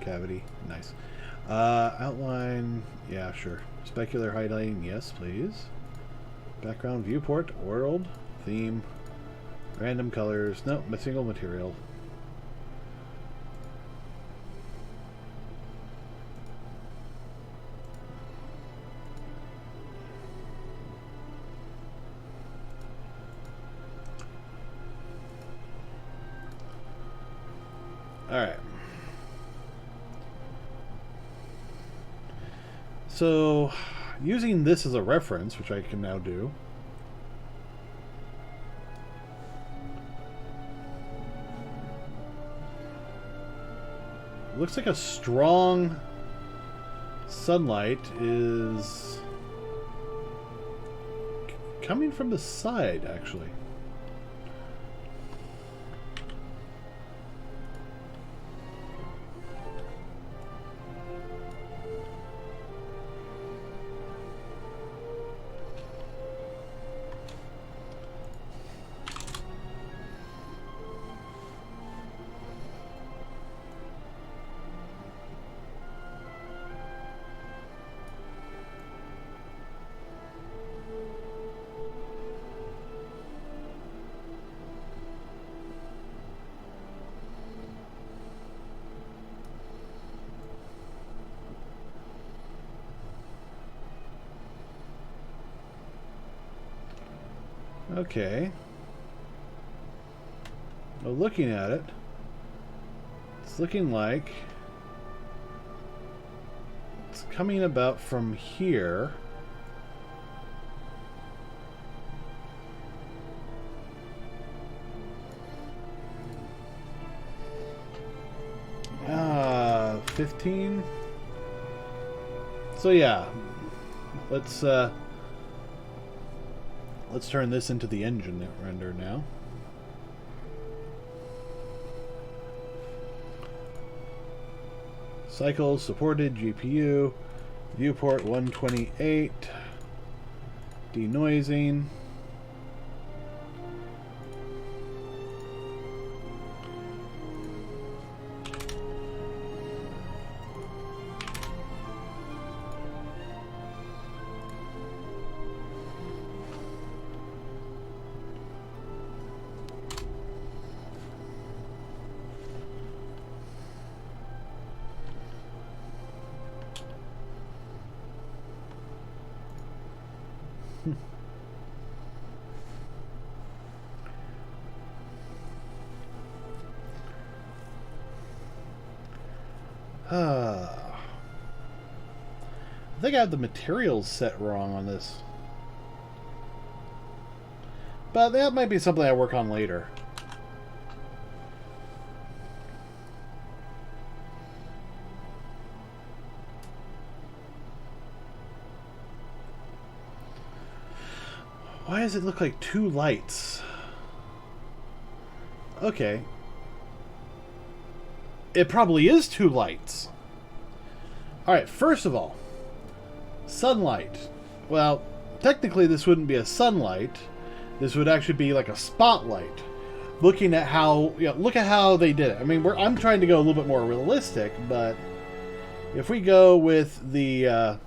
Cavity, nice. Outline, yeah, sure. Specular highlighting, yes, please. Background, viewport, world, theme, random colors, no, single material. Alright. So, using this as a reference, which I can now do, looks like a strong sunlight is coming from the side, actually. Okay. Well, looking at it, it's looking like it's coming about from here. Ah, 15. So yeah, let's turn this into the engine render now. Cycles supported, GPU, viewport 128, denoising. I think I have the materials set wrong on this. But that might be something I work on later. Why does it look like two lights? Okay. It probably is two lights. Alright, first of all, sunlight. Well, technically this wouldn't be a sunlight. This would actually be like a spotlight. Looking at how, look at how they did it. I mean, I'm trying to go a little bit more realistic, but if we go with the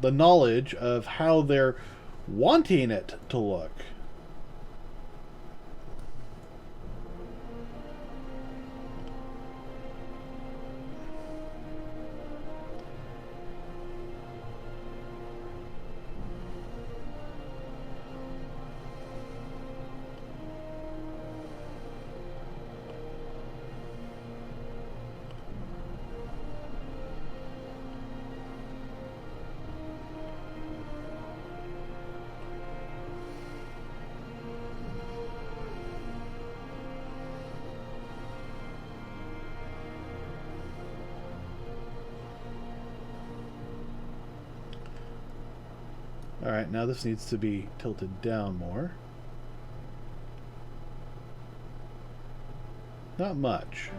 knowledge of how they're wanting it to look. Alright, now this needs to be tilted down more. Not much.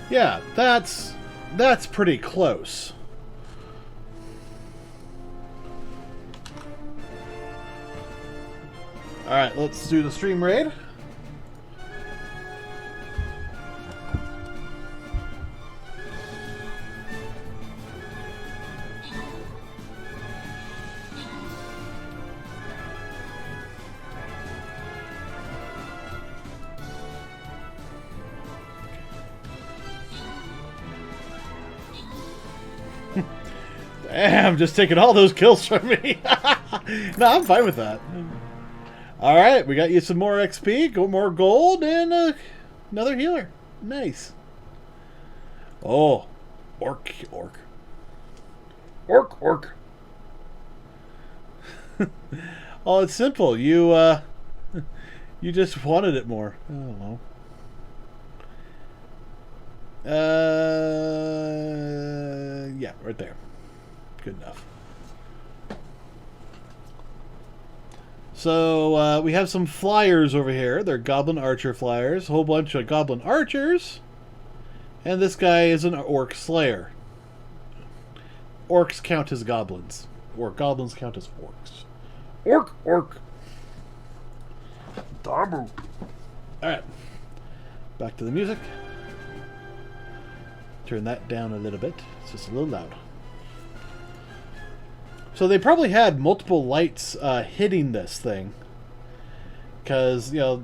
Yeah, that's pretty close. Alright, let's do the stream raid. Damn, just taking all those kills from me. No, I'm fine with that. Alright, we got you some more XP, more gold, and another healer. Nice. Oh, orc. Oh, it's simple. You just wanted it more. I don't know. Yeah, right there. Good enough. So we have some flyers over here. They're goblin archer flyers. A whole bunch of goblin archers. And this guy is an orc slayer. Orcs count as goblins. Or goblins count as orcs. Orc. Dabu. Alright. Back to the music. Turn that down a little bit. It's just a little loud. So they probably had multiple lights hitting this thing. Because, hey,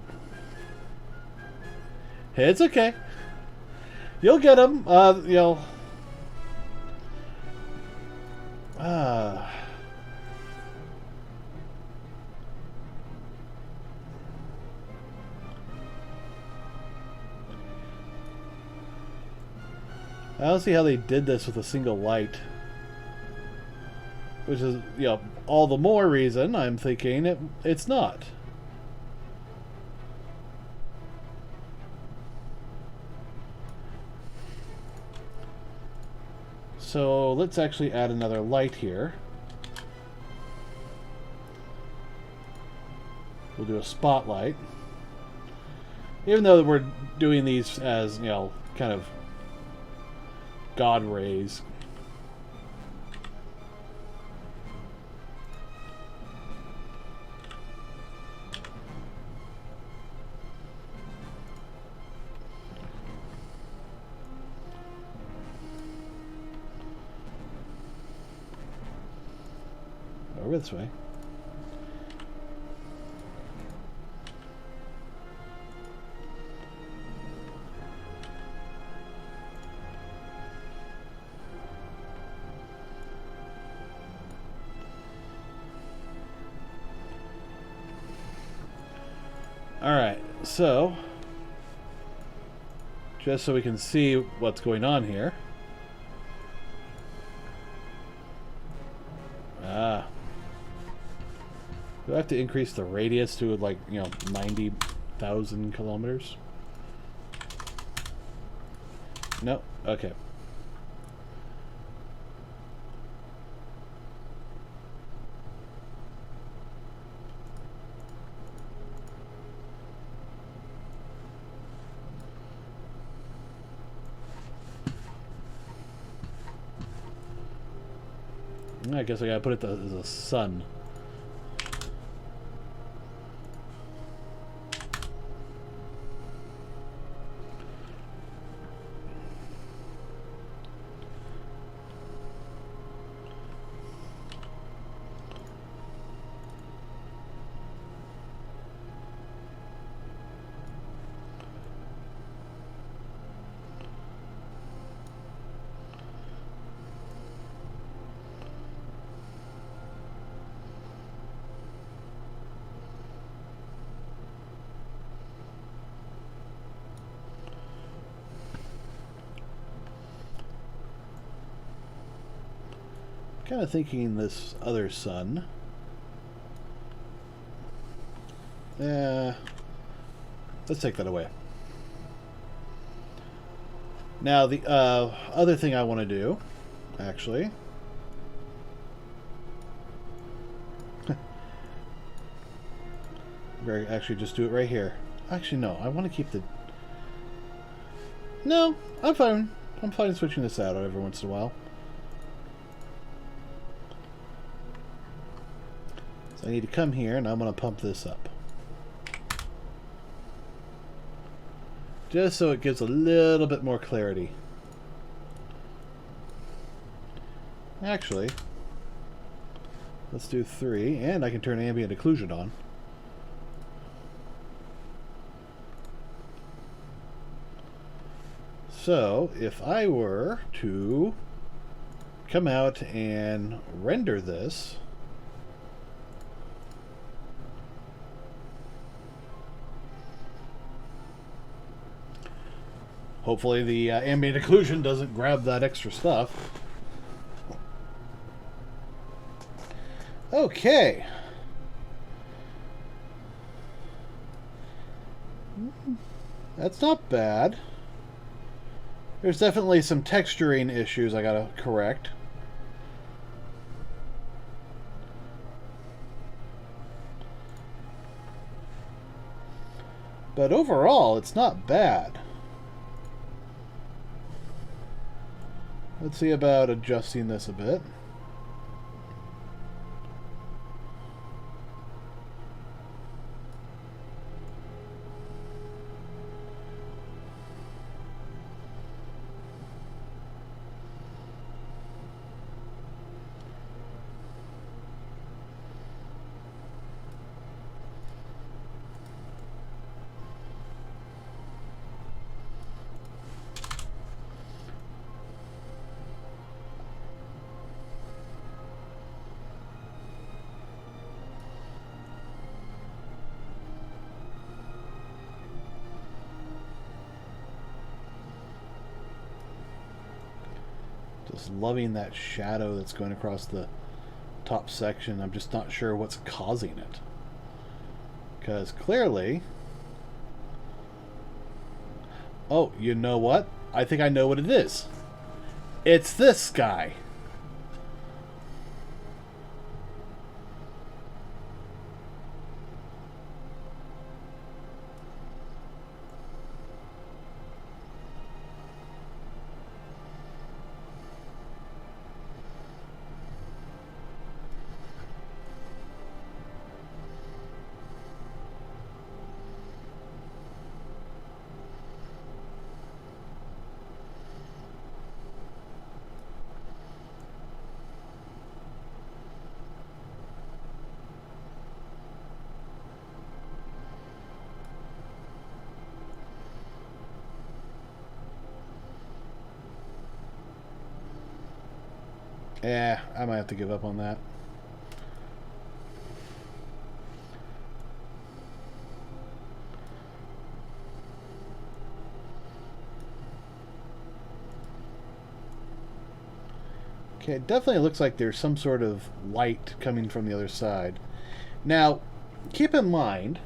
it's okay. You'll get them. I don't see how they did this with a single light. Which is, all the more reason I'm thinking it's not. So let's actually add another light here. We'll do a spotlight. Even though we're doing these as, kind of God rays. Over this way. Alright, so just so we can see what's going on here. Ah. Do I have to increase the radius to, like, 90,000 kilometers? No? Okay. I guess I gotta put it as a sun. Kind of thinking this other sun. Let's take that away. Now the other thing I want to do, actually, actually just do it right here. Actually, no, I want to keep the. No, I'm fine. I'm fine switching this out every once in a while. I need to come here, and I'm going to pump this up. Just so it gives a little bit more clarity. Actually, let's do 3, and I can turn ambient occlusion on. So, if I were to come out and render this, hopefully the ambient occlusion doesn't grab that extra stuff. Okay. That's not bad. There's definitely some texturing issues I gotta correct. But overall, it's not bad. Let's see about adjusting this a bit. Just loving that shadow that's going across the top section. I'm just not sure what's causing it. Because clearly... Oh, you know what? I think I know what it is. It's this guy. I might have to give up on that. Okay, it definitely looks like there's some sort of light coming from the other side. Now, keep in mind,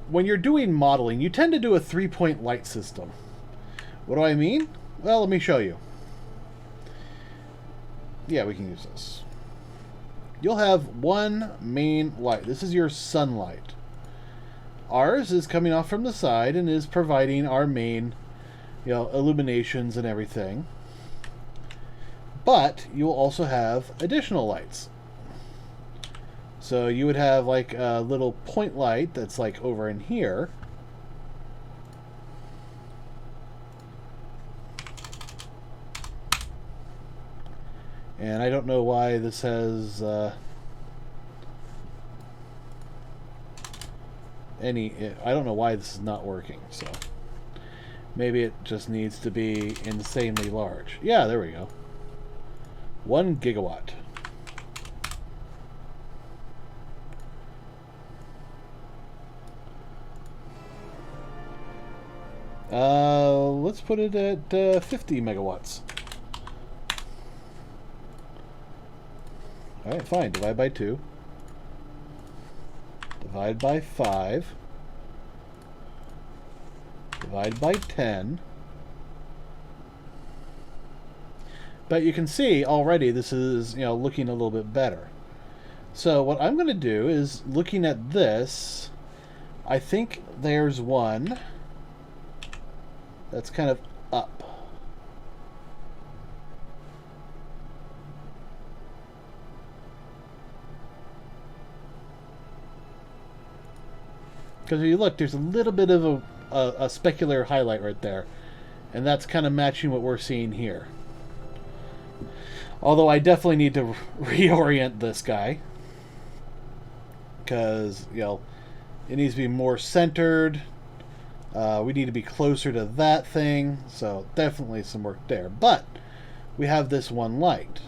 when you're doing modeling, you tend to do a 3-point light system. What do I mean? Well, let me show you. Yeah, we can use this. You'll have one main light. This is your sunlight. Ours is coming off from the side and is providing our main, illuminations and everything. But you'll also have additional lights. So you would have like a little point light that's like over in here. And I don't know why this has I don't know why this is not working, so maybe it just needs to be insanely large. Yeah, there we go. 1 gigawatt. Let's put it at 50 megawatts. Alright, fine. Divide by 2. Divide by 5. Divide by 10. But you can see already this is, looking a little bit better. So what I'm going to do is, looking at this, I think there's one that's kind of up. Because if you look, there's a little bit of a specular highlight right there. And that's kind of matching what we're seeing here. Although I definitely need to reorient this guy. Because, it needs to be more centered. We need to be closer to that thing. So definitely some work there. But we have this one light.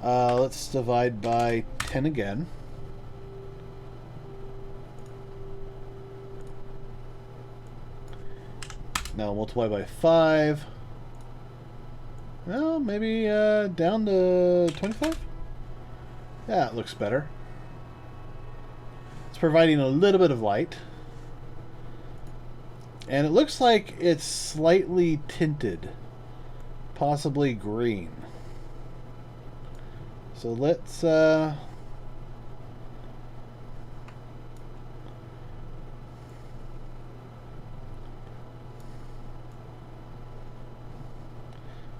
Let's divide by 10 again. Now multiply by 5. Well, maybe down to 25? Yeah, it looks better. It's providing a little bit of light. And it looks like it's slightly tinted. Possibly green. So let's...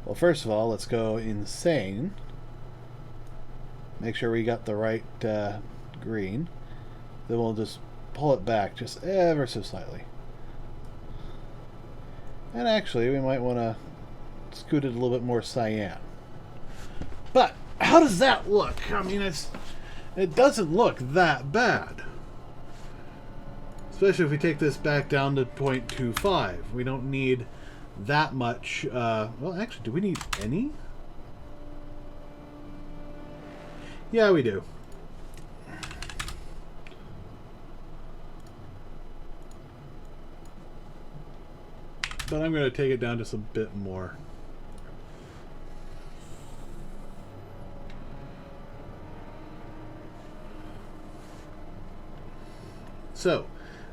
Well, first of all, let's go insane. Make sure we got the right green. Then we'll just pull it back just ever so slightly. And actually, we might want to scoot it a little bit more cyan. But how does that look? I mean, it doesn't look that bad. Especially if we take this back down to 0.25. We don't need that much. Well, actually, do we need any? Yeah, we do. But I'm going to take it down just a bit more. So,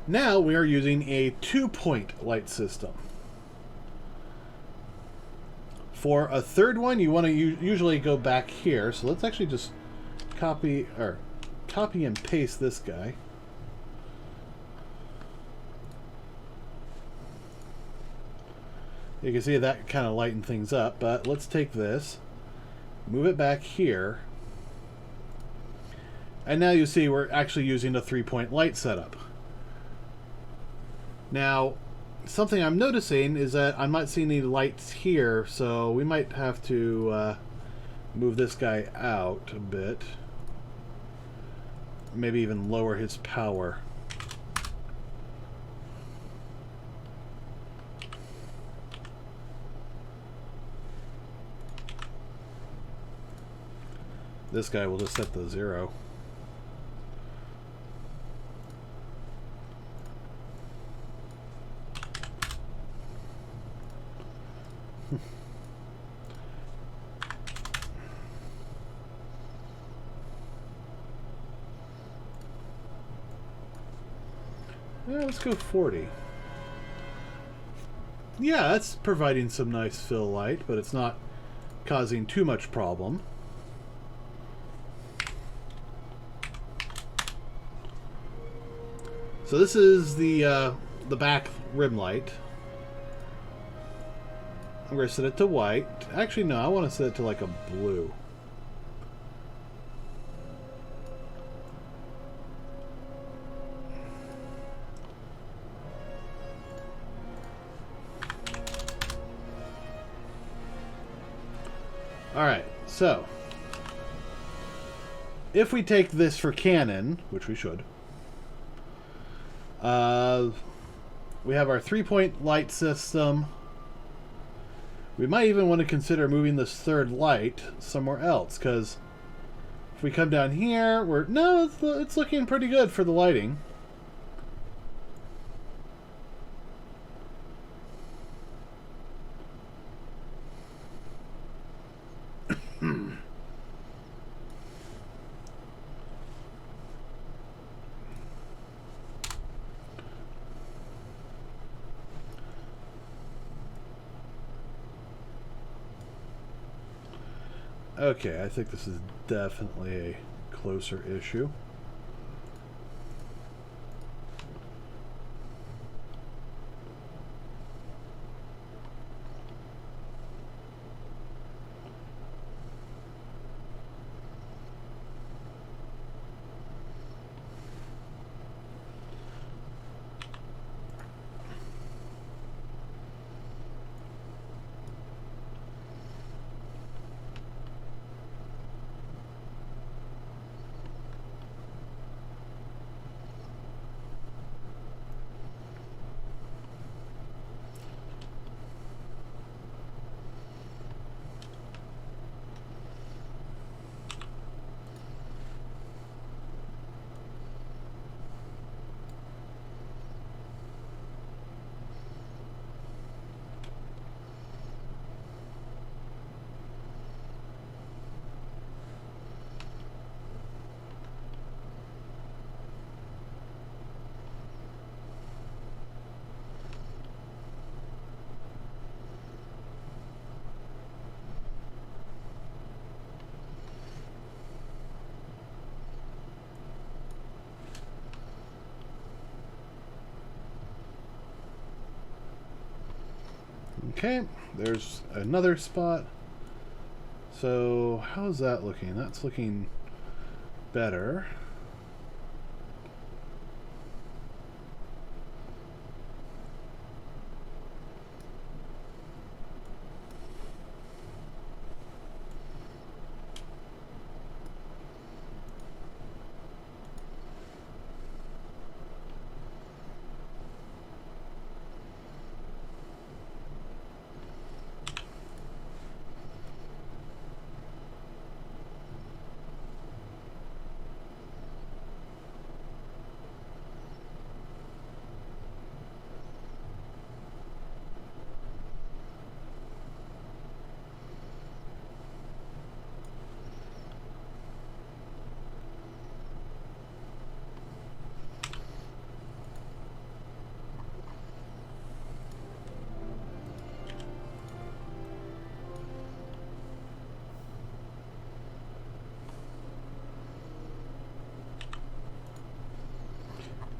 now we are using a 2-point light system. For a third one, you want to usually go back here. So let's actually just copy and paste this guy. You can see that kind of lightened things up, but let's take this, move it back here, and now you see we're actually using a 3-point light setup. Now, something I'm noticing is that I'm not seeing any lights here, so we might have to move this guy out a bit. Maybe even lower his power. This guy will just set the 0. Yeah, let's go 40. Yeah, that's providing some nice fill light, but it's not causing too much problem. So this is the back rim light. I'm going to set it to white. Actually, no, I want to set it to like a blue. Alright, so if we take this for Canon, which we should, we have our 3-point light system. We might even want to consider moving this third light somewhere else, because if we come down here, it's looking pretty good for the lighting. Okay, I think this is definitely a closer issue. Okay, there's another spot. So how's that looking? That's looking better.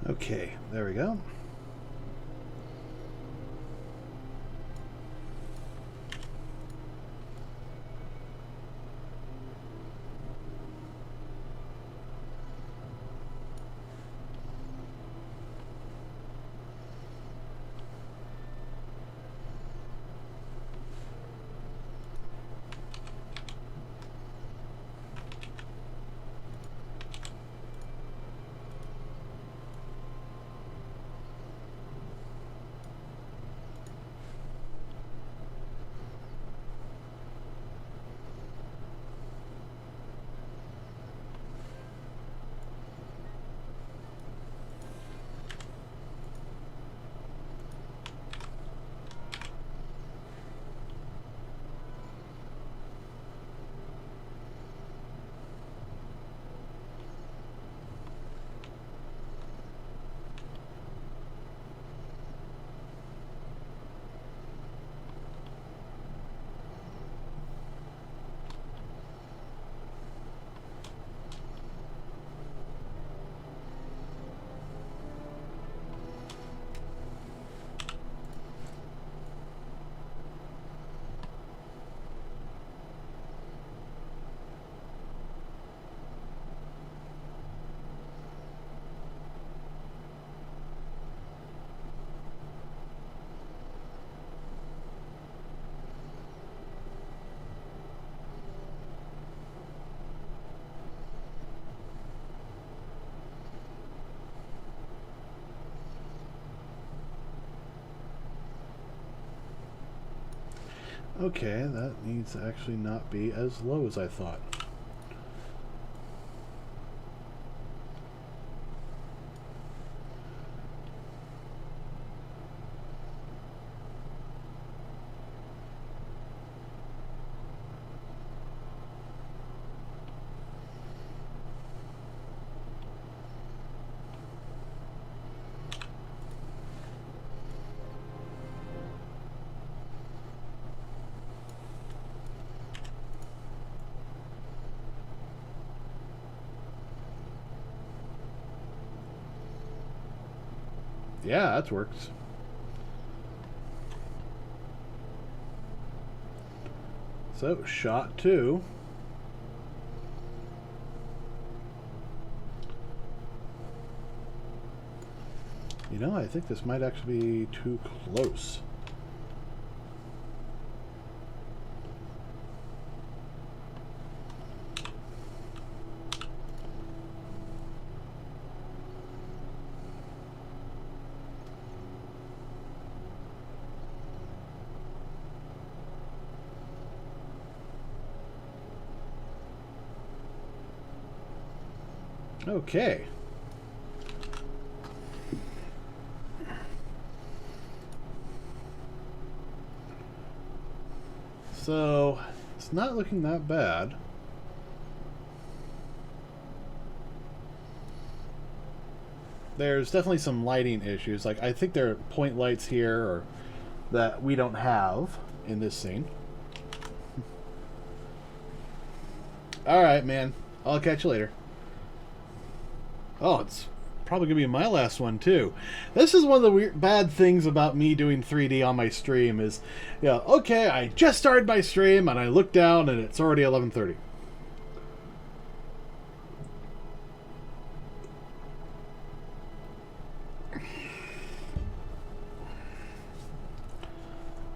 Okay, there we go. Okay, that needs to actually not be as low as I thought. Yeah, that works. So, shot 2. You know, I think this might actually be too close. Okay. So, it's not looking that bad. There's definitely some lighting issues. Like, I think there are point lights here or that we don't have in this scene. Alright, man. I'll catch you later. Oh, it's probably going to be my last one, too. This is one of the weird, bad things about me doing 3D on my stream is, okay, I just started my stream, and I look down, and it's already 11:30.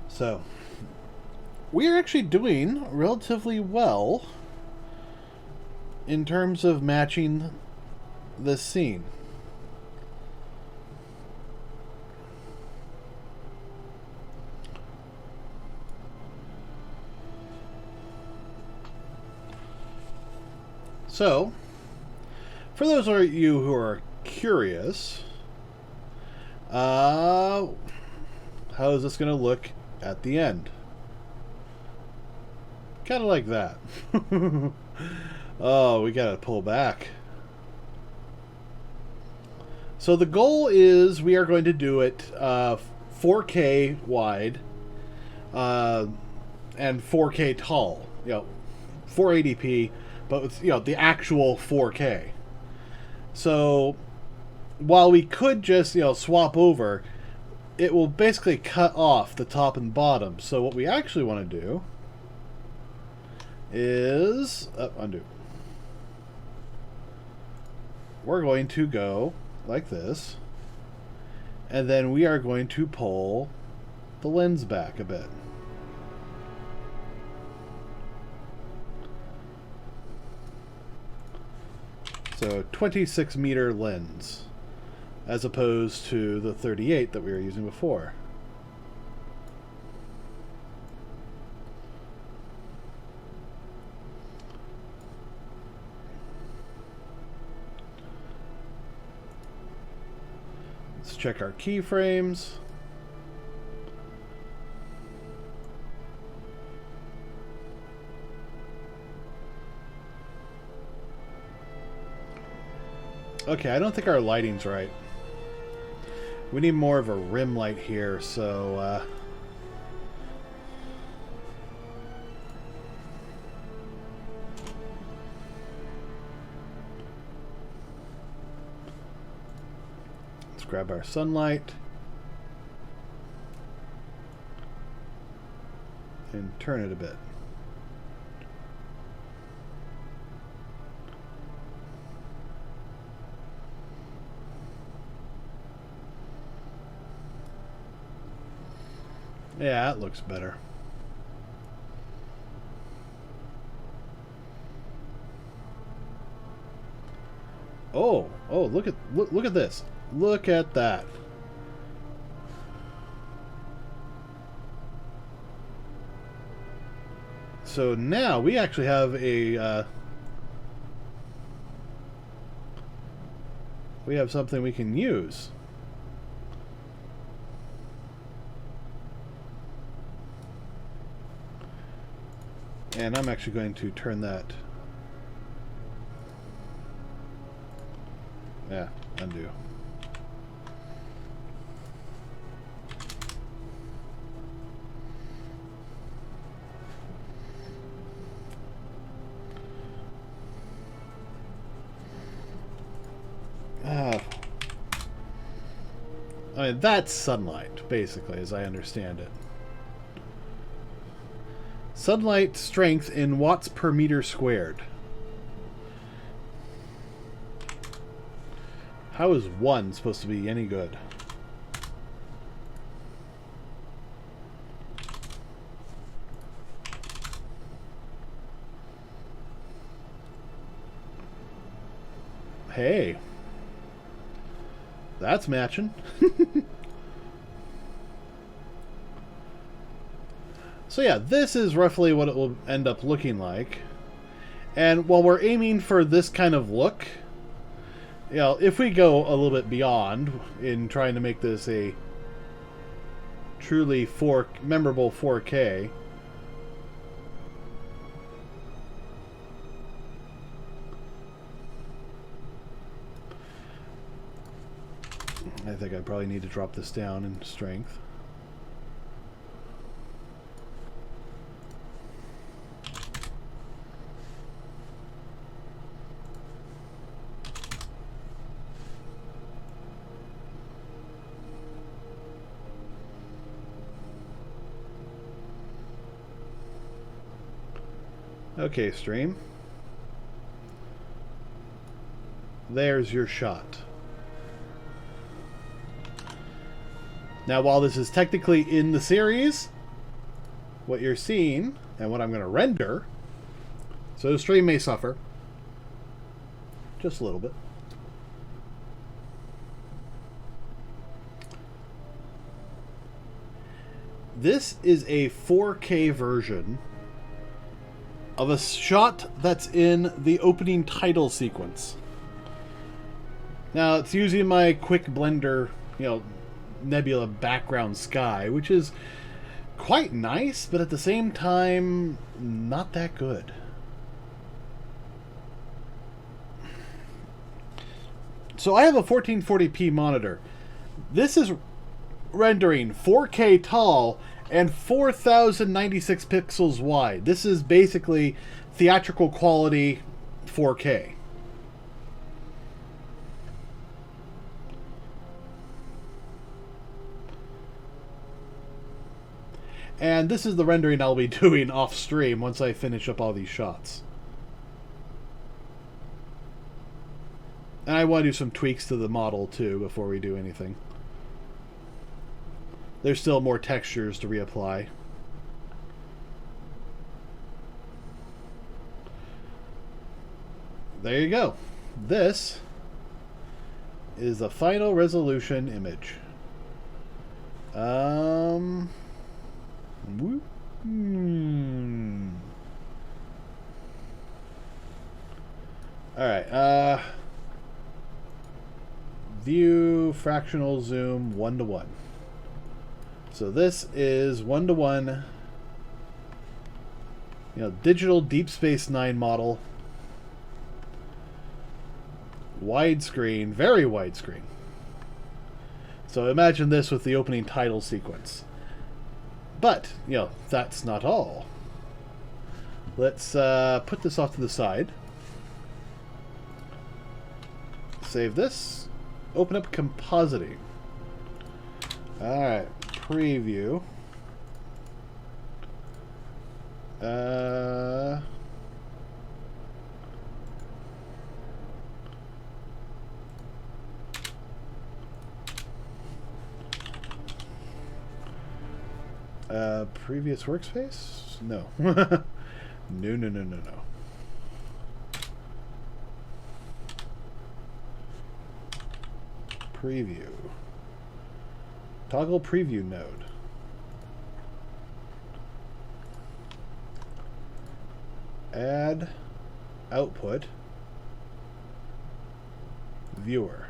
So, we're actually doing relatively well in terms of matching this scene. So, for those of you who are curious, how is this going to look at the end? Kind of like that. Oh, we got to pull back. So the goal is we are going to do it 4K wide and 4K tall. 480p, but with the actual 4K. So while we could just swap over, it will basically cut off the top and bottom. So what we actually want to do is undo. We're going to go like this, and then we are going to pull the lens back a bit. So 26 meter lens as opposed to the 38 that we were using before. Let's check our keyframes. Okay, I don't think our lighting's right. We need more of a rim light here, so let's grab our sunlight and turn it a bit. Yeah, that looks better. Oh, look at this. Look at that. So now we actually have a we have something we can use. And I'm actually going to turn that. Yeah, undo. I mean, that's sunlight, basically, as I understand it. Sunlight strength in watts per meter squared. How is 1 supposed to be any good? Hey. That's matching. So yeah, this is roughly what it will end up looking like. And while we're aiming for this kind of look, you know, if we go a little bit beyond in trying to make this a truly memorable 4K, I think I probably need to drop this down in strength. Okay, stream. There's your shot. Now, while this is technically in the series, what you're seeing, and what I'm going to render, so the stream may suffer. Just a little bit. This is a 4K version of a shot that's in the opening title sequence. Now, it's using my quick blender, you know, nebula background sky, which is quite nice, but at the same time, not that good. So I have a 1440p monitor. This is rendering 4K tall and 4096 pixels wide. This is basically theatrical quality 4K. And this is the rendering I'll be doing off stream once I finish up all these shots. And I want to do some tweaks to the model too before we do anything. There's still more textures to reapply. There you go. This is the final resolution image. Alright, view fractional zoom 1:1. So this is 1:1, you know, digital Deep Space Nine model, widescreen, very widescreen. So imagine this with the opening title sequence. But, you know, that's not all. Let's put this off to the side. Save this. Open up compositing. Alright, preview. Previous workspace? No. No. Preview. Toggle preview node. Add output viewer.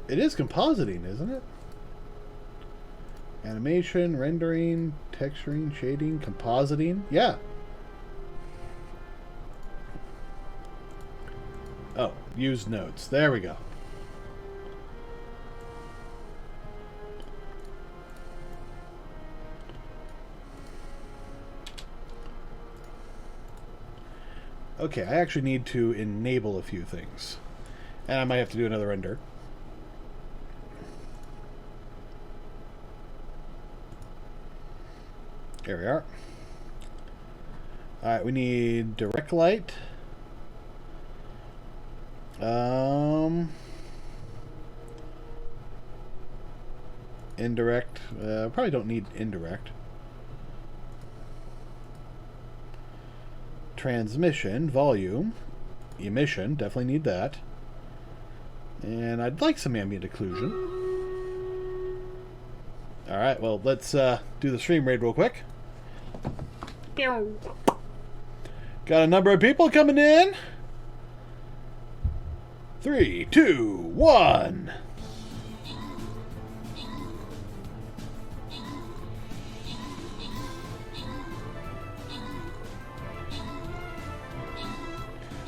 It is compositing, isn't it? Animation, rendering, texturing, shading, compositing. Yeah. Oh, use nodes. There we go. Okay, I actually need to enable a few things. And I might have to do another render. There we are. Alright, we need direct light. Indirect. Probably don't need indirect. Transmission, volume, emission, definitely need that. And I'd like some ambient occlusion. Alright, well, let's do the stream raid real quick. Got a number of people coming in. 3, 2, 1.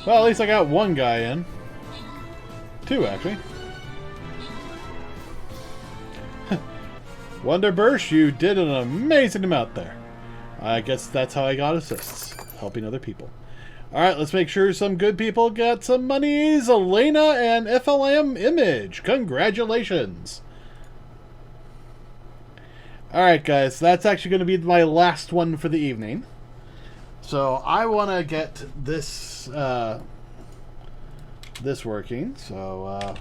Well, at least I got one guy in. 2, actually. Wonderburst, you did an amazing amount there. I guess that's how I got assists. Helping other people. Alright, let's make sure some good people got some monies. Elena and FLM Image. Congratulations. Alright, guys. That's actually going to be my last one for the evening. So, I want to get this this working. So,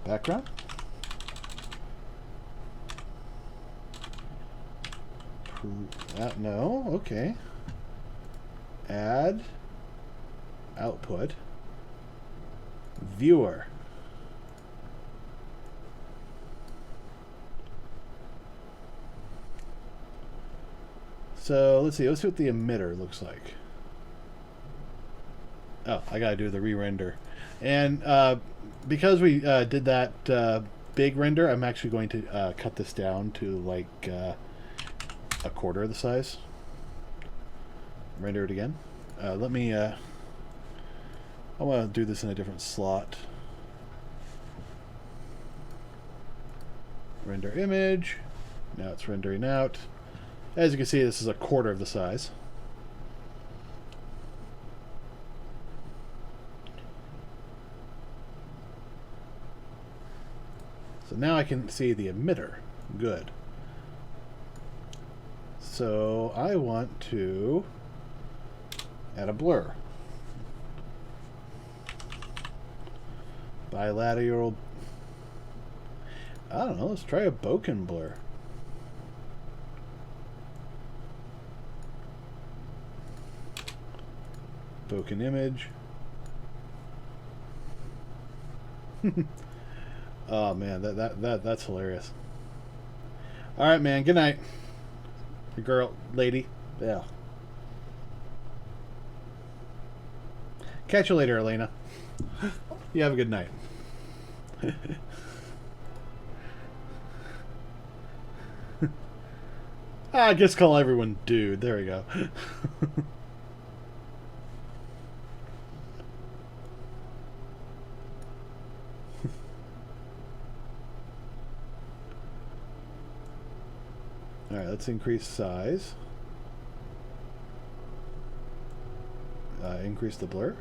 background. No, okay. Add output viewer. So let's see what the emitter looks like. Oh, I gotta do the re-render. And because we did that big render, I'm actually going to cut this down to like a quarter of the size. Render it again. Let me I want to do this in a different slot. Render image. Now it's rendering out. As you can see, this is a quarter of the size. So now I can see the emitter. Good. So I want to add a blur. Bilateral. I don't know. Let's try a bokeh blur. Bokeh image. Oh man, that's hilarious. All right, man. Good night, girl, lady. Yeah. Catch you later, Elena. You have a good night. I guess call everyone dude. There we go. Alright, let's increase size. Increase the blur.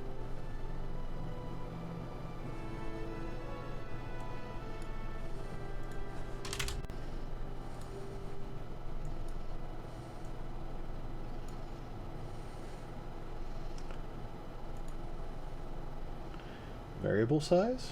Variable size?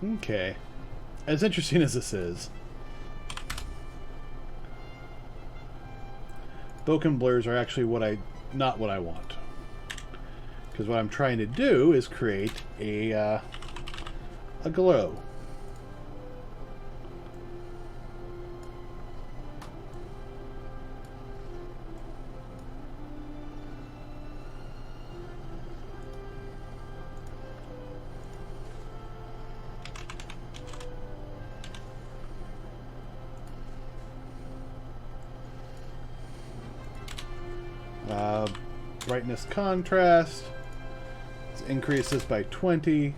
Okay. As interesting as this is, bokeh blurs are actually not what I want. Because what I'm trying to do is create a glow. Brightness contrast. Let's increase this by 20.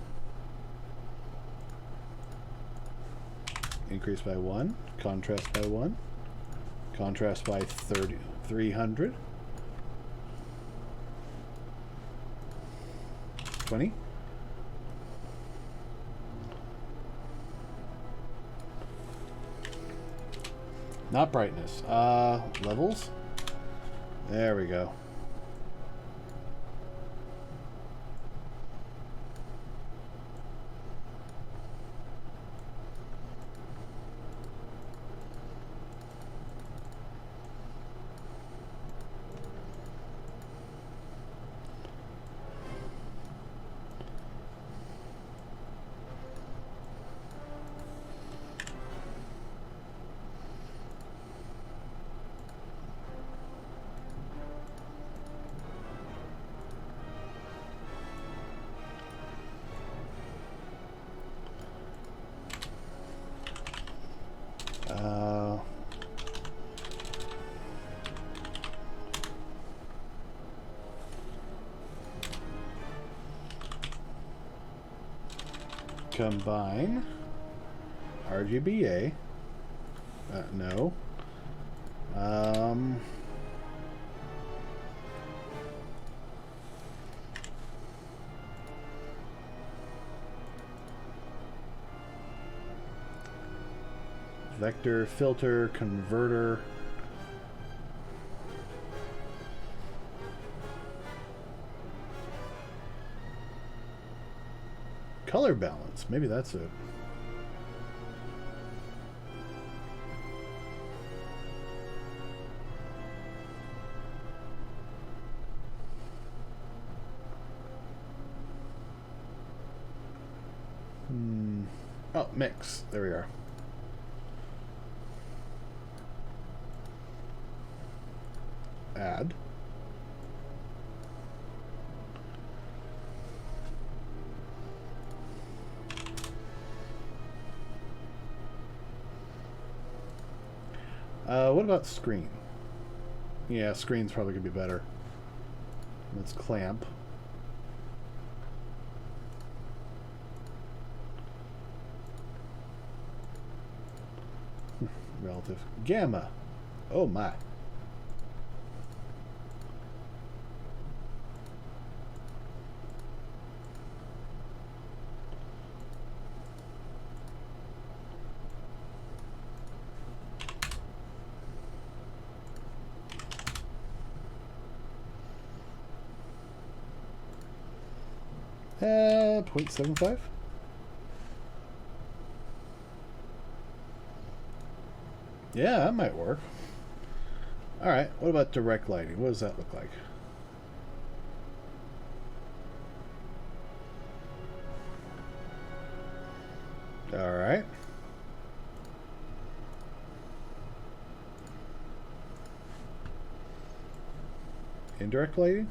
Increase by 1. Contrast by 1. Contrast by 300. 20. Not brightness. Levels. There we go. Combine RGBA. No. Vector, filter, converter. Color balance. Maybe that's it. Oh, mix. There we are. Add. What about screen? Yeah, screen's probably gonna be better. Let's clamp. Relative gamma. Oh my. Uh, 0.75. Yeah, that might work. Alright, what about direct lighting? What does that look like? Alright. Indirect lighting?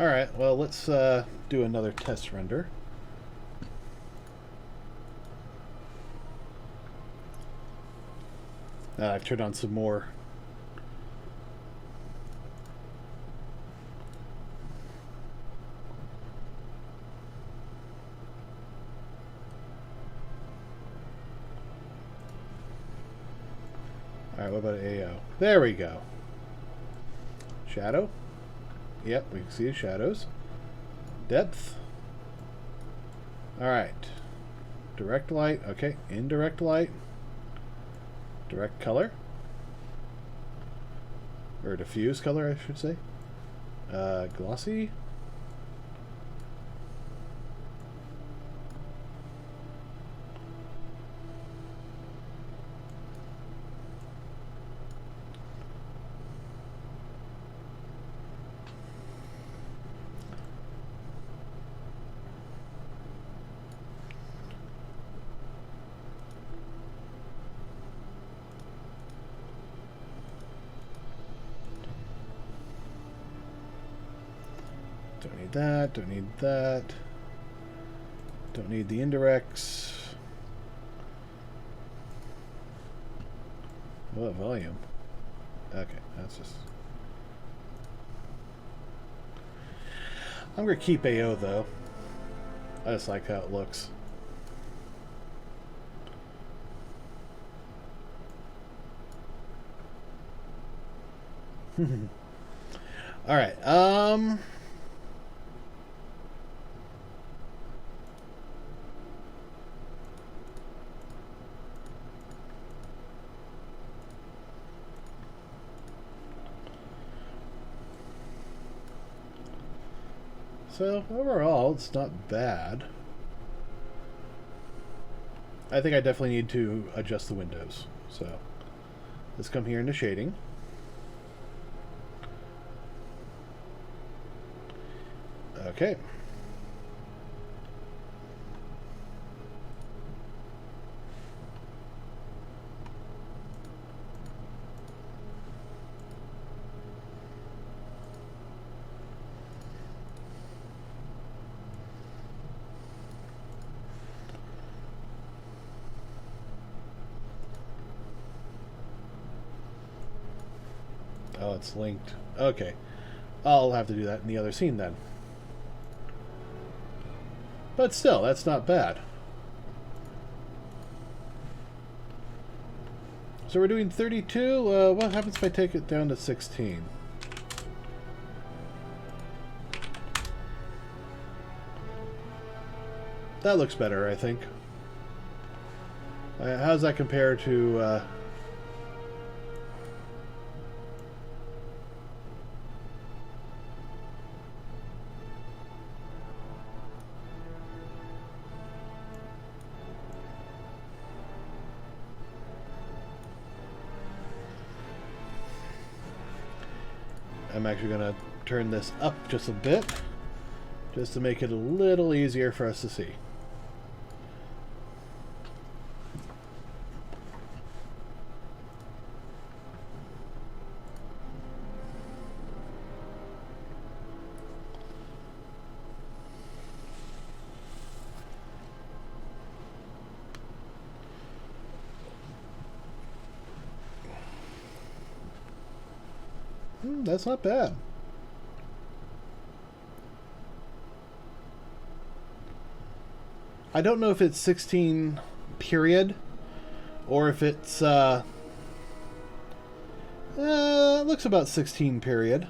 Alright, well, let's do another test render. I've turned on some more. Alright, what about AO? There we go. Shadow. Yep, we can see the shadows. Depth. Alright. Direct light. Okay, indirect light. Direct color. Or diffuse color, I should say. Glossy. Don't need that, don't need that. Don't need the indirects. What volume? Okay, that's just... I'm going to keep AO though. I just like how it looks. Alright, so overall, it's not bad. I think I definitely need to adjust the windows. So let's come here into shading. Okay. Oh, it's linked. Okay. I'll have to do that in the other scene then. But still, that's not bad. So we're doing 32. What happens if I take it down to 16? That looks better, I think. How does that compare to... I'm actually going to turn this up just a bit, just to make it a little easier for us to see. That's not bad. I don't know if it's 16 period or if it's it looks about 16 period.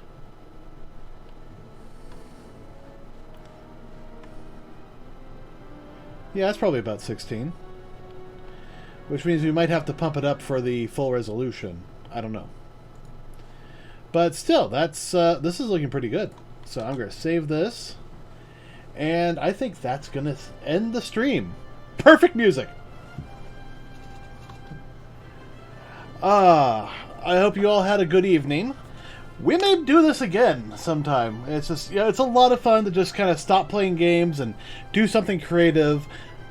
Yeah, it's probably about 16. Which means we might have to pump it up for the full resolution. I don't know. But still, that's this is looking pretty good. So I'm going to save this. And I think that's going to end the stream. Perfect music! I hope you all had a good evening. We may do this again sometime. It's just, you know, it's a lot of fun to just kind of stop playing games and do something creative,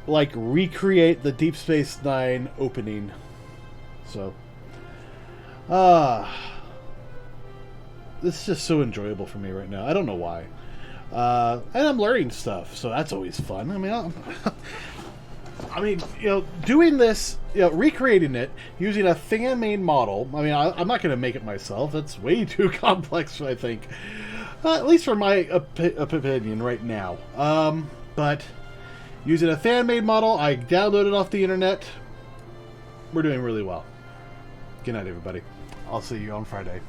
like recreate the Deep Space Nine opening. So, this is just so enjoyable for me right now. I don't know why. And I'm learning stuff, so that's always fun. I mean, I mean, doing this, recreating it using a fan-made model. I mean, I'm not going to make it myself. That's way too complex, I think. At least for my opinion right now. But using a fan-made model, I downloaded off the internet. We're doing really well. Good night, everybody. I'll see you on Friday.